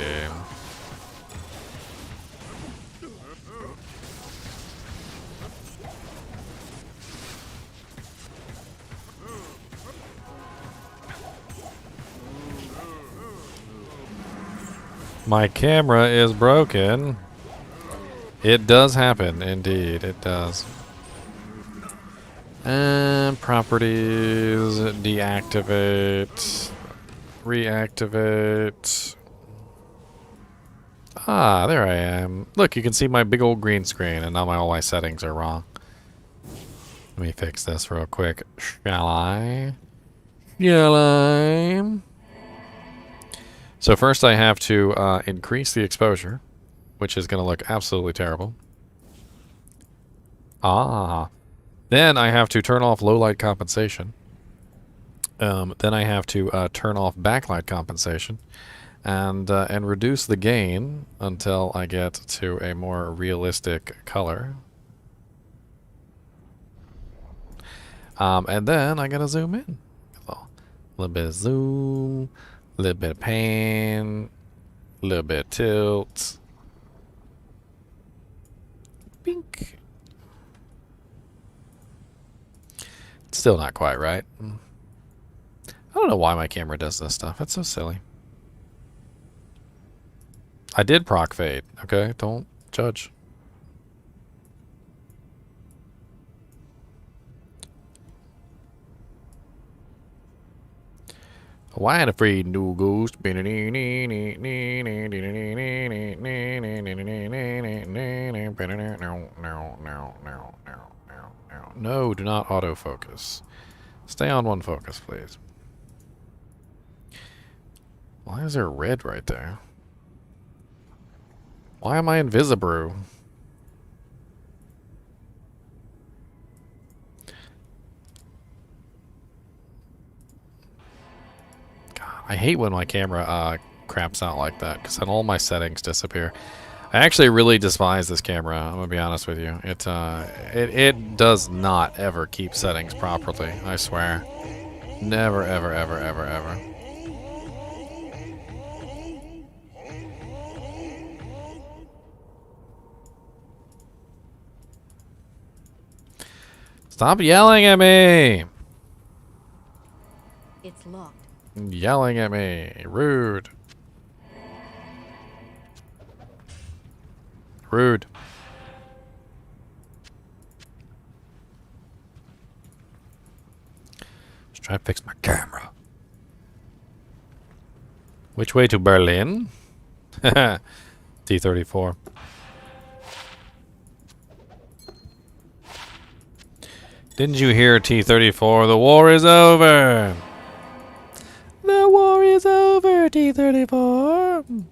My camera is broken. It does happen, indeed, it does. Properties, deactivate, reactivate. Ah, there I am. Look, you can see my big old green screen, and now all my settings are wrong. Let me fix this real quick. Shall I? Shall I? So first I have to increase the exposure, which is going to look absolutely terrible. Ah. Then I have to turn off low light compensation. Then I have to turn off backlight compensation, and reduce the gain until I get to a more realistic color. And then I gotta zoom in. A little bit of zoom, a little bit of pan, a little bit of tilt. Bink. Still not quite right. I don't know why my camera does this stuff. It's so silly. I did proc fade, okay? Don't judge. Why ain't afraid no ghost? No, do not autofocus. Stay on one focus, please. Why is there red right there? Why am I invisible? God, I hate when my camera craps out like that, because then all my settings disappear. I actually really despise this camera, I'm gonna be honest with you. It does not ever keep settings properly, I swear. Never, ever, ever, ever, ever. Stop yelling at me! It's locked. Yelling at me. Rude. Rude. Just try to fix my camera. Which way to Berlin? T-34. Didn't you hear, T-34? The war is over! The war is over, T-34!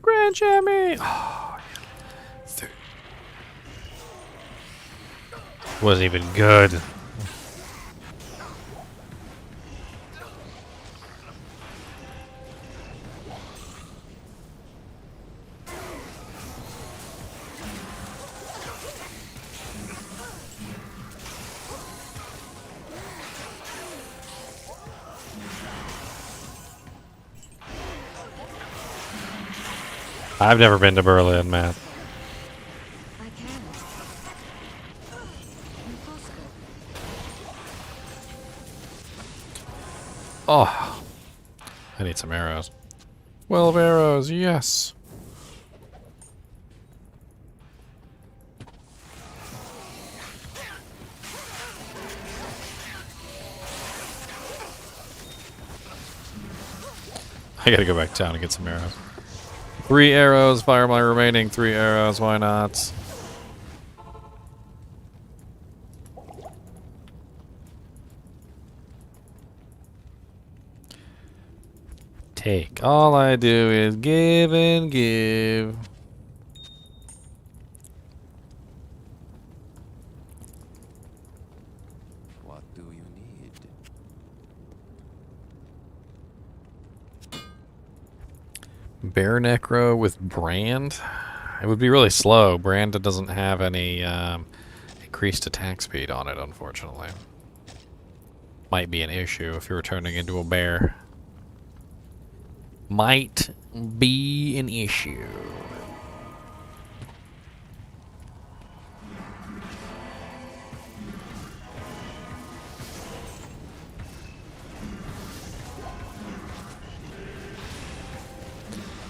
Grand Jammy! Oh, yeah. Wasn't even good. I've never been to Berlin, man. I can't. Impossible. Oh, I need some arrows. 12 arrows, yes. I gotta go back down and get some arrows. 3 arrows, fire my remaining 3 arrows, why not? Take. All I do is give and give. What do you need? Bear Necro with Brand? It would be really slow. Brand doesn't have any increased attack speed on it, unfortunately. Might be an issue if you were turning into a bear. Might be an issue.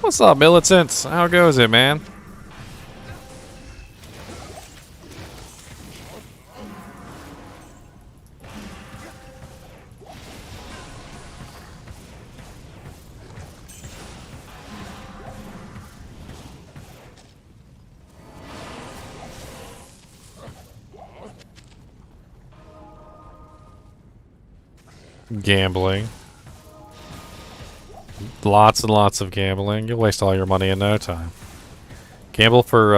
What's up, militants? How goes it, man? Gambling. Lots and lots of gambling. You'll waste all your money in no time. Gamble for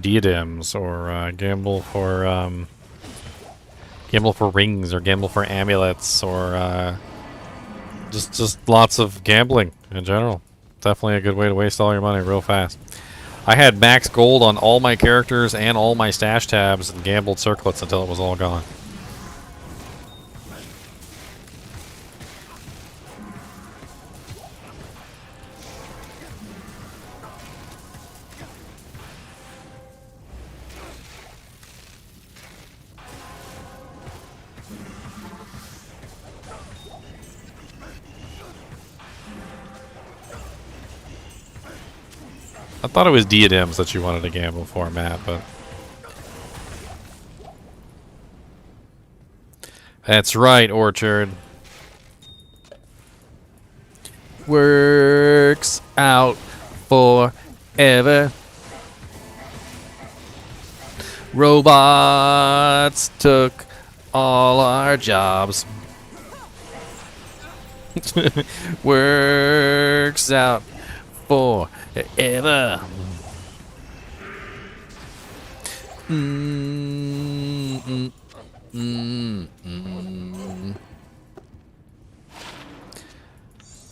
diadems, or gamble for rings, or gamble for amulets, or just lots of gambling in general. Definitely a good way to waste all your money real fast. I had max gold on all my characters and all my stash tabs and gambled circlets until it was all gone. I thought it was diadems that you wanted to gamble for, Matt, but... That's right, Orchard. Works out forever. Robots took all our jobs. Works out forever.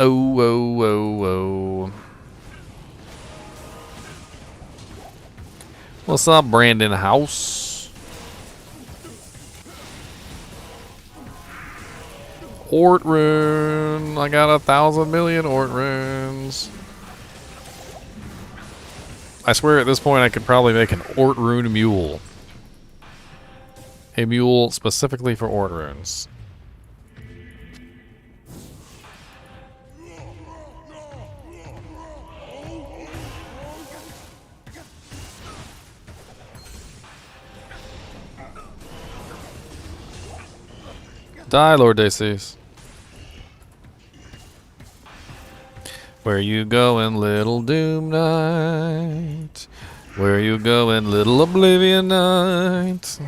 Oh, oh, oh, oh. What's up, Brandon House? Ort rune. I got 1,000 million Ort runes. I swear at this point I could probably make an Ort rune mule. A mule specifically for Ort runes. Die, Lord Daces. Where you going, little Doom Knight? Where you going, little Oblivion Knight?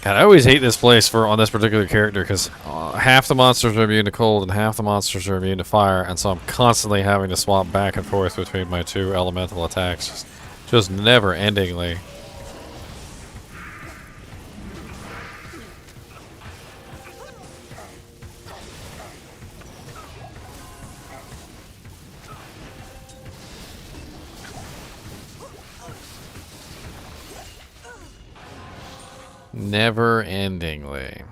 God, I always hate this place on this particular character because half the monsters are immune to cold and half the monsters are immune to fire, and so I'm constantly having to swap back and forth between my two elemental attacks. Just never-endingly. Never-endingly.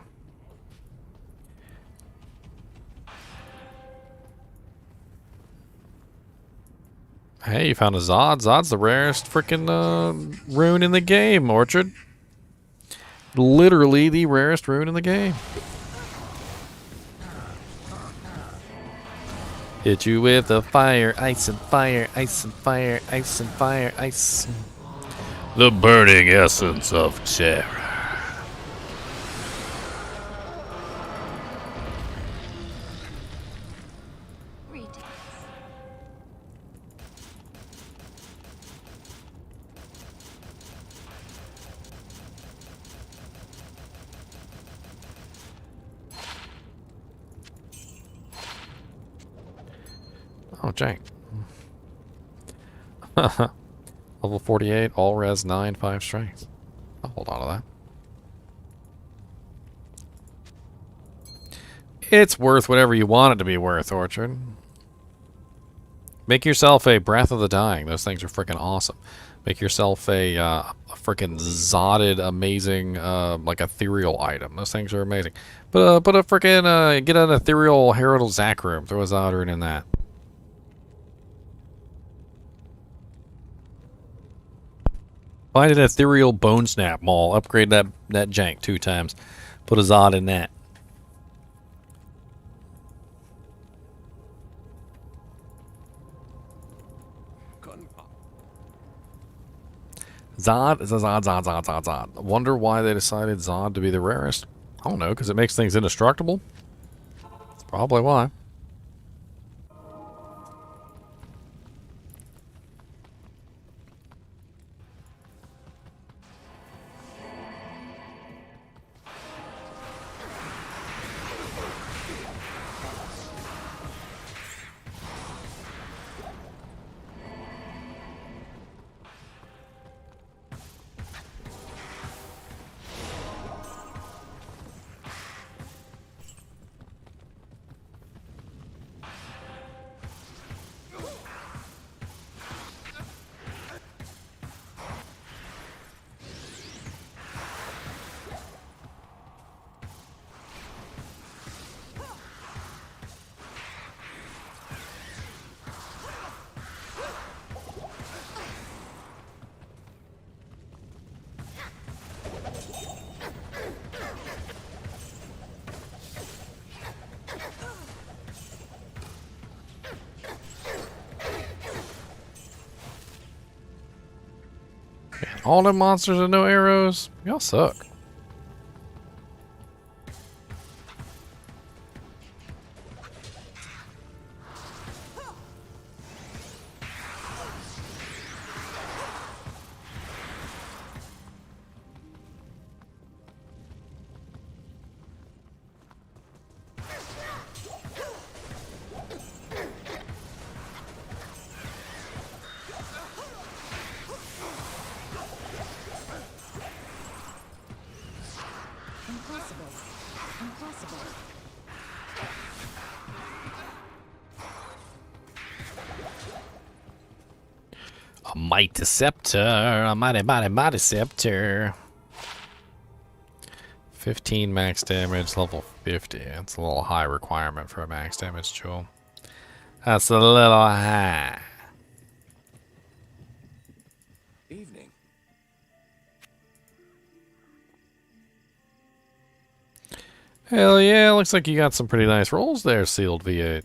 Hey, you found a Zod. Zod's the rarest freaking rune in the game, Orchard. Literally the rarest rune in the game. Hit you with the fire, ice and fire, ice and fire, ice and fire, ice. The burning essence of terror. Oh, jank. Level 48, all res 9, 5 strength. I'll hold on to that. It's worth whatever you want it to be worth, Orchard. Make yourself a Breath of the Dying. Those things are freaking awesome. Make yourself a freaking Zodded, amazing, like ethereal item. Those things are amazing. Put a freaking, get an ethereal Herald Zac room. Throw a Zod rune in that. Find an ethereal bone snap maul. Upgrade that jank 2 times. Put a Zod in that. Zod is a Zod. Wonder why they decided Zod to be the rarest. I don't know, because it makes things indestructible. That's probably why. All them monsters and no arrows? Y'all suck. Impossible. Impossible. A mighty scepter, a mighty scepter. 15 max damage, level 50. That's a little high requirement for a max damage jewel. That's a little high. Evening. Hell yeah, looks like you got some pretty nice rolls there, Sealed V8.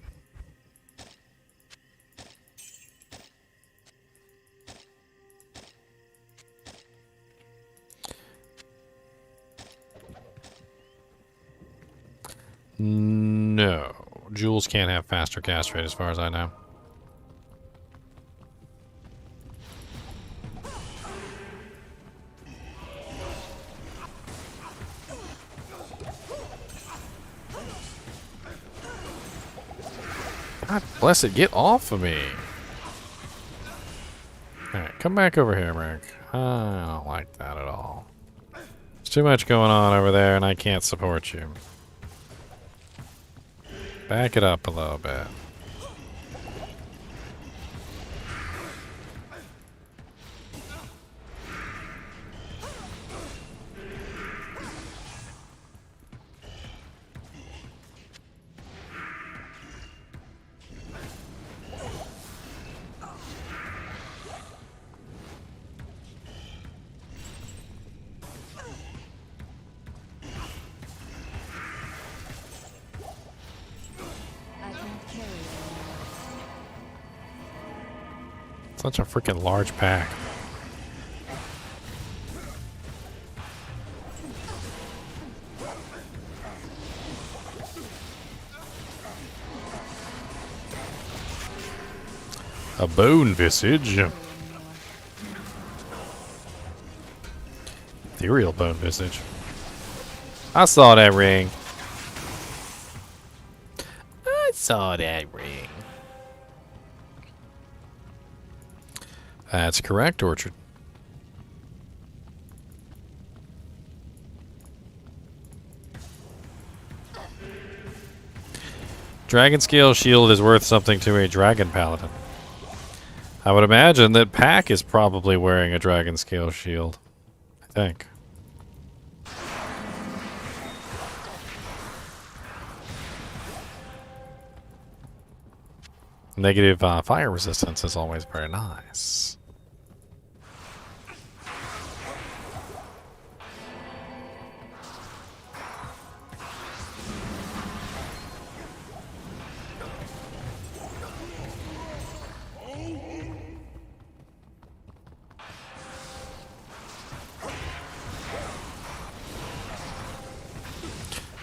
No. Jewels can't have faster cast rate as far as I know. God bless it, get off of me. Alright, come back over here, Merc. I don't like that at all. There's too much going on over there and I can't support you. Back it up a little bit. I can't carry it anymore. Such a freaking large pack. A bone visage. Ethereal bone visage. I saw that ring. I saw that ring. That's correct, Orchard. Dragon Scale Shield is worth something to a Dragon Paladin. I would imagine that Pack is probably wearing a Dragon Scale Shield. I think. Negative fire resistance is always very nice.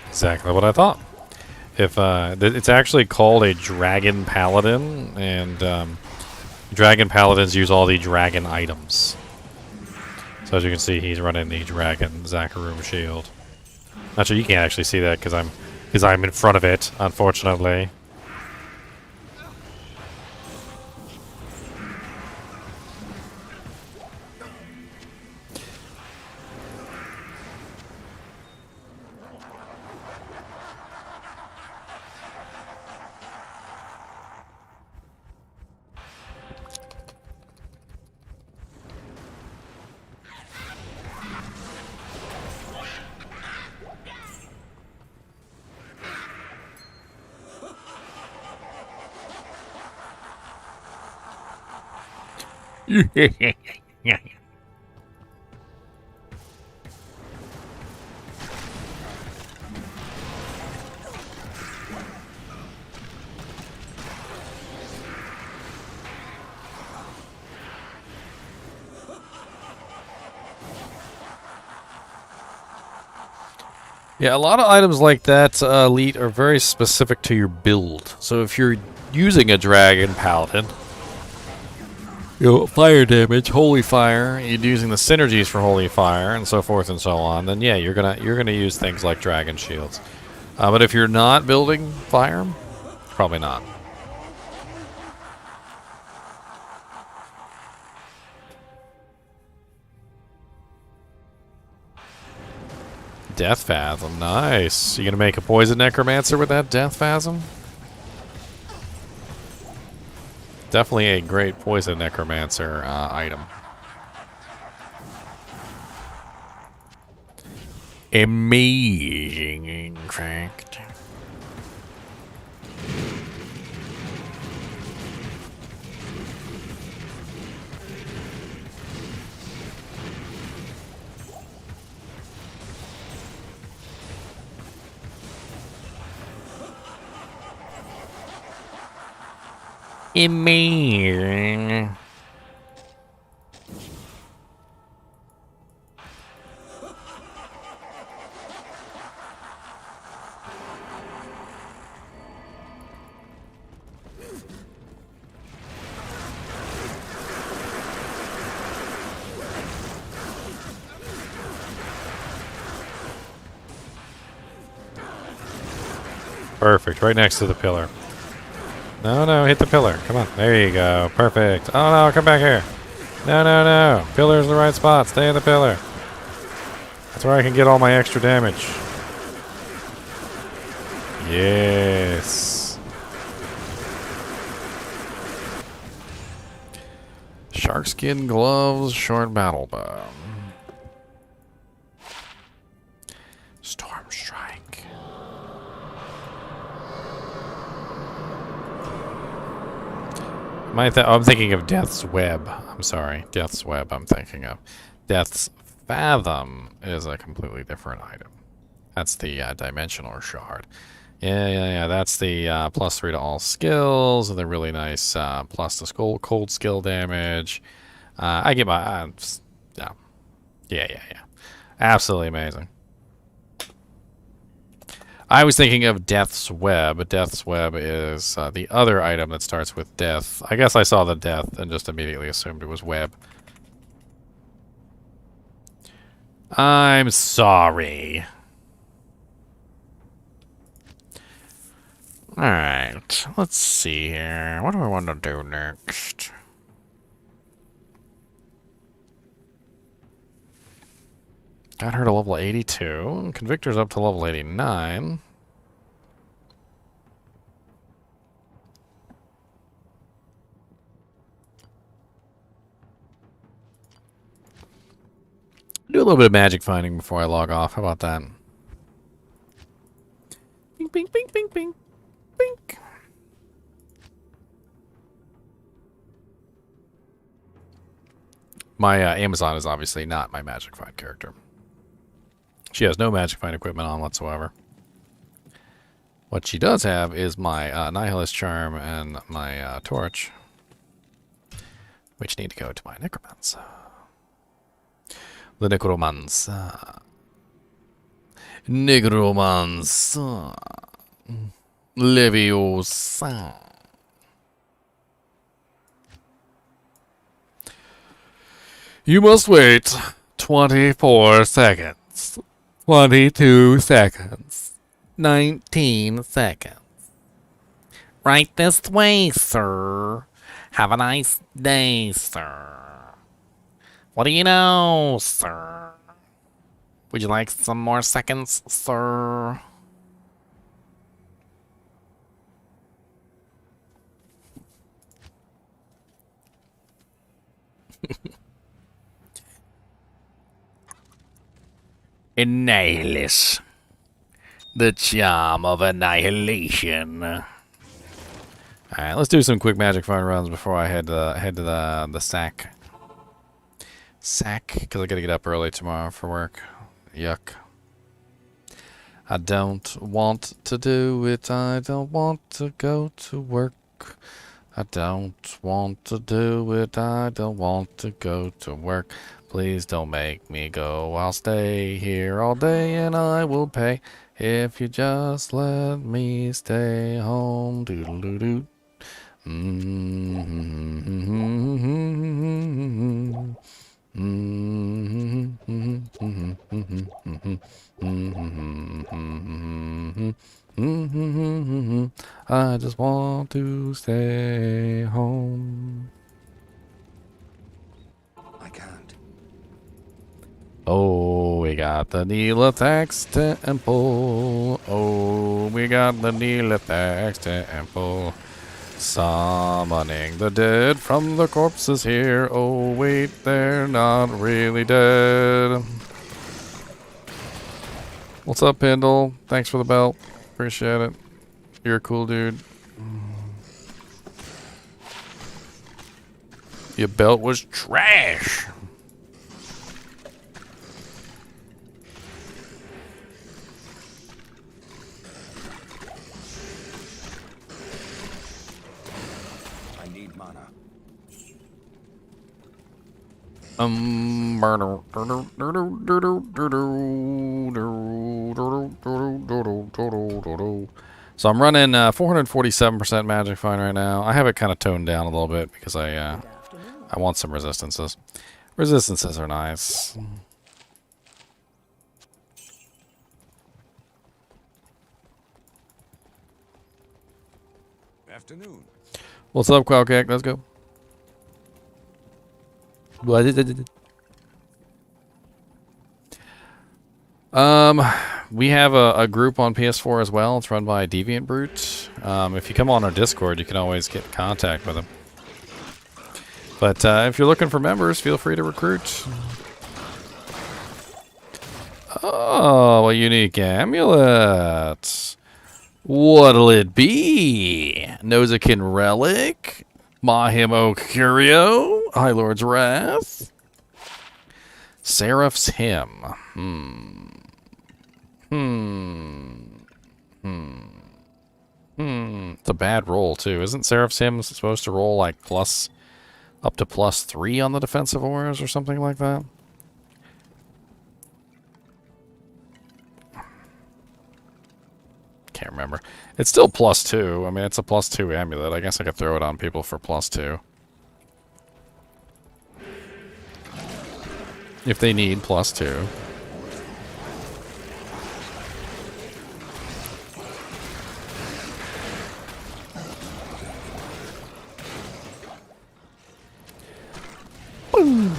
Exactly what I thought. If it's actually called a Dragon Paladin, and Dragon Paladins use all the dragon items. So as you can see, he's running the Dragon Zakarum shield. Not sure you can't actually see that because I'm in front of it, unfortunately. Yeah, a lot of items like that, Elite, are very specific to your build. So if you're using a Dragon Paladin, you know, fire damage, holy fire, you're using the synergies for holy fire, and so forth and so on, then yeah, you're gonna use things like dragon shields. But if you're not building fire, probably not. Death Phasm, nice. You gonna make a poison necromancer with that Death Phasm? Definitely a great poison necromancer item. Amazing, in fact. Amazing. Perfect, right next to the pillar. No, no, hit the pillar. Come on. There you go. Perfect. Oh, no, come back here. No, no, no. Pillar's the right spot. Stay in the pillar. That's where I can get all my extra damage. Yes. Sharkskin gloves, short battle bow. Storm strike. I'm thinking of Death's Web. I'm sorry. Death's Web I'm thinking of. Death's Fathom is a completely different item. That's the Dimensional Shard. Yeah. That's the +3 to all skills. And the really nice plus to cold skill damage. I get my... yeah. Absolutely amazing. I was thinking of Death's Web. Death's Web is the other item that starts with death. I guess I saw the death and just immediately assumed it was web. I'm sorry. Alright, let's see here. What do I want to do next? Got her to level 82. Convictor's up to level 89. Do a little bit of magic finding before I log off. How about that? Bing, bing, bing, bing, bing. Bing. My Amazon is obviously not my magic find character. She has no magic find equipment on whatsoever. What she does have is my Nihilist Charm and my Torch, which need to go to my Necromancer. The Necromancer. Necromancer. Leviosa. You must wait 24 seconds. 22 seconds. 19 seconds. Right this way, sir. Have a nice day, sir. What do you know, sir? Would you like some more seconds, sir? Annihilus. The charm of annihilation. Alright, let's do some quick magic find runs before I head to the sack. Sack, because I gotta get up early tomorrow for work. Yuck. I don't want to do it. I don't want to go to work. I don't want to do it. I don't want to go to work. Please don't make me go. I'll stay here all day and I will pay. If you just let me stay home. Doodle-doo-doo. I just want to stay home. I can't. Oh, we got the Neelithax temple. Oh, we got the Neelithax temple. Summoning the dead from the corpses here. Oh, wait, they're not really dead. What's up, Pendle? Thanks for the belt. Appreciate it. You're a cool dude. Your belt was trash. I need mana. So I'm running 447% Magic Find right now. I have it kind of toned down a little bit because I want some resistances. Resistances are nice. Afternoon. What's up, Qualcake? Let's go. We have a group on PS4 as well. It's run by Deviant Brute. If you come on our Discord, you can always get in contact with them. But if you're looking for members, feel free to recruit. Oh, a unique amulet. What'll it be? Nozakin Relic? Mahimo Curio? High Lord's Wrath? Seraph's Hymn. It's a bad roll, too. Isn't Seraph's Hymn supposed to roll like up to +3 on the defensive auras or something like that? Can't remember. It's still +2. I mean, it's a +2 amulet. I guess I could throw it on people for +2. If they need +2. Boom.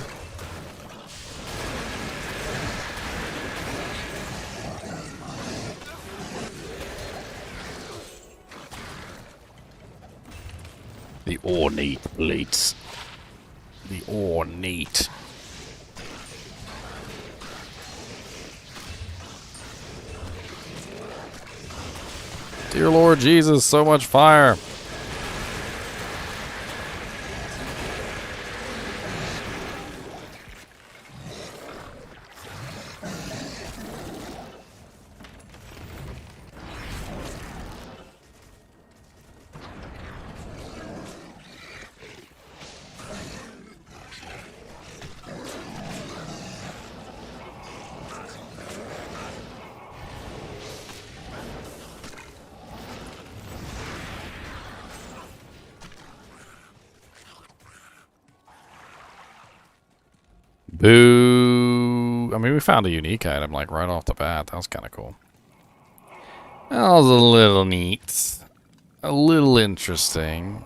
The ornate plates. The ornate. Dear Lord Jesus, so much fire. Boo. I mean, we found a unique item, like, right off the bat. That was kind of cool. That was a little neat. A little interesting.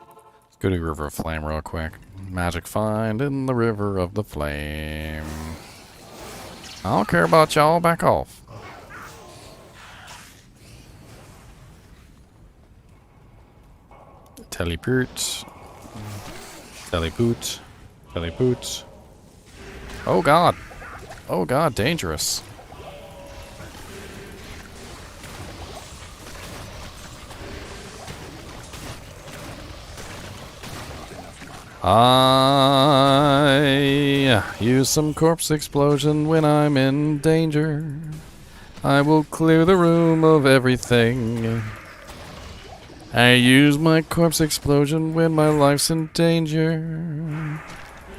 Let's go to River of Flame real quick. Magic find in the River of the Flame. I don't care about y'all. Back off. Telepoot. Telepoot. Telepoot. Oh god. Oh god, dangerous. I use some corpse explosion when I'm in danger. I will clear the room of everything. I use my corpse explosion when my life's in danger.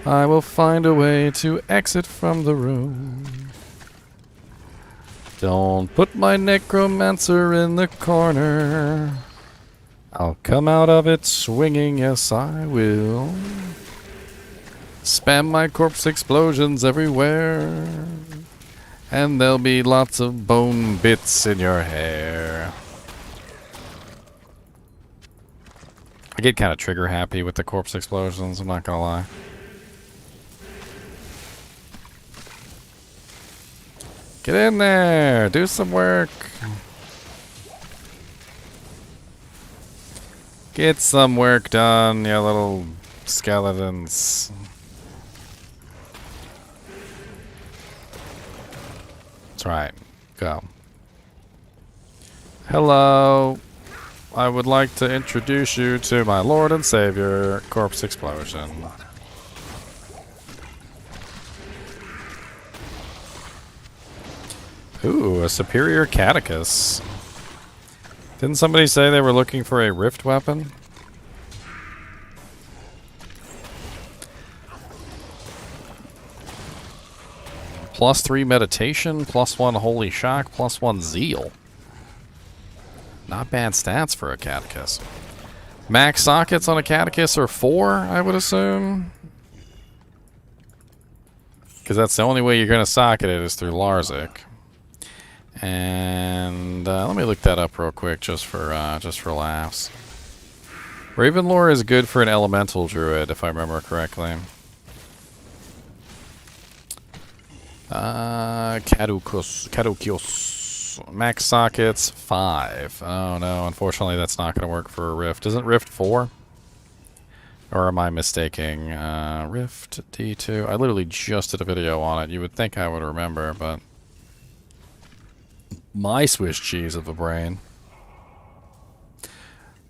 I will find a way to exit from the room. Don't put my Necromancer in the corner. I'll come out of it swinging, yes I will. Spam my corpse explosions everywhere. And there'll be lots of bone bits in your hair. I get kind of trigger happy with the corpse explosions, I'm not gonna lie. Get in there! Do some work! Get some work done, you little skeletons. That's right. Go. Hello. I would like to introduce you to my Lord and Savior, Corpse Explosion. Ooh, a superior catechus. Didn't somebody say they were looking for a rift weapon? +3 meditation, +1 holy shock, +1 zeal. Not bad stats for a catechus. Max sockets on a catechus are 4, I would assume. Because that's the only way you're going to socket it is through Larzik. And let me look that up real quick just for laughs. Ravenlore is good for an elemental druid, if I remember correctly. Caduceus. Max sockets 5. Oh no, unfortunately that's not going to work for a Rift. Isn't Rift 4? Or am I mistaking? Rift D2. I literally just did a video on it. You would think I would remember, but my Swiss cheese of a brain.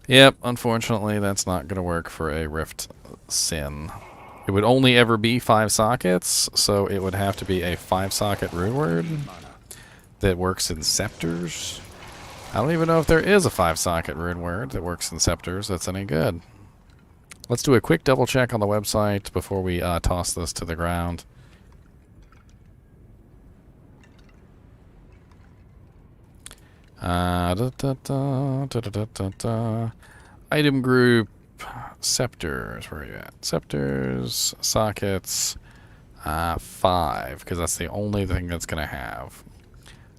Yep, unfortunately that's not going to work for a Rift Sin. It would only ever be 5 sockets, so it would have to be a 5-socket rune word that works in scepters. I don't even know if there is a 5-socket rune word that works in scepters that's any good. Let's do a quick double check on the website before we toss this to the ground. Item group, scepters, where are you at? Scepters, sockets, 5, because that's the only thing that's going to have.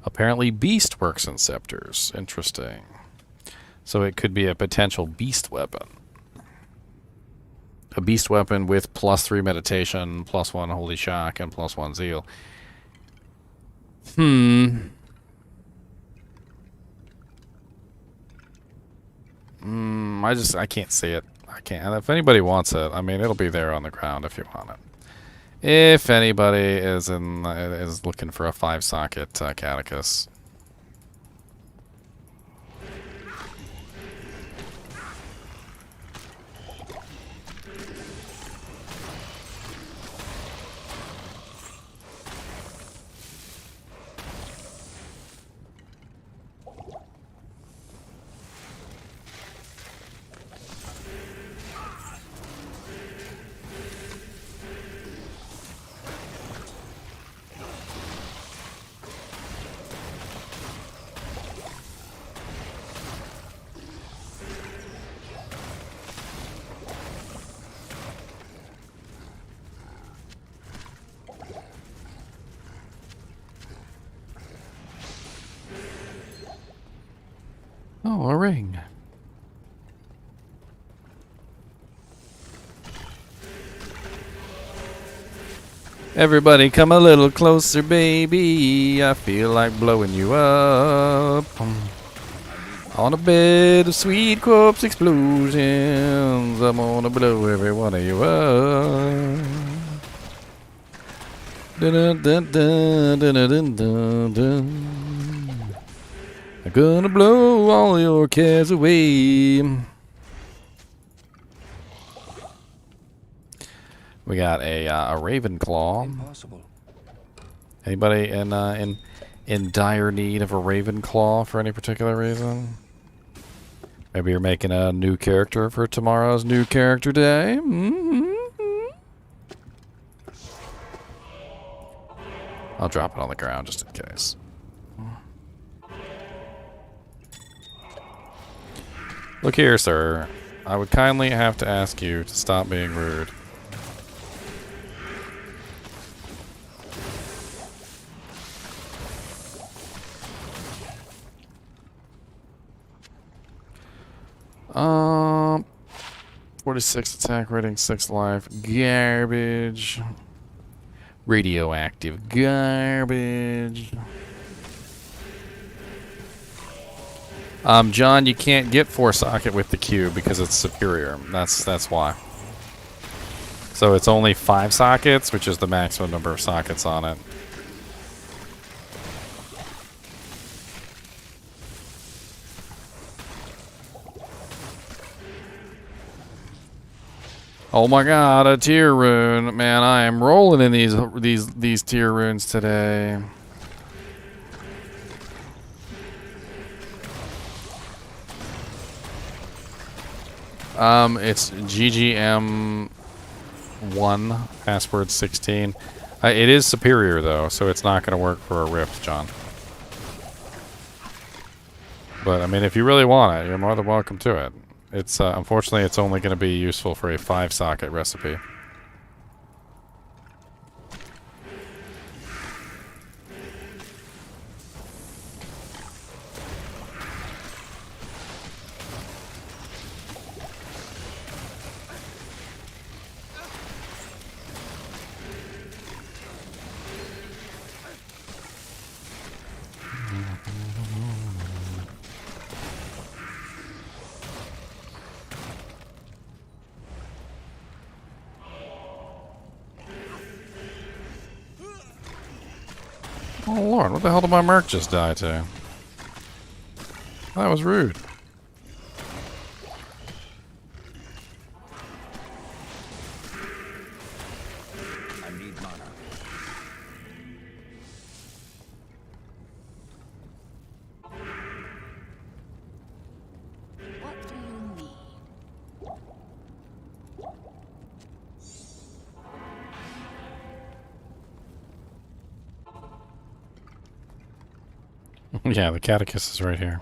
Apparently beast works in scepters. Interesting. So it could be a potential beast weapon. A beast weapon with +3 meditation, +1 holy shock, and +1 zeal. I can't see it. I can't. If anybody wants it, I mean, it'll be there on the ground if you want it. If anybody is looking for a 5-socket catechus. Oh, a ring. Everybody come a little closer, baby. I feel like blowing you up. On a bed of sweet corpse explosions, I'm gonna blow every one of you up. Dun, dun, dun, dun, dun, dun, dun. I'm gonna blow all your cares away. We got a Ravenclaw. Impossible. Anybody in dire need of a Ravenclaw for any particular reason? Maybe you're making a new character for tomorrow's new character day. I'll drop it on the ground just in case. Look here, sir. I would kindly have to ask you to stop being rude. Um, 46 attack rating, 6 life. Garbage. Radioactive garbage. John, you can't get 4-socket with the cube because it's superior. That's why. So it's only 5 sockets, which is the maximum number of sockets on it. Oh my god, a tier rune. Man, I am rolling in these tier runes today. It's GGM1, password 16. It is superior though, so it's not going to work for a Rift, John. But I mean, if you really want it, you're more than welcome to it. It's unfortunately, it's only going to be useful for a 5-socket recipe. Oh lord, what the hell did my merc just die to? That was rude. I need mana. What do you need? Yeah, the catechist is right here.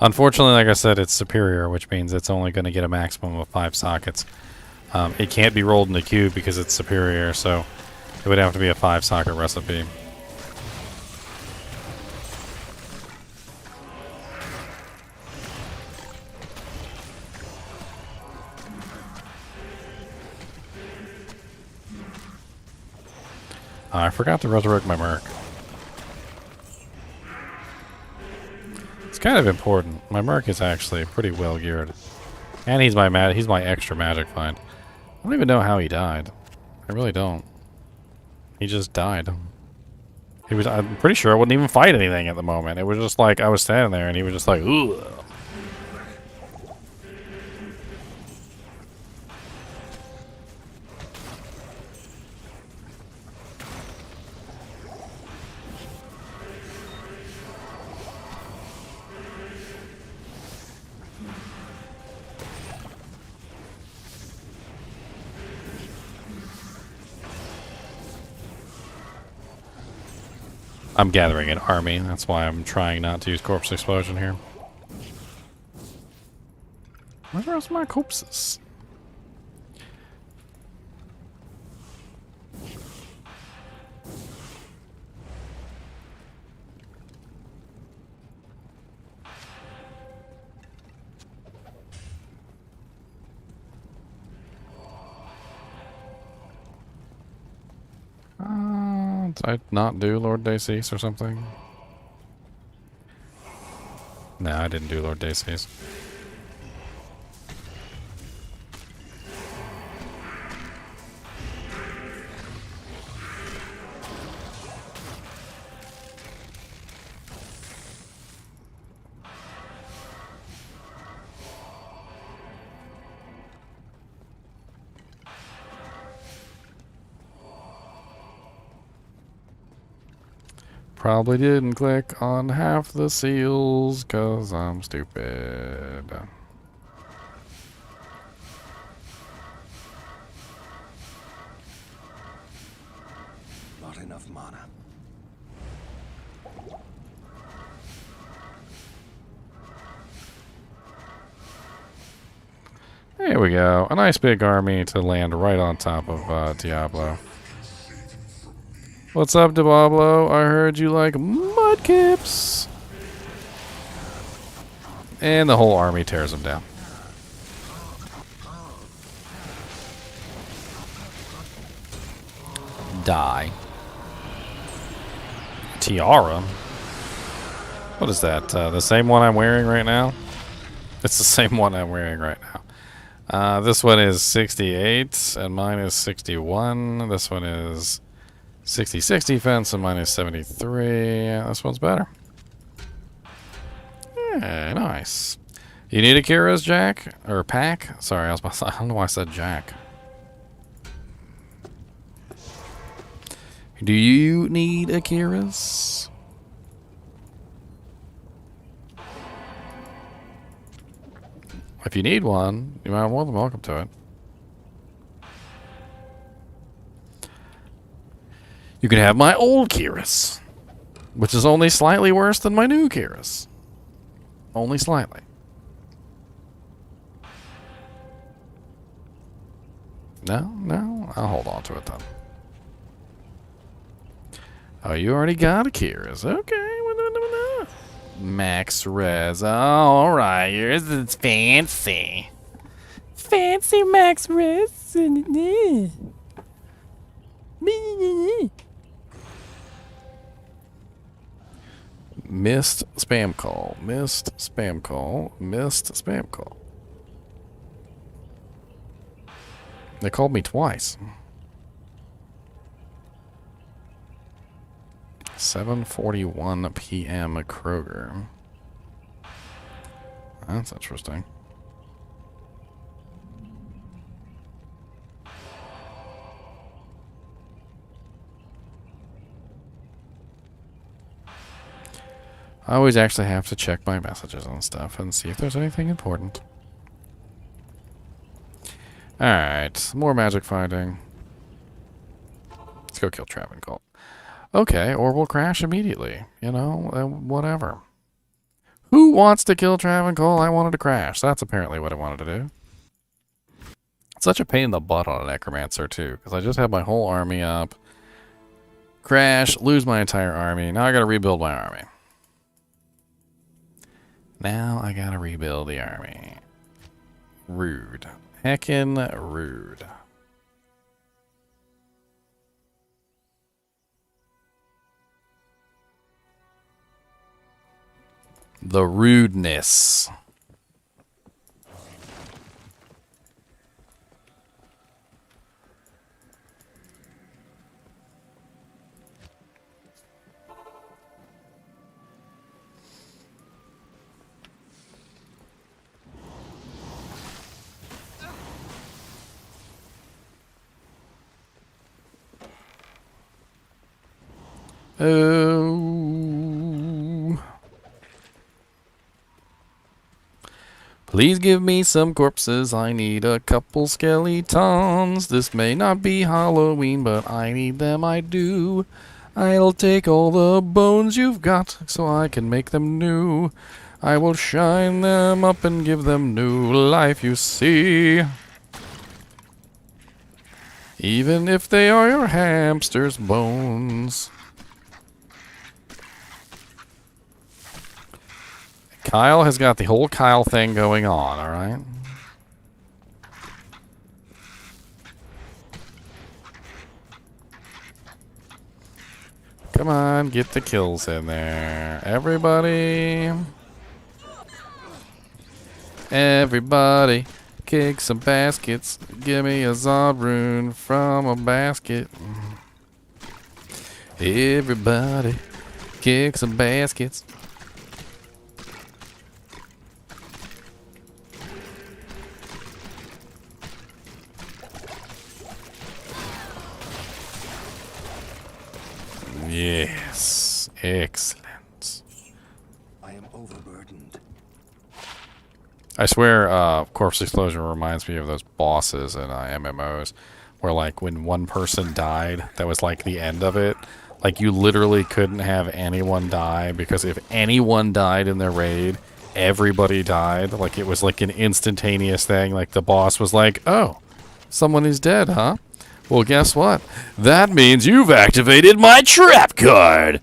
Unfortunately, like I said, it's superior, which means it's only going to get a maximum of 5 sockets. It can't be rolled in the cube because it's superior, so it would have to be a 5-socket recipe. I forgot to resurrect my merc. It's kind of important. My merc is actually pretty well geared, and he's my extra magic find. I don't even know how he died. I really don't. He just died. I'm pretty sure I wouldn't even fight anything at the moment. It was just like I was standing there, and he was just like, ooh. I'm gathering an army. That's why I'm trying not to use corpse explosion here. Where's the rest of my corpses? Did I not do Lord Decease or something? No, I didn't do Lord Decease. Probably didn't click on half the seals, 'cause I'm stupid. enough mana. There we go. A nice big army to land right on top of Diablo. What's up, Diablo? I heard you like mudkips. And the whole army tears him down. Die. Tiara? What is that? The same one I'm wearing right now? It's the same one I'm wearing right now. This one is 68, and mine is 61. This one is 66 defense, and mine is 73. This one's better. Yeah, nice. You need Akira's, Jack? Or Pack? Sorry, I don't know why I said Jack. Do you need Akira's? If you need one, you are more than welcome to it. You can have my old Kyrus, which is only slightly worse than my new Kyrus. Only slightly. No, I'll hold on to it then. Oh, you already got a Kyrus. Okay. Max res. Oh, alright. Yours is fancy. Fancy max res. Missed spam call. Missed spam call. Missed spam call. They called me twice. 7:41 p.m. Kroger. That's interesting. I always actually have to check my messages and stuff and see if there's anything important. Alright, more magic finding. Let's go kill Travancore. Okay, or we'll crash immediately. You know, whatever. Who wants to kill Travancore? I wanted to crash. That's apparently what I wanted to do. It's such a pain in the butt on a Necromancer, too, because I just have my whole army up. Crash, lose my entire army. Now I gotta rebuild my army. Now I gotta rebuild the army. Rude. Heckin' rude. The rudeness. Oh. Please give me some corpses. I need a couple skeletons. This may not be Halloween, but I need them, I do. I'll take all the bones you've got so I can make them new. I will shine them up and give them new life, you see. Even if they are your hamster's bones. Kyle has got the whole Kyle thing going on, alright? Come on, get the kills in there. Everybody. Everybody, kick some baskets. Give me a Zod rune from a basket. Everybody, kick some baskets. Yes, excellent. I am overburdened. I swear, Corpse Explosion reminds me of those bosses in MMOs. where like when one person died, that was like the end of it. Like you literally couldn't have anyone die, because if anyone died in their raid, everybody died. Like it was like an instantaneous thing. Like the boss was like, oh, someone is dead, huh? Well, guess what? That means you've activated my trap card.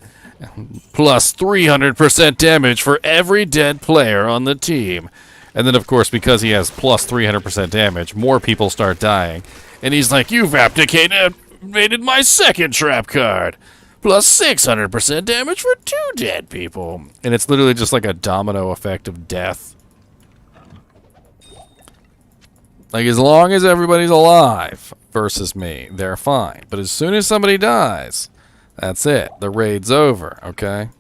Plus 300% damage for every dead player on the team. And then, of course, because he has plus 300% damage, more people start dying. And he's like, you've activated my second trap card. Plus 600% damage for 2 dead people. And it's literally just like a domino effect of death. Like, as long as everybody's alive versus me, they're fine. But as soon as somebody dies, that's it. The raid's over, okay?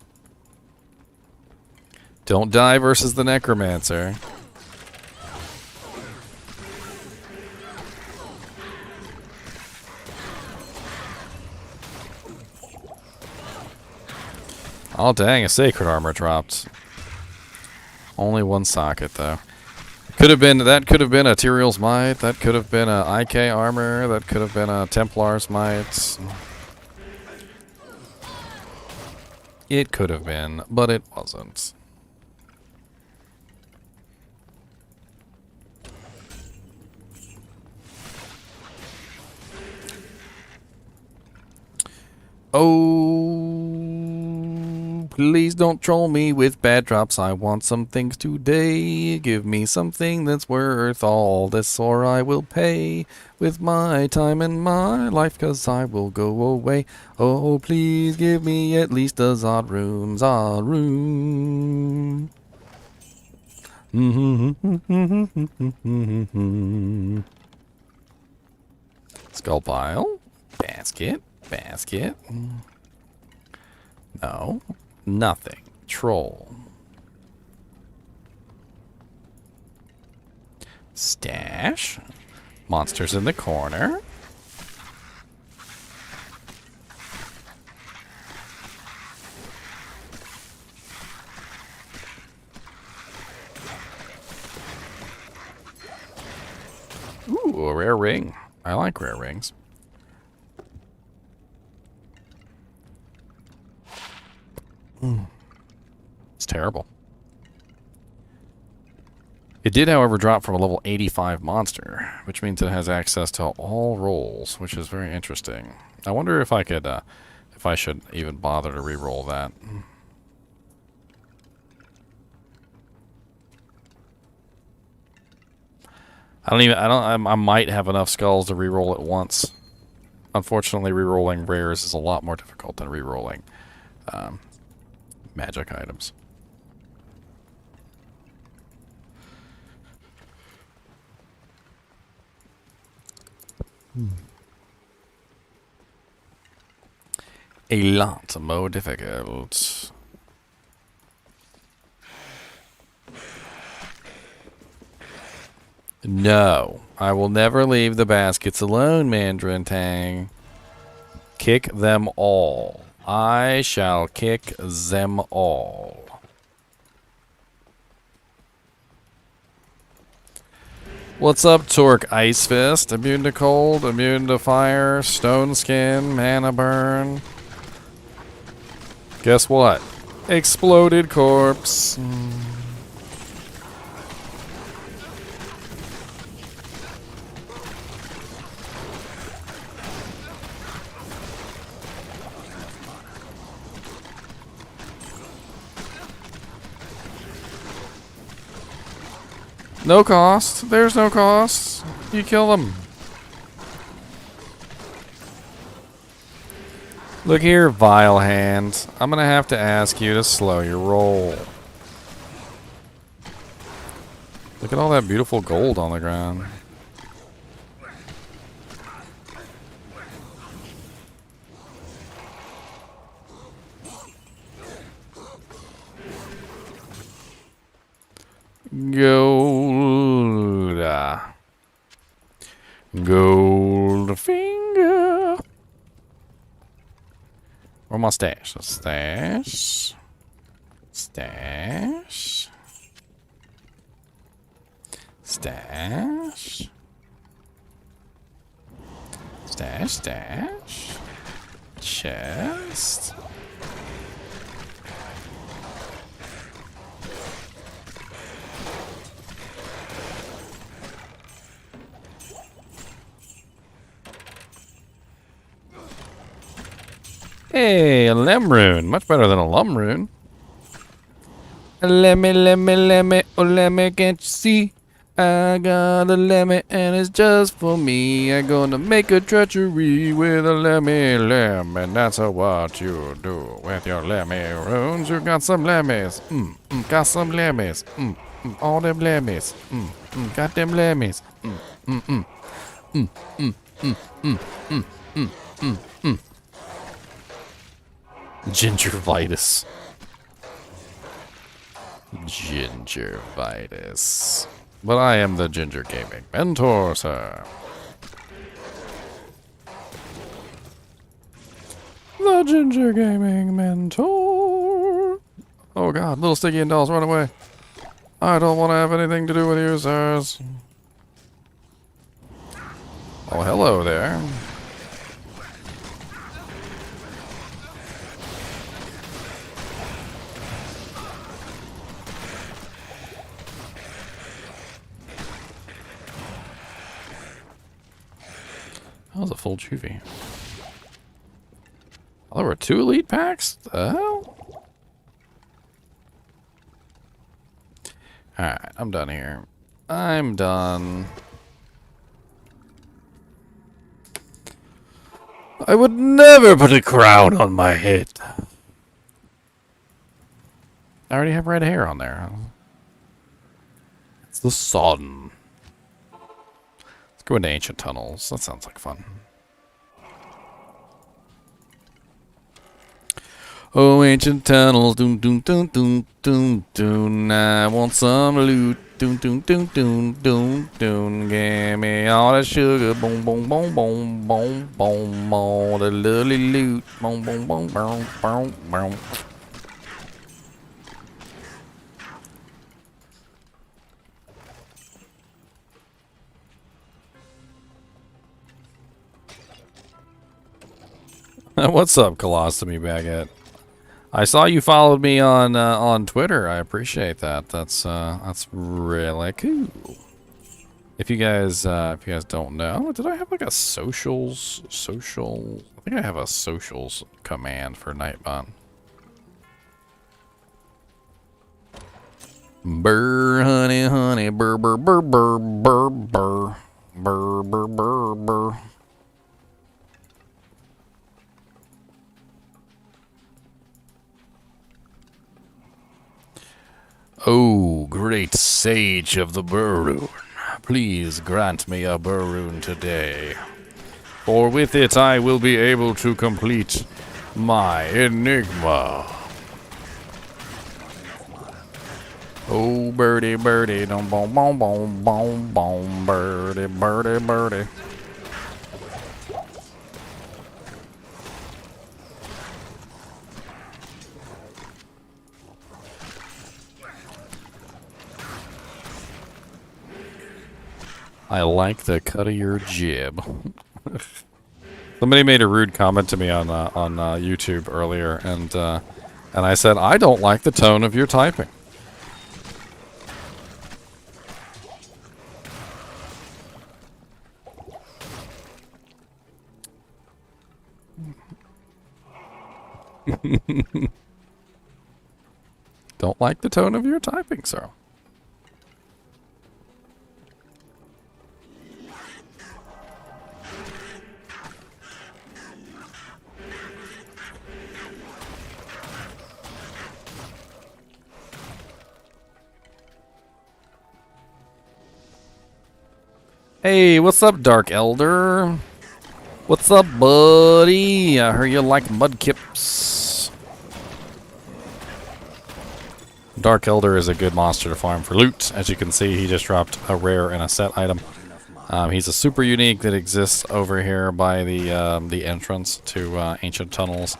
Don't die versus the Necromancer. Oh, dang, a Sacred Armor dropped. Only one socket, though. That could have been a Tyrael's Might. That could have been a IK Armor. That could have been a Templar's Might. It could have been, but it wasn't. Oh, please don't troll me with bad drops. I want some things today. Give me something that's worth all this, or I will pay with my time and my life, 'cause I will go away. Oh, please give me at least a Zod room, Zod room. Skull pile, basket. Basket. No. Nothing. Troll. Stash. Monsters in the corner. Ooh, a rare ring. I like rare rings. It's terrible. It did, however, drop from a level 85 monster, which means it has access to all rolls, which is very interesting. I wonder if I could, if I should even bother to re-roll that. I might have enough skulls to re-roll it once. Unfortunately, re-rolling rares is a lot more difficult than re-rolling magic items. A lot more difficult. No, I will never leave the baskets alone, Mandarin Tang. Kick them all. I shall kick them all. What's up, Torque Ice Fist? Immune to cold, immune to fire, stone skin, mana burn. Guess what? Exploded corpse. No cost. There's no cost. You kill them. Look here, vile hand. I'm gonna have to ask you to slow your roll. Look at all that beautiful gold on the ground. Gold. Gold finger. Where's my stash? Stash. Stash. Stash. Stash, stash. Chest. Hey, a lem rune. Much better than a lum rune. Lemmy, oh lemmy, can't you see? I got a lemmy and it's just for me. I'm gonna make a treachery with a lemmy, and that's what you do with your lemmy runes. You got some lemmies, got some lemmies, all them lemmies, got them lemmies, Gingivitis. Gingivitis. But I am the Ginger Gaming Mentor, sir. The Ginger Gaming Mentor. Oh god, little sticky and dolls, run away. I don't want to have anything to do with you, sirs. Oh, hello there. That was a full juvie. Oh, there were 2 elite packs? The hell? Alright, I'm done here. I'm done. I would never put a crown on my head. I already have red hair on there. It's the sun. Let's go into ancient tunnels. That sounds like fun. Oh, ancient tunnels, doom doom doom doom doom doom. I want some loot, doom doom doom doom doom doom. Give me all the sugar, boom boom boom boom boom boom. All the lovely loot, boom boom boom boom boom boom. What's up, Colostomy Baguette? I saw you followed me on Twitter. I appreciate that. That's really cool. If you guys don't know, did I have like a socials? I think I have a socials command for Nightbot. Burr, honey, honey, burr, burr, burr, burr, burr, burr, burr, burr, burr, burr. Oh, great sage of the Burroon, please grant me a Burroon today, for with it I will be able to complete my enigma. Oh, birdie, birdie, dum boom, boom, boom, boom, boom, birdie, birdie, birdie. I like the cut of your jib. Somebody made a rude comment to me on YouTube earlier, and I said I don't like the tone of your typing. Don't like the tone of your typing, sir. Hey, what's up, Dark Elder? What's up, buddy? I heard you like mudkips. Dark Elder is a good monster to farm for loot. As you can see, he just dropped a rare and a set item. He's a super unique that exists over here by the entrance to Ancient Tunnels.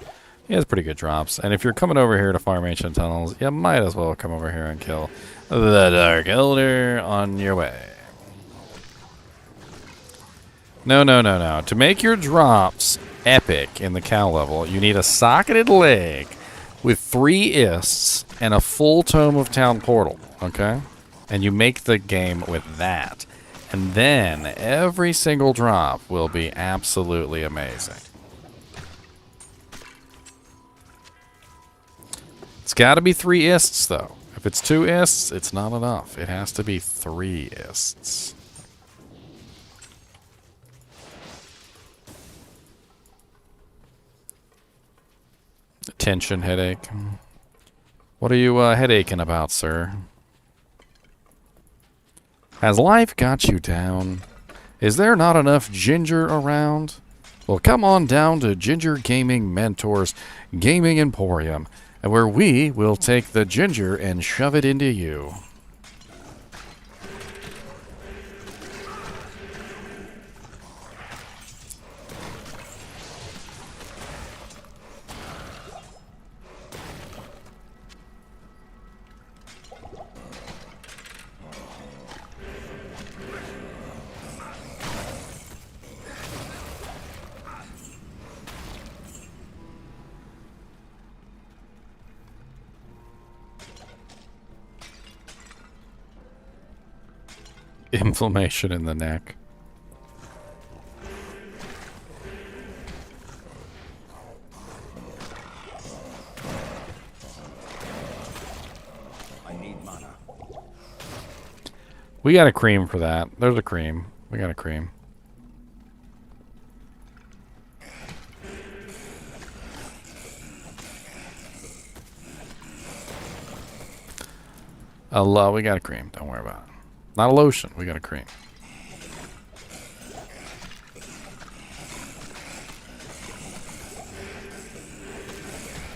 He has pretty good drops. And if you're coming over here to farm Ancient Tunnels, you might as well come over here and kill the Dark Elder on your way. No, no, no, no. To make your drops epic in the cow level, you need a socketed leg with 3 ists and a full Tome of Town Portal, okay? And you make the game with that. And then every single drop will be absolutely amazing. It's got to be 3 ists, though. If it's 2 ists, it's not enough. It has to be 3 ists. Tension headache. What are you headaching about, sir? Has life got you down? Is there not enough ginger around? Well, come on down to Ginger Gaming Mentors Gaming Emporium, and where we will take the ginger and shove it into you. Inflammation in the neck. I need mana. We got a cream for that. There's a cream. We got a cream. Allah, we got a cream. Don't worry about it. Not a lotion. We got a cream.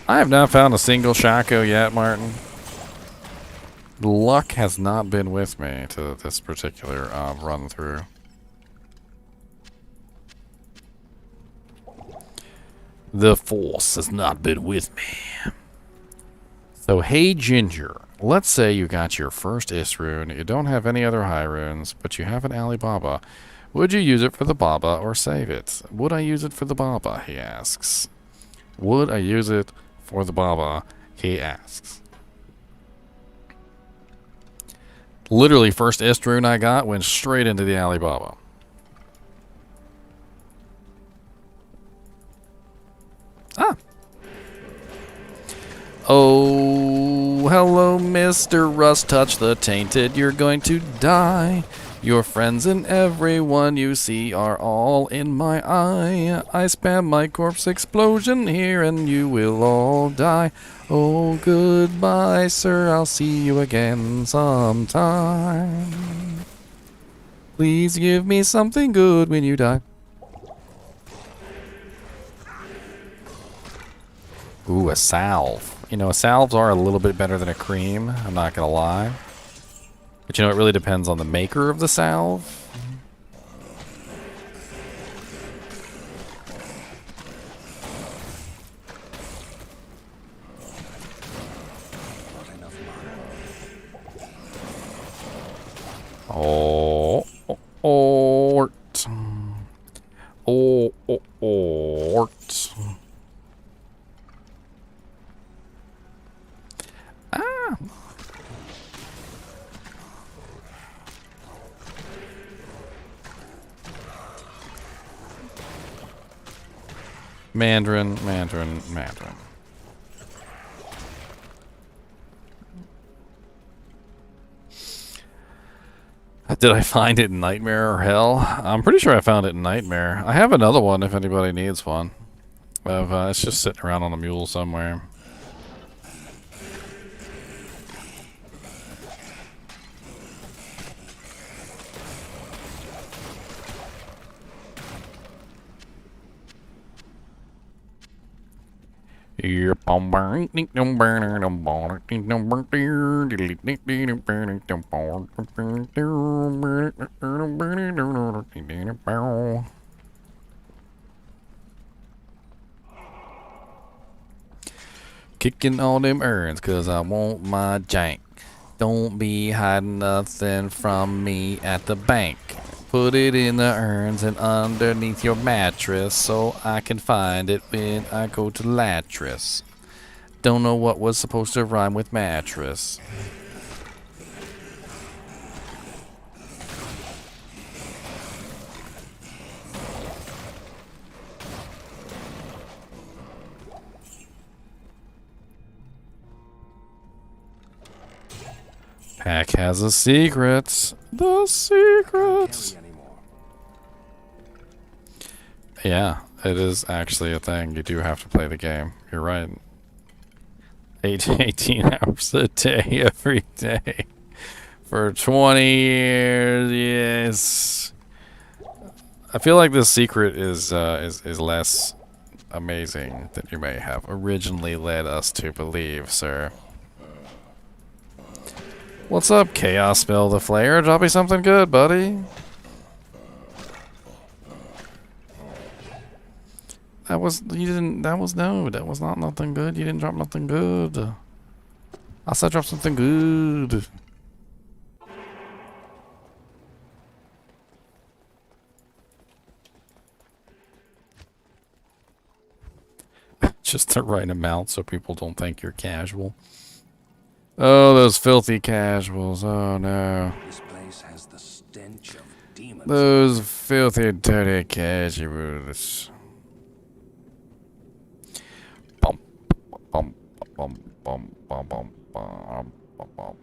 I have not found a single Shaco yet, Martin. Luck has not been with me to this particular run through. The force has not been with me. So, hey, Ginger. Let's say you got your first Is rune, you don't have any other high runes, but you have an Alibaba. Would you use it for the Baba or save it? Would I use it for the Baba, he asks. Would I use it for the Baba, he asks. Literally, first Ist rune I got went straight into the Alibaba. Ah. Oh, hello, Mr. Rust Touch the Tainted. You're going to die. Your friends and everyone you see are all in my eye. I spam my corpse explosion here and you will all die. Oh, goodbye, sir. I'll see you again sometime. Please give me something good when you die. Ooh, a salve. You know, salves are a little bit better than a cream, I'm not gonna lie. But you know, it really depends on the maker of the salve. Oh, ort. Oh, ort. Ah. Mandarin. Did I find it in Nightmare or Hell? I'm pretty sure I found it in Nightmare. I have another one if anybody needs one. It's just sitting around on a mule somewhere. Kicking all them urns cause I want my jank. Don't be hiding nothing from me at the bank. Put it in the urns and underneath your mattress so I can find it when I go to Latris. Don't know what was supposed to rhyme with mattress. Pack has a secret. The secret. Yeah, it is actually a thing. You do have to play the game. You're right. 18 hours a day, every day. For 20 years, yes. I feel like this secret is less amazing than you may have originally led us to believe, sir. What's up, Chaos Spell the Flayer? Drop me something good, buddy. That was not nothing good. You didn't drop nothing good. I said drop something good. Just the right amount so people don't think you're casual. Oh, those filthy casuals. Oh, no. This place has the stench of demons. Those filthy, dirty casuals. Bum, bum, bum, bum, bum, bum, bum, bum, bum.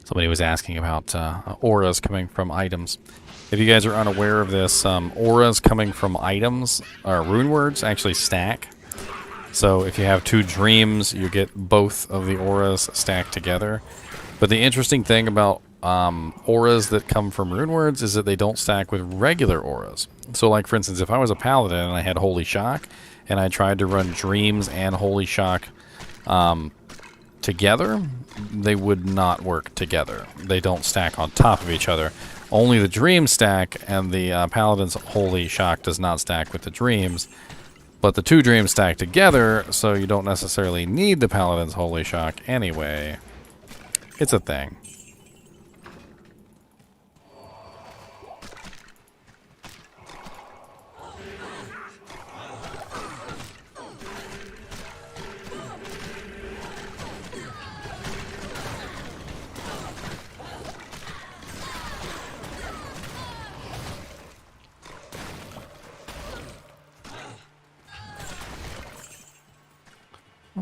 Somebody was asking about auras coming from items. If you guys are unaware of this, auras coming from items, or rune words, actually stack. So if you have two dreams, you get both of the auras stacked together. But the interesting thing about auras that come from rune words is that they don't stack with regular auras. So like, for instance, if I was a paladin and I had Holy Shock, and I tried to run dreams and Holy Shock together, they would not work together. They don't stack on top of each other. Only the dreams stack, and the paladin's Holy Shock does not stack with the dreams. But the two dreams stack together, so you don't necessarily need the paladin's Holy Shock anyway. It's a thing.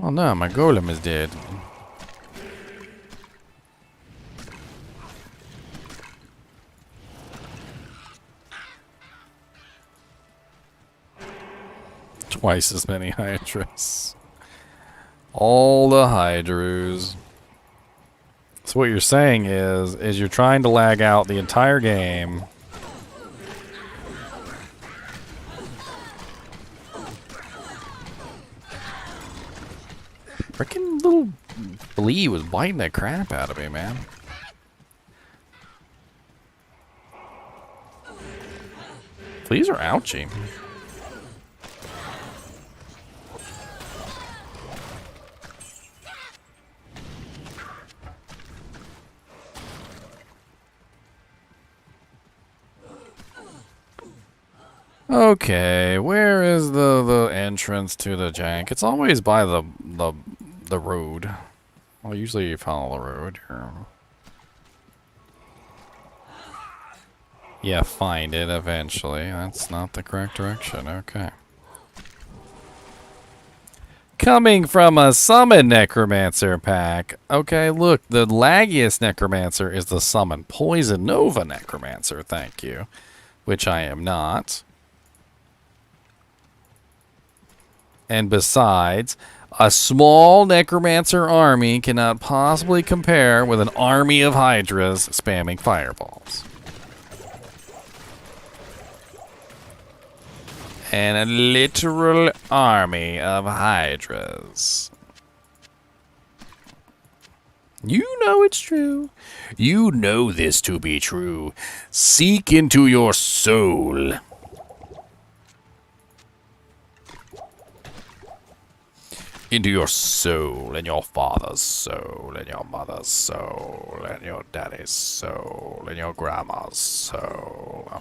Oh no, my golem is dead. Twice as many hydras. All the hydras. So what you're saying is you're trying to lag out the entire game. Freaking little flea was biting the crap out of me, man. Fleas are ouchy. Okay, where is the entrance to the jank? It's always by the road. Well, usually you follow the road. Yeah, find it eventually. That's not the correct direction. Okay. Coming from a summon Necromancer pack. Okay, look, the laggiest Necromancer is the summon Poison Nova Necromancer, thank you. Which I am not. And besides, A small Necromancer army cannot possibly compare with an army of Hydras spamming fireballs. And a literal army of Hydras. You know it's true. You know this to be true. Seek into your soul. Into your soul, and your father's soul, and your mother's soul, and your daddy's soul, and your grandma's soul.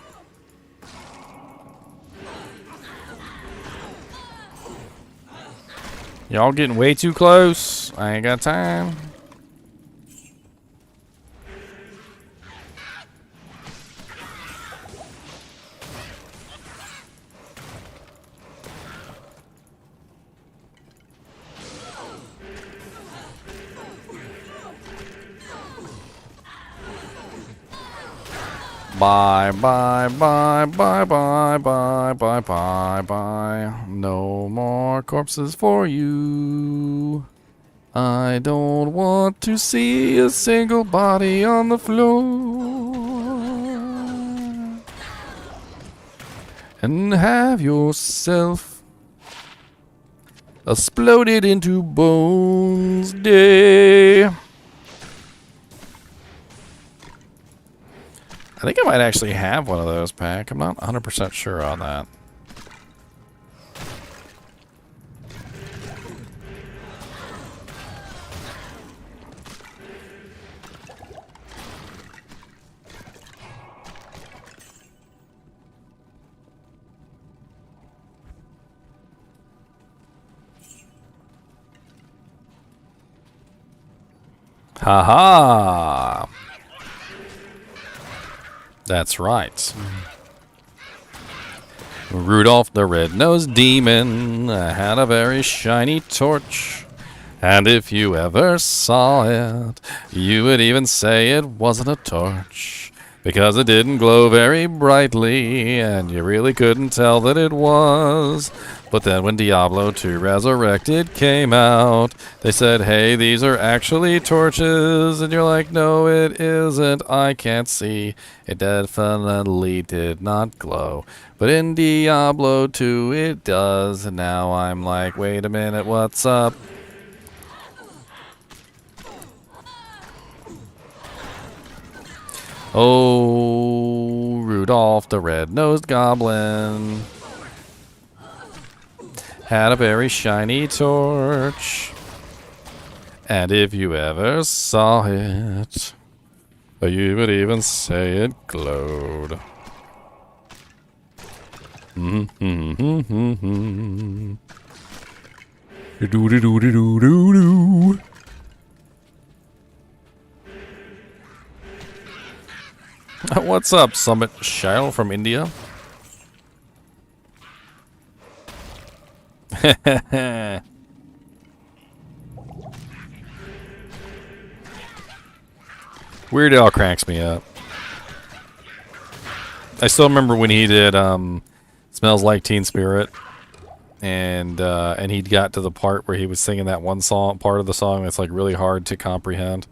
Y'all getting way too close. I ain't got time. Bye, bye, bye, bye, bye, bye, bye, bye, bye. No more corpses for you. I don't want to see a single body on the floor. And have yourself exploded into bones day. I think I might actually have one of those, Pack. I'm not 100% sure on that. Ha-ha! That's right. Rudolph the Red-Nosed Demon had a very shiny torch. And if you ever saw it, you would even say it wasn't a torch. Because it didn't glow very brightly, and you really couldn't tell that it was. But then when Diablo 2 Resurrected came out, they said, hey, these are actually torches. And you're like, no, it isn't. I can't see. It definitely did not glow. But in Diablo 2, it does. And now I'm like, wait a minute, what's up? Oh, Rudolph the Red-Nosed Goblin had a very shiny torch. And if you ever saw it, you would even say it glowed. Do-do-do-do-do-do-do. What's up, Summit Shail from India? Weird Al cracks me up. I still remember when he did Smells Like Teen Spirit, and he got to the part where he was singing that one part of the song that's like really hard to comprehend.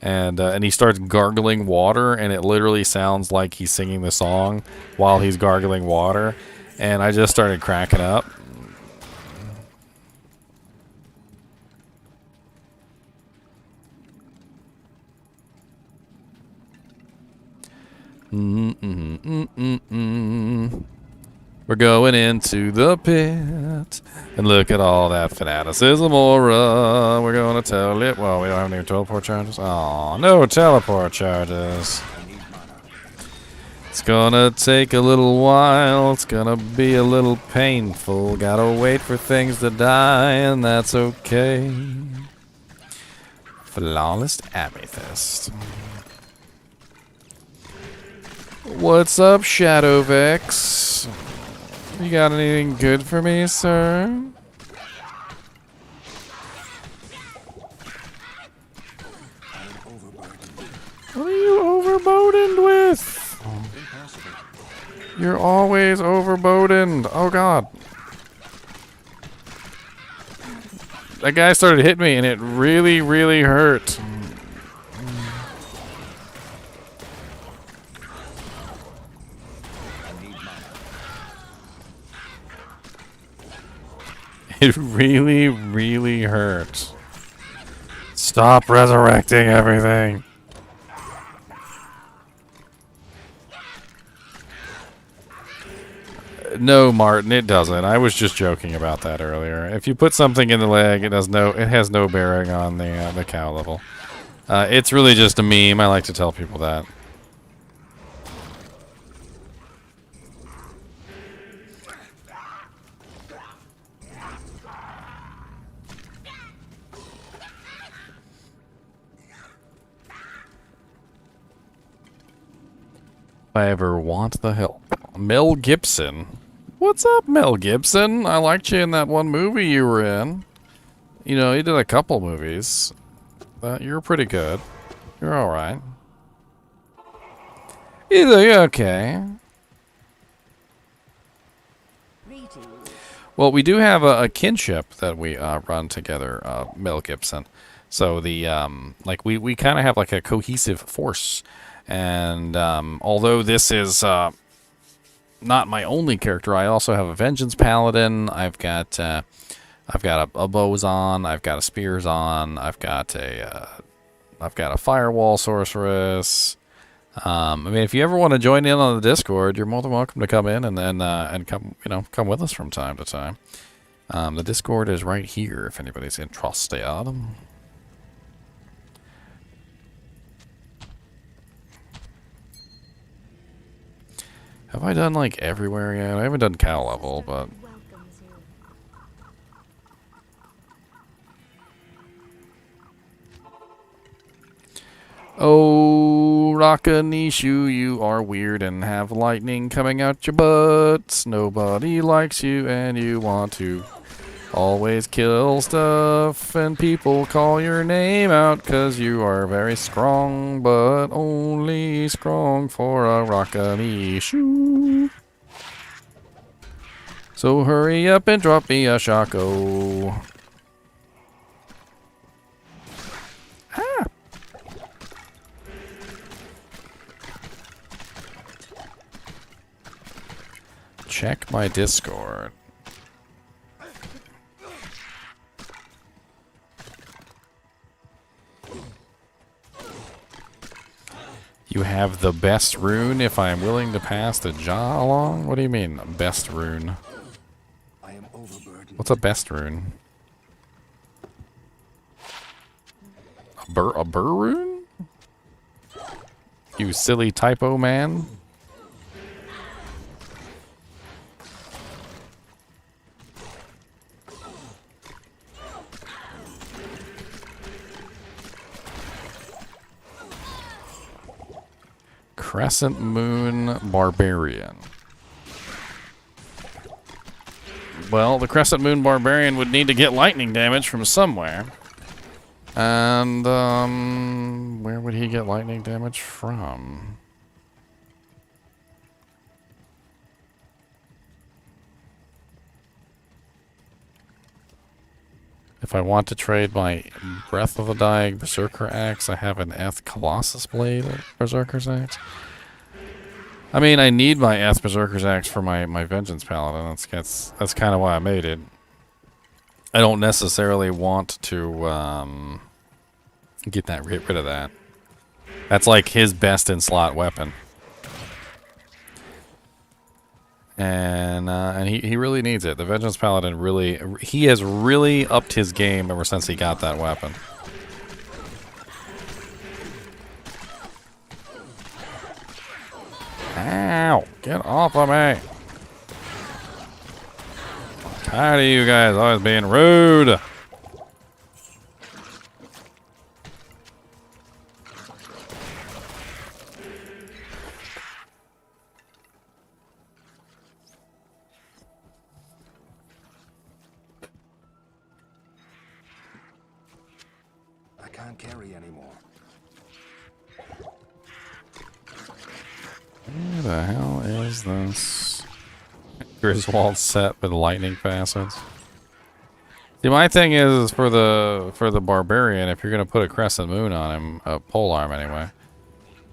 And he starts gargling water, and it literally sounds like he's singing the song while he's gargling water. And I just started cracking up. We're going into the pit, and look at all that fanaticism aura. We're going to tell it. Well, we don't have any teleport charges. Oh, no teleport charges. It's gonna take a little while. It's gonna be a little painful. Gotta wait for things to die, and that's okay. Flawless Amethyst. What's up, Shadow Vex? You got anything good for me, sir? What are you overburdened with? You're always overburdened. Oh, God. That guy started hitting me, and it really, really hurt. It really, really hurts. Stop resurrecting everything. No, Martin, it doesn't. I was just joking about that earlier. If you put something in the leg, it has no bearing on the cow level. It's really just a meme. I like to tell people that. If I ever want the help. Mel Gibson. What's up, Mel Gibson? I liked you in that one movie you were in. You know, you did a couple movies. You're pretty good. You're alright. You're okay. Well, we do have a kinship that we run together, Mel Gibson. So the like we kind of have like a cohesive force. And although this is not my only character, I also have a Vengeance Paladin. I've got a bows on. I've got a spears on. I've got a firewall sorceress. I mean, if you ever want to join in on the Discord, you're more than welcome to come in and then come with us from time to time. The Discord is right here if anybody's interested. Have I done like everywhere yet? I haven't done cow level, but oh, Rakanishu, you are weird and have lightning coming out your butts. Nobody likes you and you want to always kill stuff, and people call your name out because you are very strong, but only strong for a Rakanishu. So hurry up and drop me a shako. Ah! Check my Discord. You have the best rune if I am willing to pass the jaw along? What do you mean, best rune? I am overburdened. What's a best rune? A burr rune? You silly typo man? Crescent Moon Barbarian. Well, the Crescent Moon Barbarian would need to get lightning damage from somewhere. And, where would he get lightning damage from? If I want to trade my Breath of the Dying Berserker Axe, I have an Eth Colossus Blade Berserker's Axe. I mean, I need my Eth Berserker's Axe for my Vengeance Paladin. That's kind of why I made it. I don't necessarily want to get rid of that. That's like his best in slot weapon. And he really needs it. The Vengeance Paladin he has really upped his game ever since he got that weapon. Ow! Get off of me! Tired of you guys always being rude. I can't carry anymore. Where the hell is this? Griswold set with lightning facets. See, my thing is for the Barbarian, if you're gonna put a crescent moon on him, a pole arm anyway,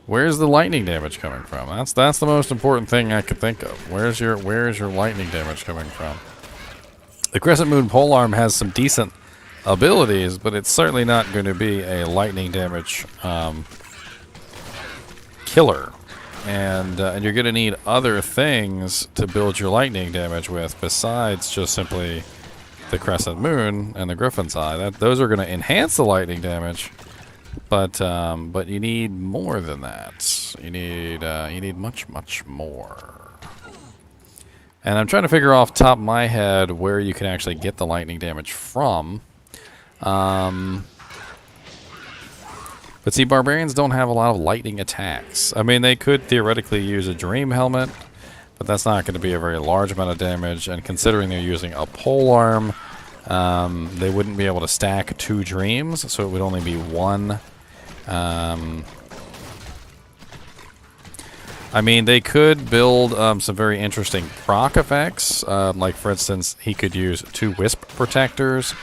where's the lightning damage coming from? That's the most important thing I could think of. Where's your lightning damage coming from? The crescent moon pole arm has some decent abilities, but it's certainly not going to be a lightning damage killer. And you're going to need other things to build your lightning damage with besides just simply the crescent moon and the griffin's eye. Those are going to enhance the lightning damage, but you need more than that. You need much more. And I'm trying to figure off the top of my head where you can actually get the lightning damage from. But see, barbarians don't have a lot of lightning attacks. I mean, they could theoretically use a dream helmet, but that's not going to be a very large amount of damage. And considering they're using a pole arm, they wouldn't be able to stack 2 dreams, so it would only be 1. I mean, they could build some very interesting proc effects. Like, for instance, he could use 2 wisp protectors,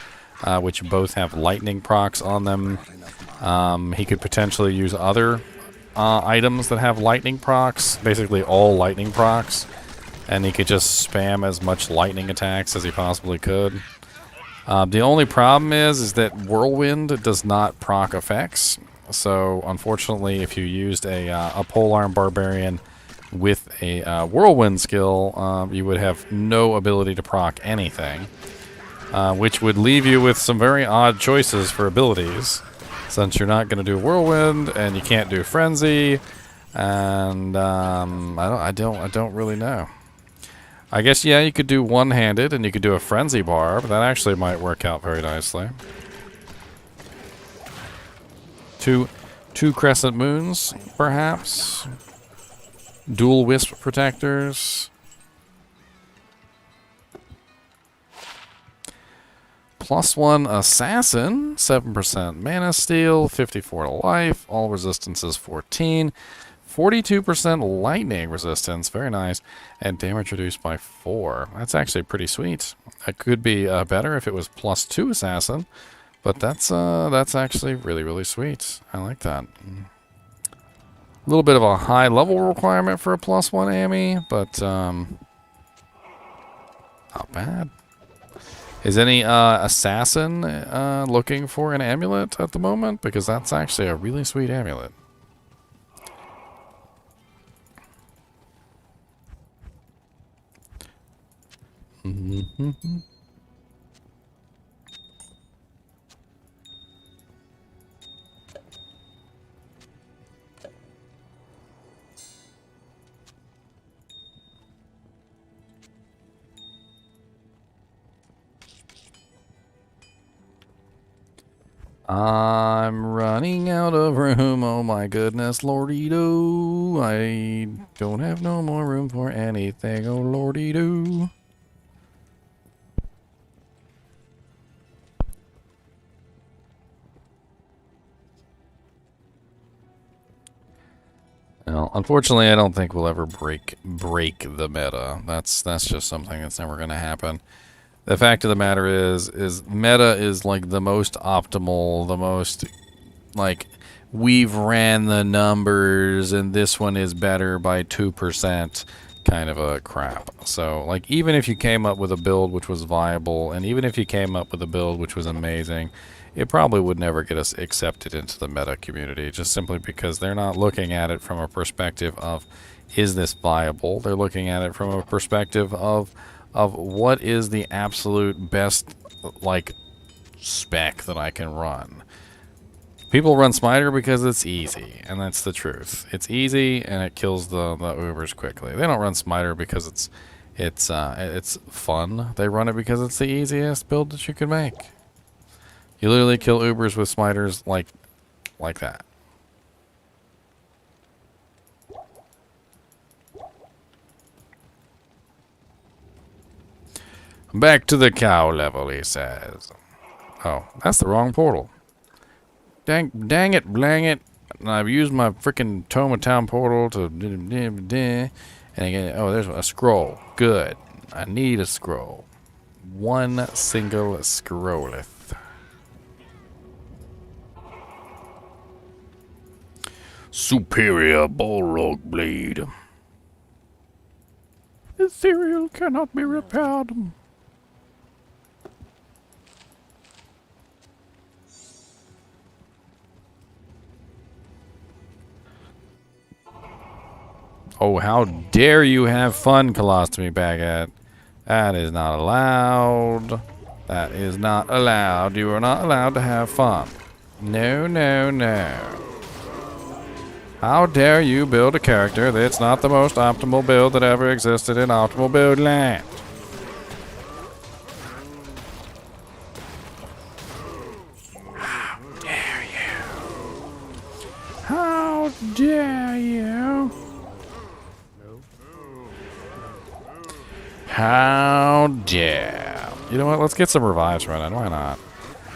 which both have lightning procs on them. He could potentially use other items that have lightning procs, basically all lightning procs, and he could just spam as much lightning attacks as he possibly could. The only problem is that Whirlwind does not proc effects. So, unfortunately, if you used a polearm barbarian with a whirlwind skill, you would have no ability to proc anything, which would leave you with some very odd choices for abilities, since you're not going to do whirlwind and you can't do frenzy, and I don't really know. I guess yeah, you could do one-handed and you could do a frenzy bar, but that actually might work out very nicely. Two crescent moons, perhaps. Dual wisp protectors. +1 assassin, 7% mana steal, 54 to life, all resistances 14, 42% lightning resistance, very nice, and damage reduced by 4. That's actually pretty sweet. That could be better if it was +2 assassin. But that's actually really sweet. I like that. A little bit of a high level requirement for a +1 AME, but not bad. Is any assassin looking for an amulet at the moment? Because that's actually a really sweet amulet. I'm running out of room, oh my goodness, lordy-doo. I don't have no more room for anything, oh lordy-doo. Well, unfortunately, I don't think we'll ever break the meta. That's just something that's never going to happen. The fact of the matter is meta is like the most optimal, the most like we've ran the numbers and this one is better by 2% kind of a crap. So like even if you came up with a build which was viable, and even if you came up with a build which was amazing, it probably would never get us accepted into the meta community, just simply because they're not looking at it from a perspective of, is this viable? They're looking at it from a perspective of what is the absolute best, like, spec that I can run. People run Smiter because it's easy, and that's the truth. It's easy, and it kills the Ubers quickly. They don't run Smiter because it's fun. They run it because it's the easiest build that you can make. You literally kill Ubers with Smiters like that. Back to the cow level, he says. Oh, that's the wrong portal. Dang it, blang it. I've used my freaking Toma Town portal to... And again, oh, there's a scroll. Good. I need a scroll. one single scrolleth. Superior Balrog Blade. Ethereal cannot be repaired. Oh, how dare you have fun, Colostomy Baguette. That is not allowed. That is not allowed. You are not allowed to have fun. No, no, no. How dare you build a character that's not the most optimal build that ever existed in Optimal Build Land? How dare you? How dare you? How dare. You know what? Let's get some revives running. Why not?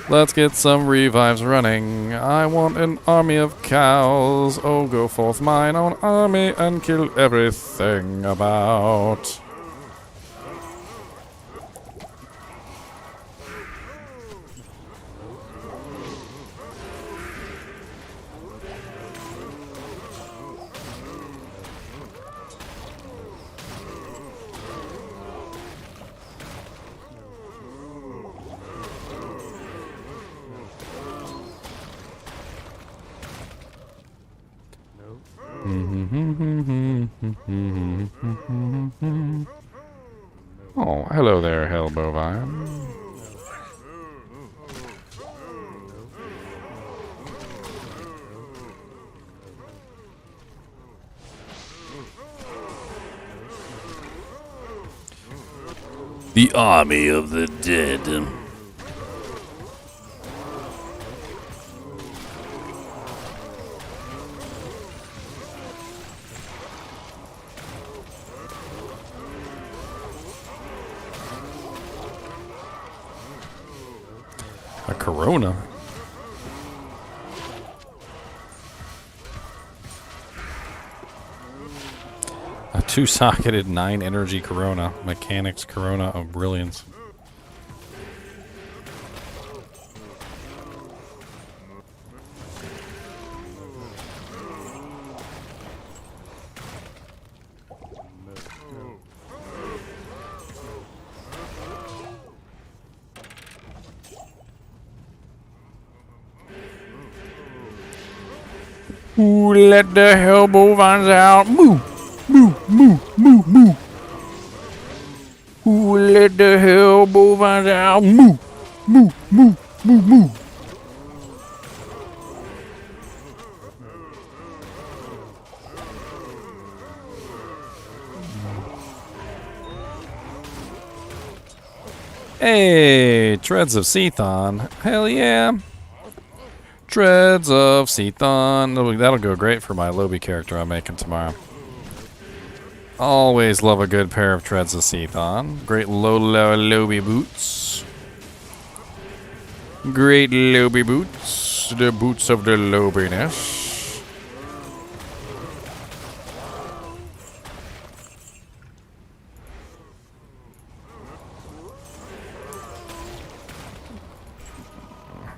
Let's get some revives running. I want an army of cows. Oh, go forth mine own army and kill everything about. Oh, hello there, Hell Bovine. The army of the dead. A Corona. A two-socketed 9-energy Corona. Mechanics Corona of Brilliance. Ooh, let the hell bovines out. Moo, moo, moo, moo, moo. Ooh, let the hell bovines out. Moo, moo, moo, moo, moo. Hey, Treads of Seathon. Hell yeah. Treads of Seathon. That'll go great for my Lobby character I'm making tomorrow. Always love a good pair of Treads of Seathon. Great low Lobby boots. Great Lobby boots. The boots of the Lobiness.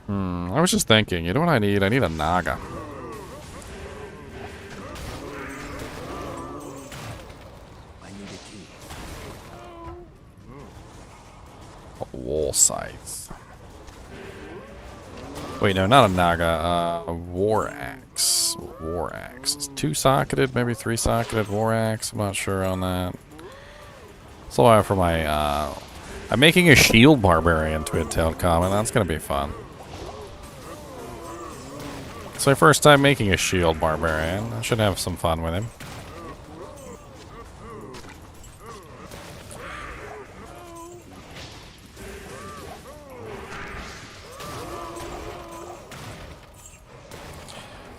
I was just thinking, you know what I need? I need a Naga. I need a key. A Wall Scythe. Wait, no, not a Naga. A War Axe. War Axe. It's two-socketed, maybe three-socketed War Axe. I'm not sure on that. So for my, I'm making a Shield Barbarian twin-tailed common. That's gonna be fun. It's my first time making a Shield Barbarian. I should have some fun with him.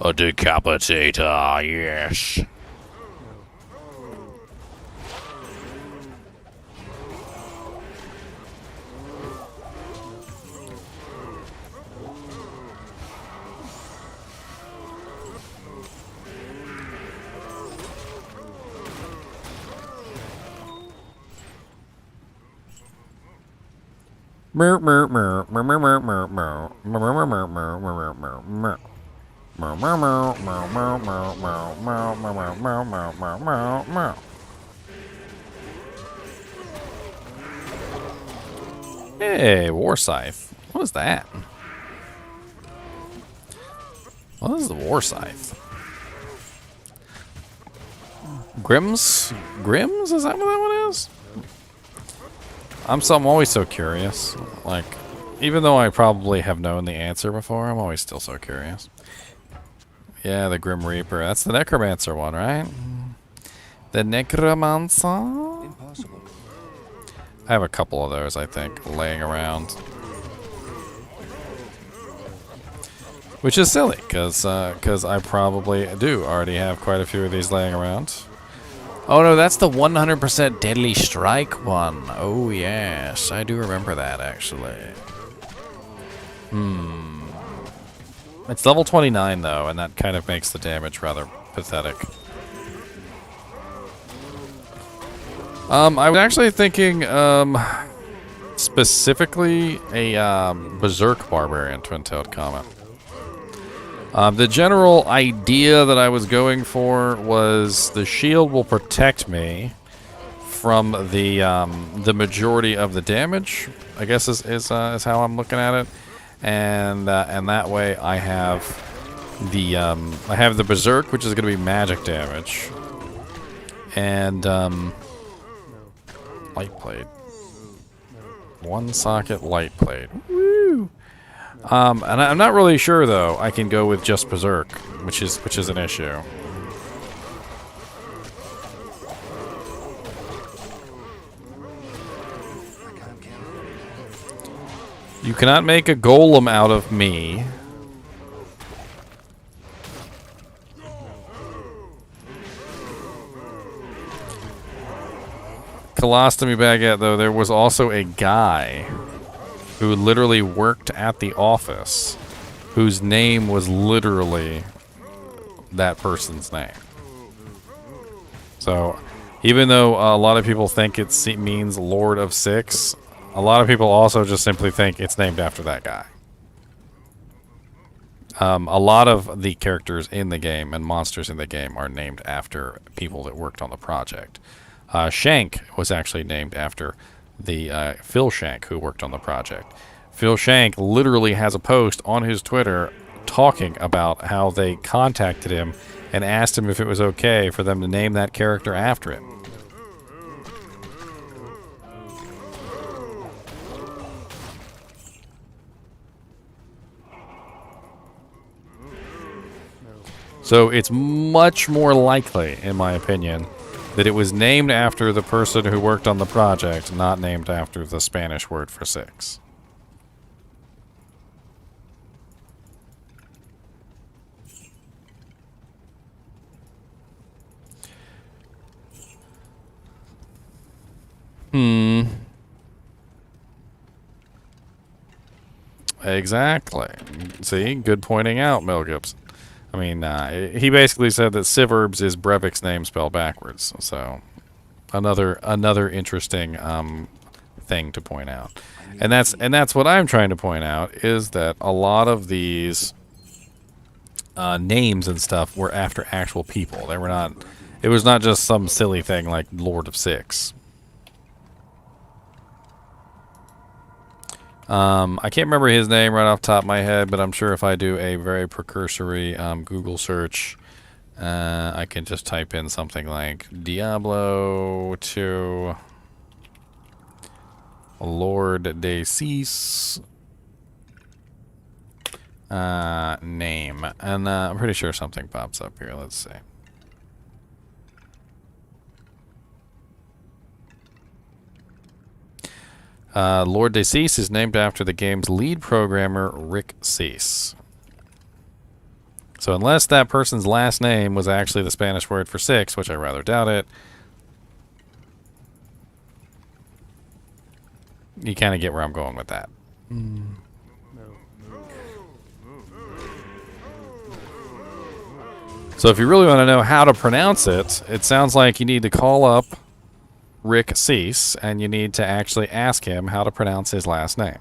A decapitator, yes. Mer mer mer mer mer mer mer mer mer mer mer mer mer mer mer. Hey, War Scythe. What is that? What is the War Scythe? Grimm's? Grimm's? Is that what that one is? I'm always so curious. Like, even though I probably have known the answer before, I'm always still so curious. Yeah, the Grim Reaper. That's the Necromancer one, right? The Necromancer? Impossible. I have a couple of those, I think, laying around. Which is silly, because I probably do already have quite a few of these laying around. Oh no, that's the 100% Deadly Strike one. Oh yes, I do remember that, actually. It's level 29 though, and that kind of makes the damage rather pathetic. I was actually thinking, specifically a Berserk Barbarian Twin-Tailed Comet. The general idea that I was going for was the shield will protect me from the majority of the damage, I guess is how I'm looking at it. And that way I have the Berserk, which is going to be magic damage, and light blade, one socket light blade. Woo! And I'm not really sure though. I can go with just Berserk, which is an issue. You cannot make a golem out of me. Colostomy Baguette, though, there was also a guy who literally worked at the office whose name was literally that person's name. So, even though a lot of people think it means Lord of Six, a lot of people also just simply think it's named after that guy. A lot of the characters in the game and monsters in the game are named after people that worked on the project. Shank was actually named after the Phil Shank who worked on the project. Phil Shank literally has a post on his Twitter talking about how they contacted him and asked him if it was okay for them to name that character after him. So it's much more likely, in my opinion, that it was named after the person who worked on the project, not named after the Spanish word for six. Exactly. See, good pointing out, Mel Gibson. I mean, he basically said that Civerbs is Brevik's name spelled backwards. So, another interesting thing to point out, and that's what I'm trying to point out is that a lot of these names and stuff were after actual people. They were not. It was not just some silly thing like Lord of Six. I can't remember his name right off the top of my head, but I'm sure if I do a very precursory Google search, I can just type in something like Diablo 2 Lord de Cease name, and I'm pretty sure something pops up here. Let's see. Lord de Cease is named after the game's lead programmer, Rick Cease. So unless that person's last name was actually the Spanish word for six, which I rather doubt it, you kind of get where I'm going with that. So if you really want to know how to pronounce it, it sounds like you need to call up Rick Cease, and you need to actually ask him how to pronounce his last name.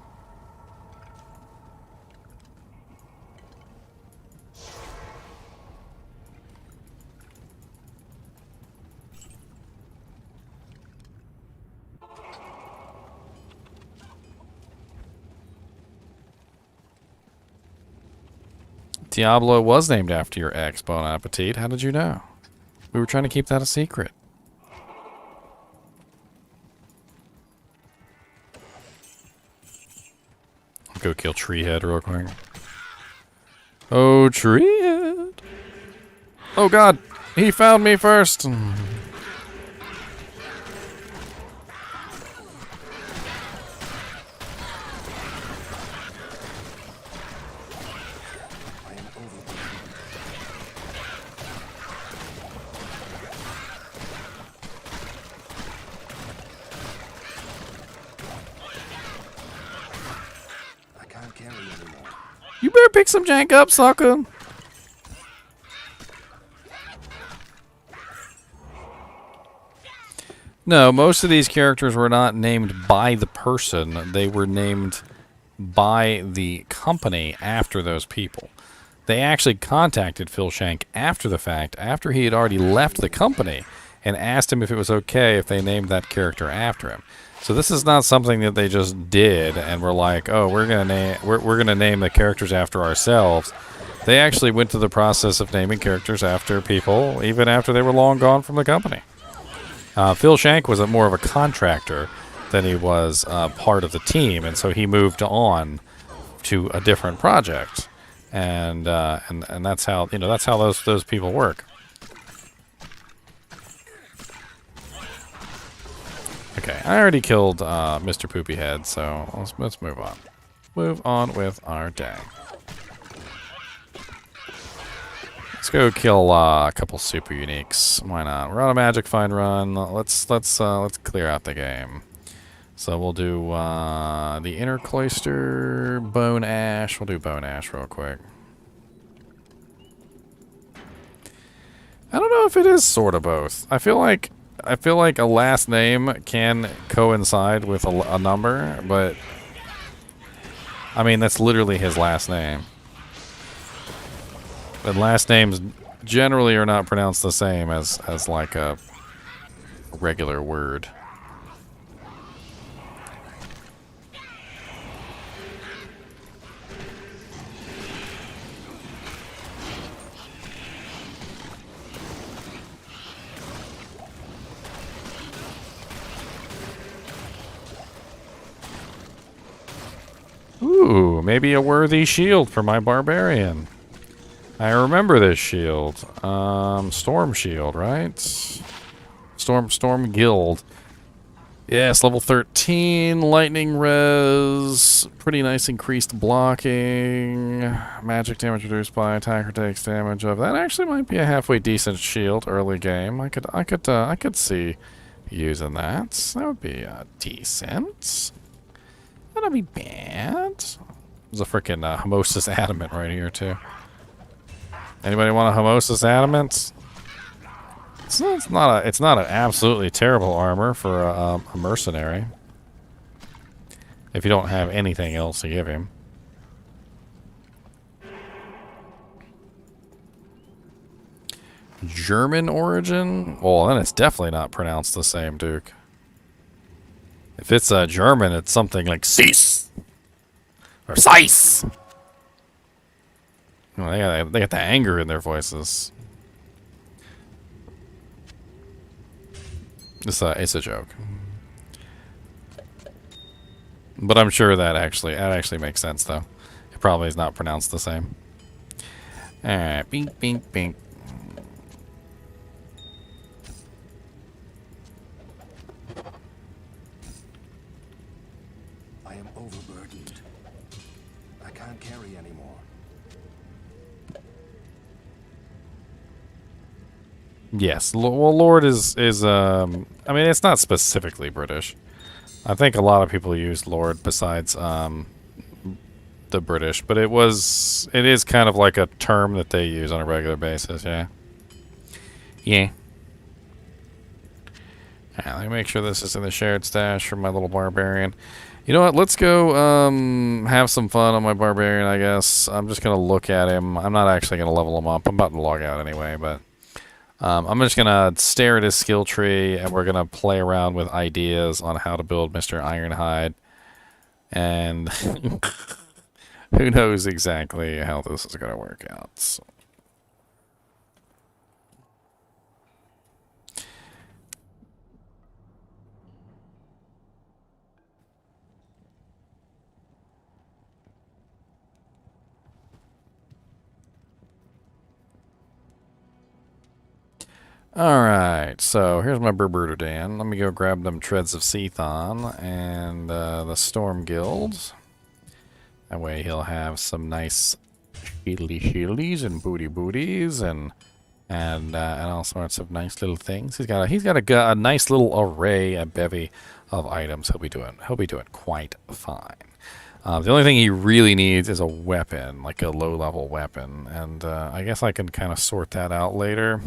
Diablo was named after your ex, Bon Appetit. How did you know? We were trying to keep that a secret. I'll go kill Treehead real quick. Oh, Treehead. Oh, God. He found me first. You better pick some jank up, sucker. No, most of these characters were not named by the person. They were named by the company after those people. They actually contacted Phil Shank after the fact, after he had already left the company, and asked him if it was okay if they named that character after him. So this is not something that they just did and were like, oh, we're gonna name the characters after ourselves. They actually went through the process of naming characters after people, even after they were long gone from the company. Phil Shank was more of a contractor than he was part of the team, and so he moved on to a different project, and that's how those people work. Okay, I already killed Mr. Poopyhead, so let's move on. Move on with our day. Let's go kill a couple super uniques. Why not? We're on a magic find run. Let's clear out the game. So we'll do the inner cloister, bone ash. We'll do bone ash real quick. I don't know if it is sort of both. I feel like a last name can coincide with a number, but I mean that's literally his last name. But last names generally are not pronounced the same as like a regular word. Ooh, maybe a worthy shield for my Barbarian. I remember this shield. Storm shield, right? Storm guild. Yes, level 13, lightning res, pretty nice increased blocking, magic damage reduced by attacker takes damage of. That actually might be a halfway decent shield early game. I could see using that. That would be decent. That'd be bad. There's a freaking Hemosis Adamant right here too. Anybody want a Hemosis Adamant? It's not an absolutely terrible armor for a mercenary. If you don't have anything else to give him. German origin? Well, then it's definitely not pronounced the same, Duke. If it's German, it's something like Cease or Seiss. Oh, they got the anger in their voices. It's a joke, but I'm sure that actually makes sense though. It probably is not pronounced the same. All right, bink, bink, bink. I am overburdened. I can't carry anymore. Yes, well, Lord is I mean, it's not specifically British. I think a lot of people use Lord besides the British, but it is kind of like a term that they use on a regular basis. Yeah. Yeah. Let me make sure this is in the shared stash for my little Barbarian. You know what? Let's go have some fun on my Barbarian, I guess. I'm just going to look at him. I'm not actually going to level him up. I'm about to log out anyway, but I'm just going to stare at his skill tree, and we're going to play around with ideas on how to build Mr. Ironhide. And Who knows exactly how this is going to work out. So. Alright, so here's my Berberto Dan. Let me go grab them Treads of Seathon and the Storm Guild. That way he'll have some nice shieldies and booties and all sorts of nice little things. He's got a nice little array, a bevy of items. He'll be doing quite fine. The only thing he really needs is a weapon, like a low-level weapon, and I guess I can kind of sort that out later.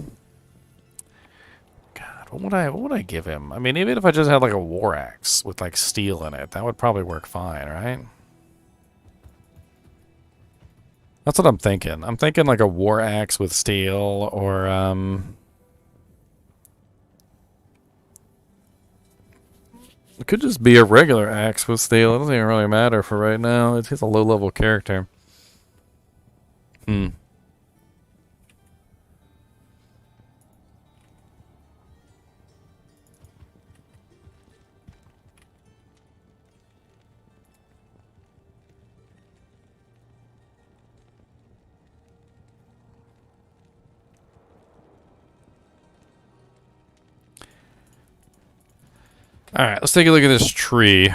God, what would I give him? I mean, even if I just had like a war axe with like steel in it, that would probably work fine, right? That's what I'm thinking. I'm thinking like a war axe with steel, or it could just be a regular axe with steel. It doesn't even really matter for right now. It's a low-level character. Alright, let's take a look at this tree.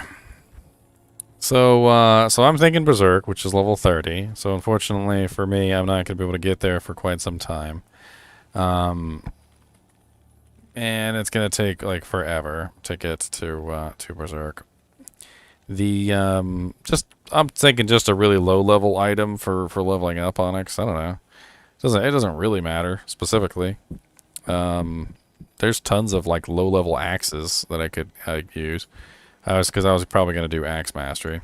So, so I'm thinking Berserk, which is level 30. So unfortunately for me, I'm not going to be able to get there for quite some time. And it's going to take, like, forever to get to Berserk. I'm thinking just a really low-level item for leveling up Onyx. I don't know. It doesn't really matter, specifically. There's tons of like low-level axes that I could use. Because I was probably going to do axe mastery.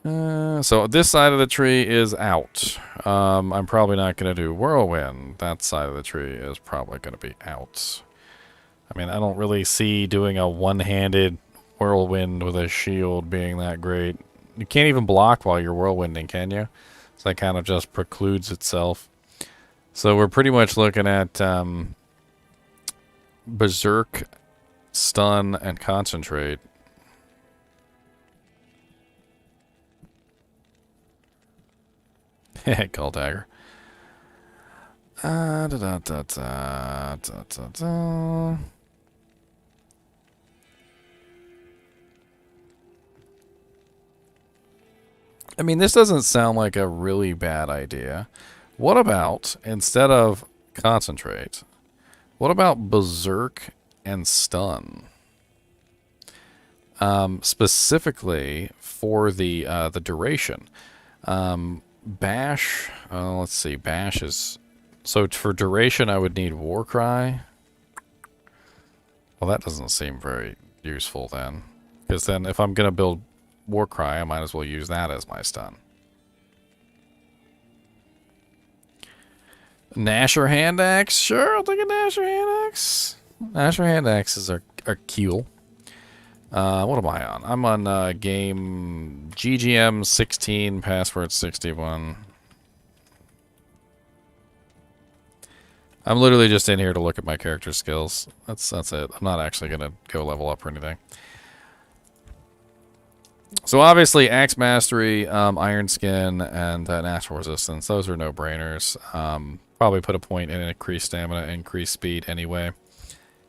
So this side of the tree is out. I'm probably not going to do whirlwind. That side of the tree is probably going to be out. I mean, I don't really see doing a one-handed whirlwind with a shield being that great. You can't even block while you're whirlwinding, can you? So that kind of just precludes itself. So we're pretty much looking at Berserk, Stun, and Concentrate. Call Dagger. Da, da, da, da, da, da, da. I mean, this doesn't sound like a really bad idea. What about, instead of Concentrate, what about Berserk and Stun? Specifically for the duration. Bash, let's see, Bash is... So for duration, I would need Warcry. Well, that doesn't seem very useful then. Because then if I'm going to build Warcry, I might as well use that as my stun. Nasher Hand Axe? Sure, I'll take a Nasher Hand Axe. Nasher Hand Axes are cool. What am I on? I'm on game GGM 16, password 61. I'm literally just in here to look at my character skills. That's it. I'm not actually going to go level up or anything. So obviously, Axe Mastery, Iron Skin, and Natural Resistance. Those are no-brainers. Probably put a point in increased stamina, increased speed anyway.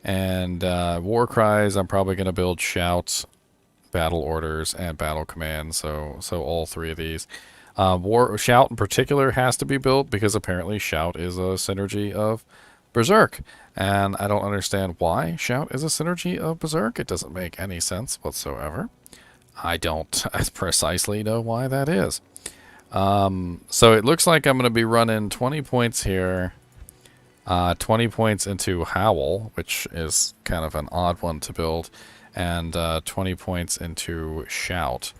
And War Cries, I'm probably going to build Shout, Battle Orders, and Battle Command. So all three of these. Shout in particular has to be built because apparently Shout is a synergy of Berserk. And I don't understand why Shout is a synergy of Berserk. It doesn't make any sense whatsoever. I don't precisely know why that is. So it looks like I'm going to be running 20 points here, 20 points into Howl, which is kind of an odd one to build, and 20 points into Shout.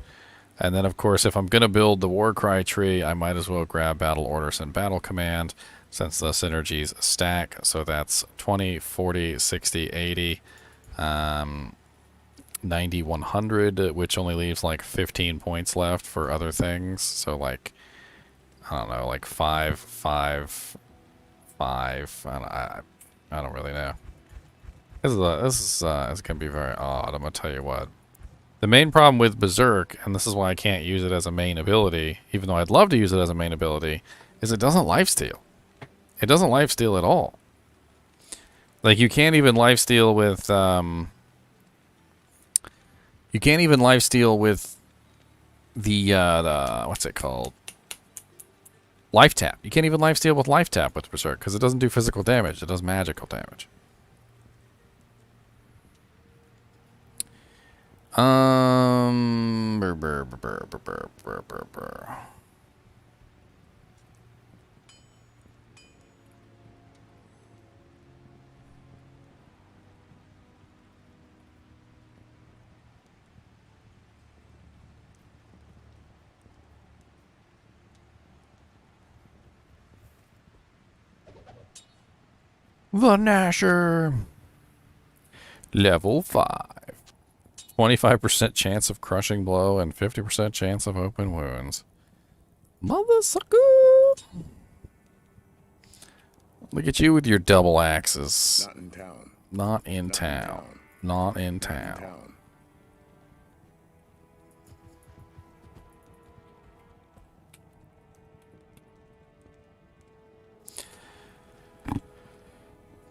And then, of course, if I'm going to build the Warcry tree, I might as well grab Battle Orders and Battle Command, since the synergies stack. So that's 20, 40, 60, 80. 90, 100, which only leaves like 15 points left for other things. So like, I don't know, like 5, 5, 5. I don't really know. This is gonna be very odd. I'm gonna tell you what. The main problem with Berserk, and this is why I can't use it as a main ability, even though I'd love to use it as a main ability, is it doesn't lifesteal. It doesn't lifesteal at all. Like, you can't even lifesteal with, you can't even lifesteal with the what's it called? Life tap. You can't even lifesteal with life tap with Berserk, because it doesn't do physical damage, it does magical damage. Brr, brr, brr, brr, brr, brr, brr, brr. The Gnasher. Level 5. 25% chance of crushing blow and 50% chance of open wounds. Mother sucker! Look at you with your double axes. Not in town. Not in town. Not in town.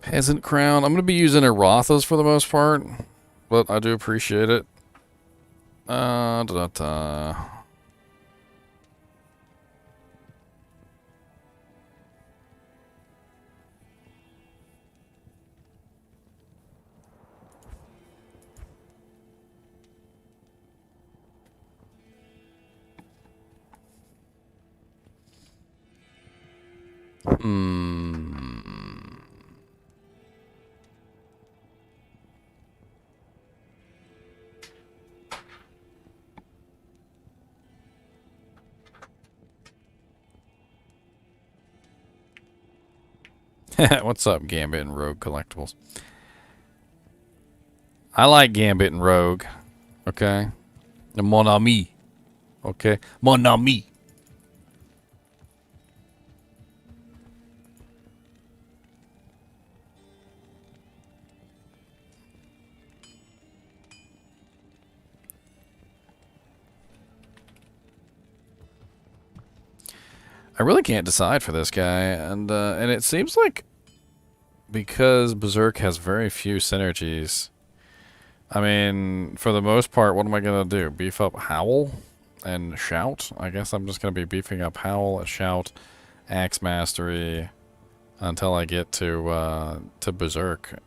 Peasant crown. I'm going to be using Arothas for the most part, but I do appreciate it. What's up, Gambit and Rogue Collectibles? I like Gambit and Rogue. Okay? Mon ami. Okay? Mon ami. I really can't decide for this guy, and it seems like because Berserk has very few synergies, I mean, for the most part, what am I gonna do? Beef up Howl and Shout? I guess I'm just gonna be beefing up Howl, Shout, Axe Mastery until I get to Berserk.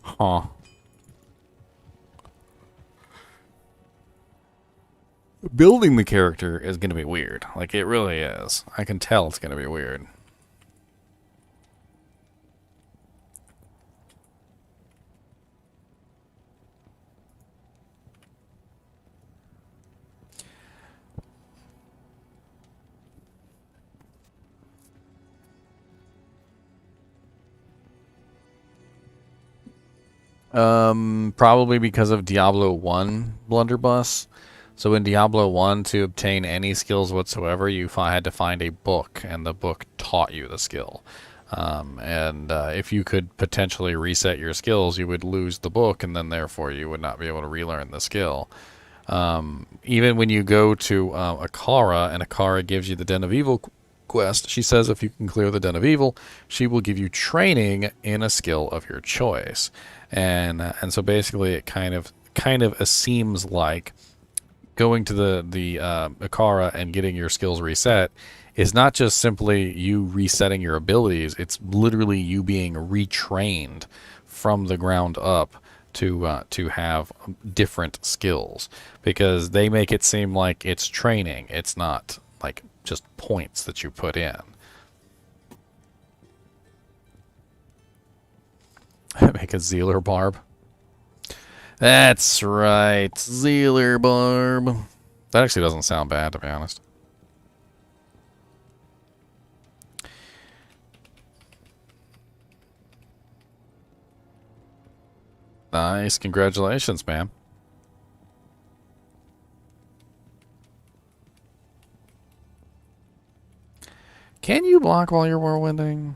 Huh. Building the character is going to be weird. Like, it really is. I can tell it's going to be weird. Probably because of Diablo 1 blunderbuss. So in Diablo 1, to obtain any skills whatsoever, you had to find a book, and the book taught you the skill. If you could potentially reset your skills, you would lose the book, and then therefore you would not be able to relearn the skill. Even when you go to Akara, and Akara gives you the Den of Evil quest, she says if you can clear the Den of Evil, she will give you training in a skill of your choice. And so basically it kind of seems like going to the Akara and getting your skills reset is not just simply you resetting your abilities, it's literally you being retrained from the ground up to have different skills, because they make it seem like it's training, it's not like just points that you put in. Make a Zealer Barb. That's right, Zealer Barb. That actually doesn't sound bad, to be honest. Nice. Congratulations, man. Can you block while you're whirlwinding?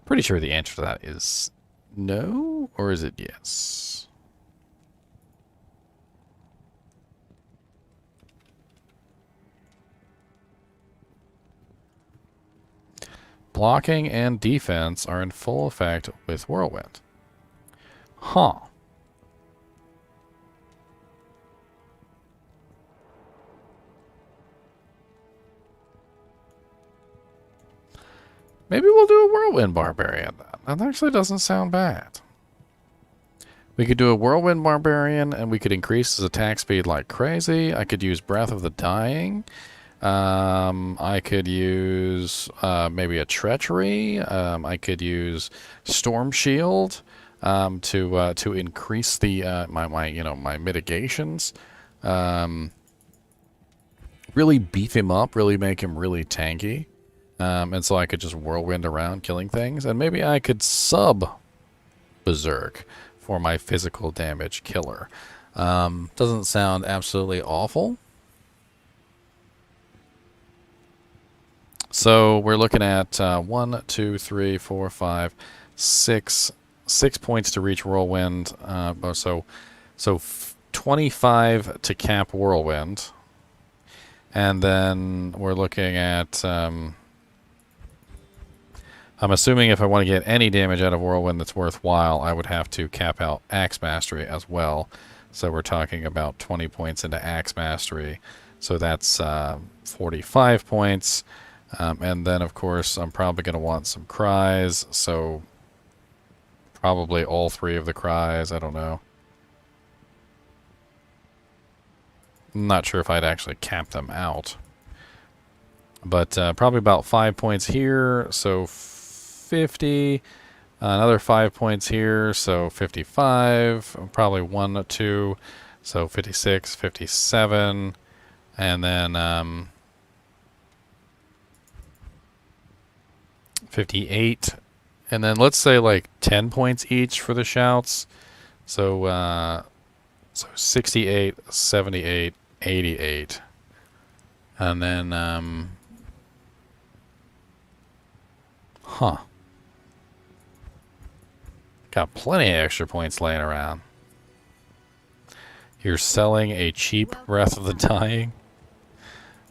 Pretty sure the answer to that is no, or is it yes? Blocking and defense are in full effect with whirlwind. Huh. Maybe we'll do a whirlwind barbarian then. That actually doesn't sound bad. We could do a whirlwind barbarian and we could increase his attack speed like crazy. I could use Breath of the Dying. I could use maybe a treachery. I could use Storm Shield to increase the my mitigations. Really beef him up. Really make him really tanky. And so I could just whirlwind around killing things. And maybe I could sub Berserk for my physical damage killer. Doesn't sound absolutely awful. So we're looking at 1, 2, 3, 4, 5, 6 points to reach whirlwind. So 25 to cap whirlwind. And then we're looking at... I'm assuming if I want to get any damage out of Whirlwind that's worthwhile, I would have to cap out Axe Mastery as well. So we're talking about 20 points into Axe Mastery. So that's 45 points. And then, of course, I'm probably going to want some cries. So probably all 3 of the cries. I don't know. I'm not sure if I'd actually cap them out. But probably about 5 points here. So 50, another 5 points here, so 55, probably 1, 2, so 56, 57, and then 58, and then let's say like 10 points each for the shouts, so 68, 78, 88, and then huh. Got plenty of extra points laying around. You're selling a cheap Breath of the Dying?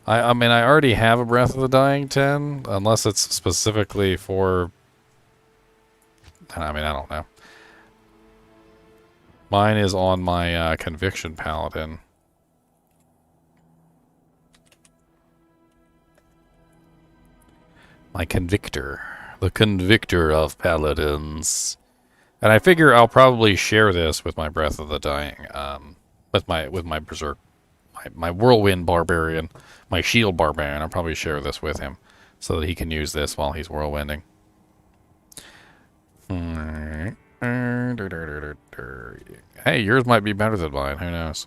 I mean, I already have a Breath of the Dying 10, unless it's specifically for... I mean, I don't know. Mine is on my Conviction Paladin. My Convictor. The Convictor of Paladins. And I figure I'll probably share this with my Breath of the Dying, with my Berserk, my Whirlwind Barbarian, my Shield Barbarian. I'll probably share this with him so that he can use this while he's whirlwinding. Hey, yours might be better than mine. Who knows?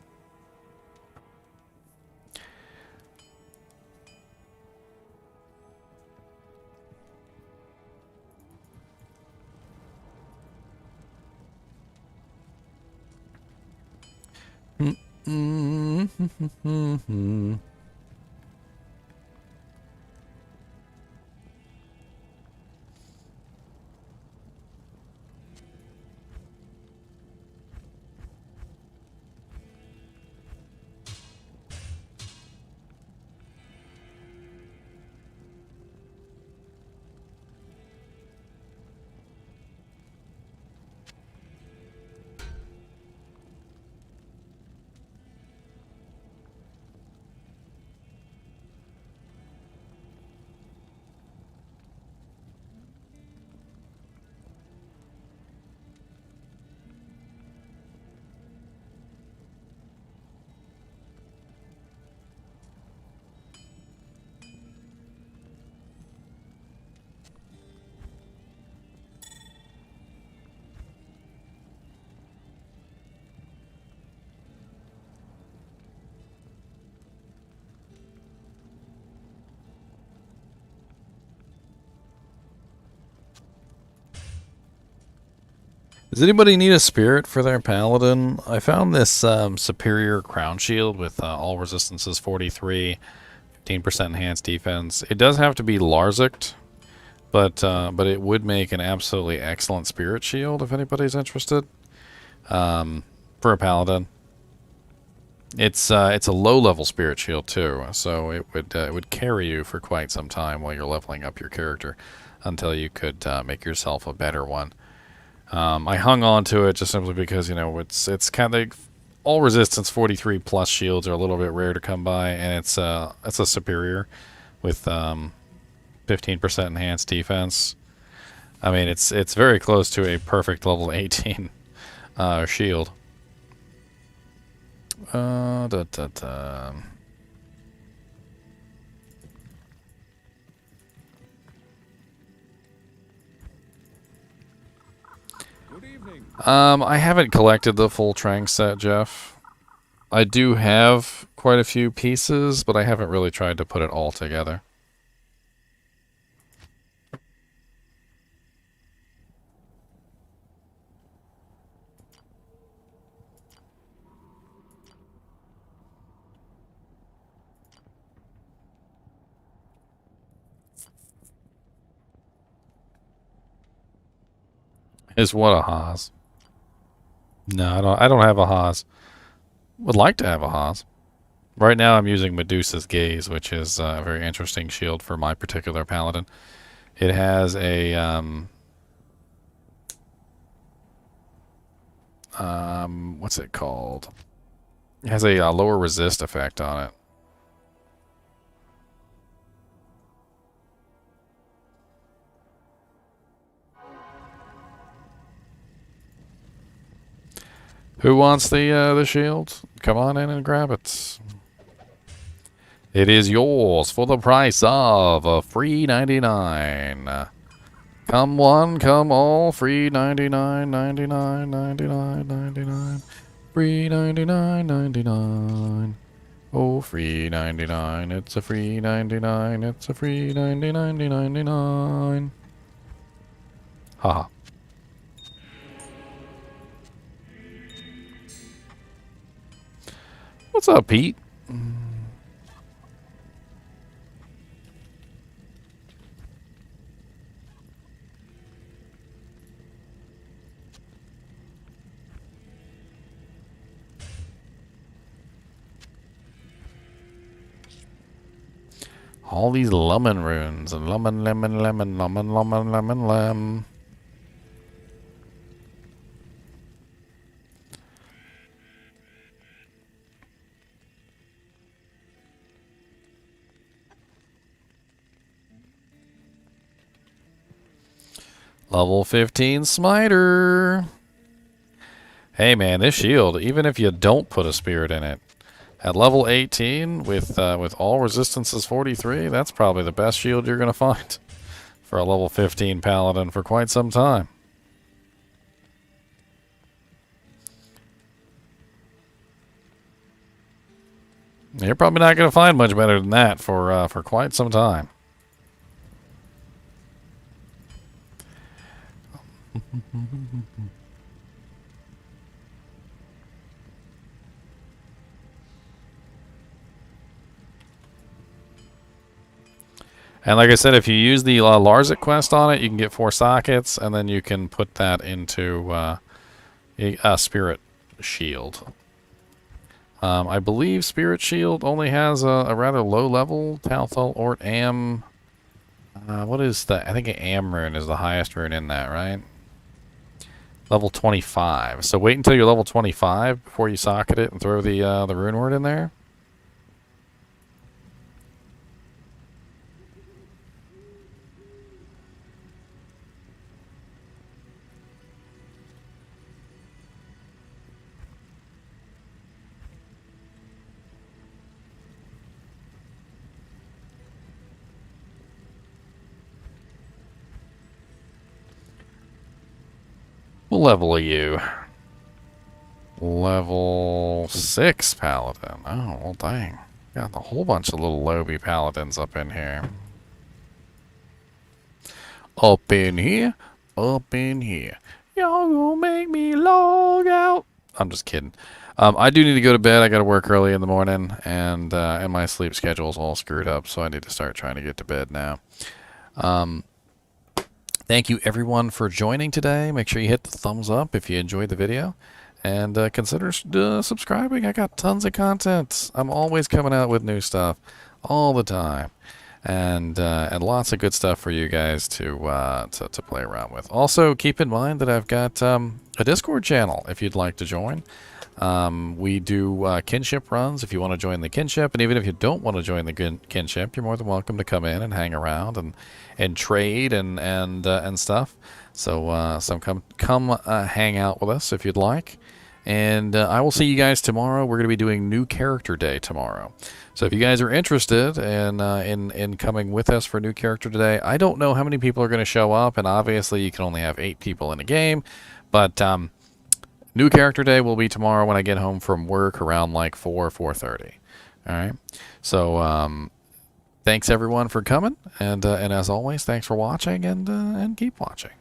Does anybody need a spirit for their paladin? I found this superior crown shield with all resistances 43, 15% enhanced defense. It does have to be Larzicked, but it would make an absolutely excellent spirit shield if anybody's interested. For a paladin, it's a low level spirit shield too, so it would carry you for quite some time while you're leveling up your character until you could make yourself a better one. I hung on to it just simply because, you know, it's kind of all resistance 43 plus shields are a little bit rare to come by, and it's a superior with 15% enhanced defense. I mean, it's very close to a perfect level 18 shield. Da, da, da. I haven't collected the full Trank set, Jeff. I do have quite a few pieces, but I haven't really tried to put it all together. Is what a Haas? No, I don't have a Haas. Would like to have a Haas. Right now I'm using Medusa's Gaze, which is a very interesting shield for my particular paladin. It has a what's it called? It has a lower resist effect on it. Who wants the shield? Come on in and grab it. It is yours for the price of a free 99. Come one, come all, free 99, 99, 99, 99. Free 99, 99. Oh, free 99. It's a free 99. It's a free 99, 99. Haha. What's up, Pete? All these lemon runes and lemon, lemon, lemon, lemon, lemon, lemon, lemon. Level 15 Smiter. Hey man, this shield, even if you don't put a spirit in it, at level 18 with all resistances 43, that's probably the best shield you're gonna find for a level 15 paladin for quite some time. You're probably not gonna find much better than that for quite some time. And like I said, if you use the Larzick quest on it, you can get 4 sockets, and then you can put that into a Spirit Shield. I believe Spirit Shield only has a rather low level. Talthal Ort Am. What is that? I think an Am rune is the highest rune in that, right? Level 25. So wait until you're level 25 before you socket it and throw the rune word in there. What level are you? Level 6 paladin. Oh, well, dang. Got a whole bunch of little lobby paladins up in here. Up in here. Up in here. Y'all gonna make me log out. I'm just kidding. I do need to go to bed. I got to work early in the morning, and my sleep schedule is all screwed up, so I need to start trying to get to bed now. Thank you, everyone, for joining today. Make sure you hit the thumbs up if you enjoyed the video, and consider subscribing. I got tons of content. I'm always coming out with new stuff all the time, and lots of good stuff for you guys to play around with. Also, keep in mind that I've got a Discord channel if you'd like to join. We do kinship runs if you want to join the kinship, and even if you don't want to join the kinship, you're more than welcome to come in and hang around and trade and stuff. So come hang out with us if you'd like. And I will see you guys tomorrow. We're going to be doing New Character Day tomorrow. So if you guys are interested in coming with us for New Character Day, I don't know how many people are going to show up, and obviously you can only have 8 people in a game, but New Character Day will be tomorrow when I get home from work around like 4:30. All right. So thanks everyone for coming, and as always, thanks for watching, and keep watching.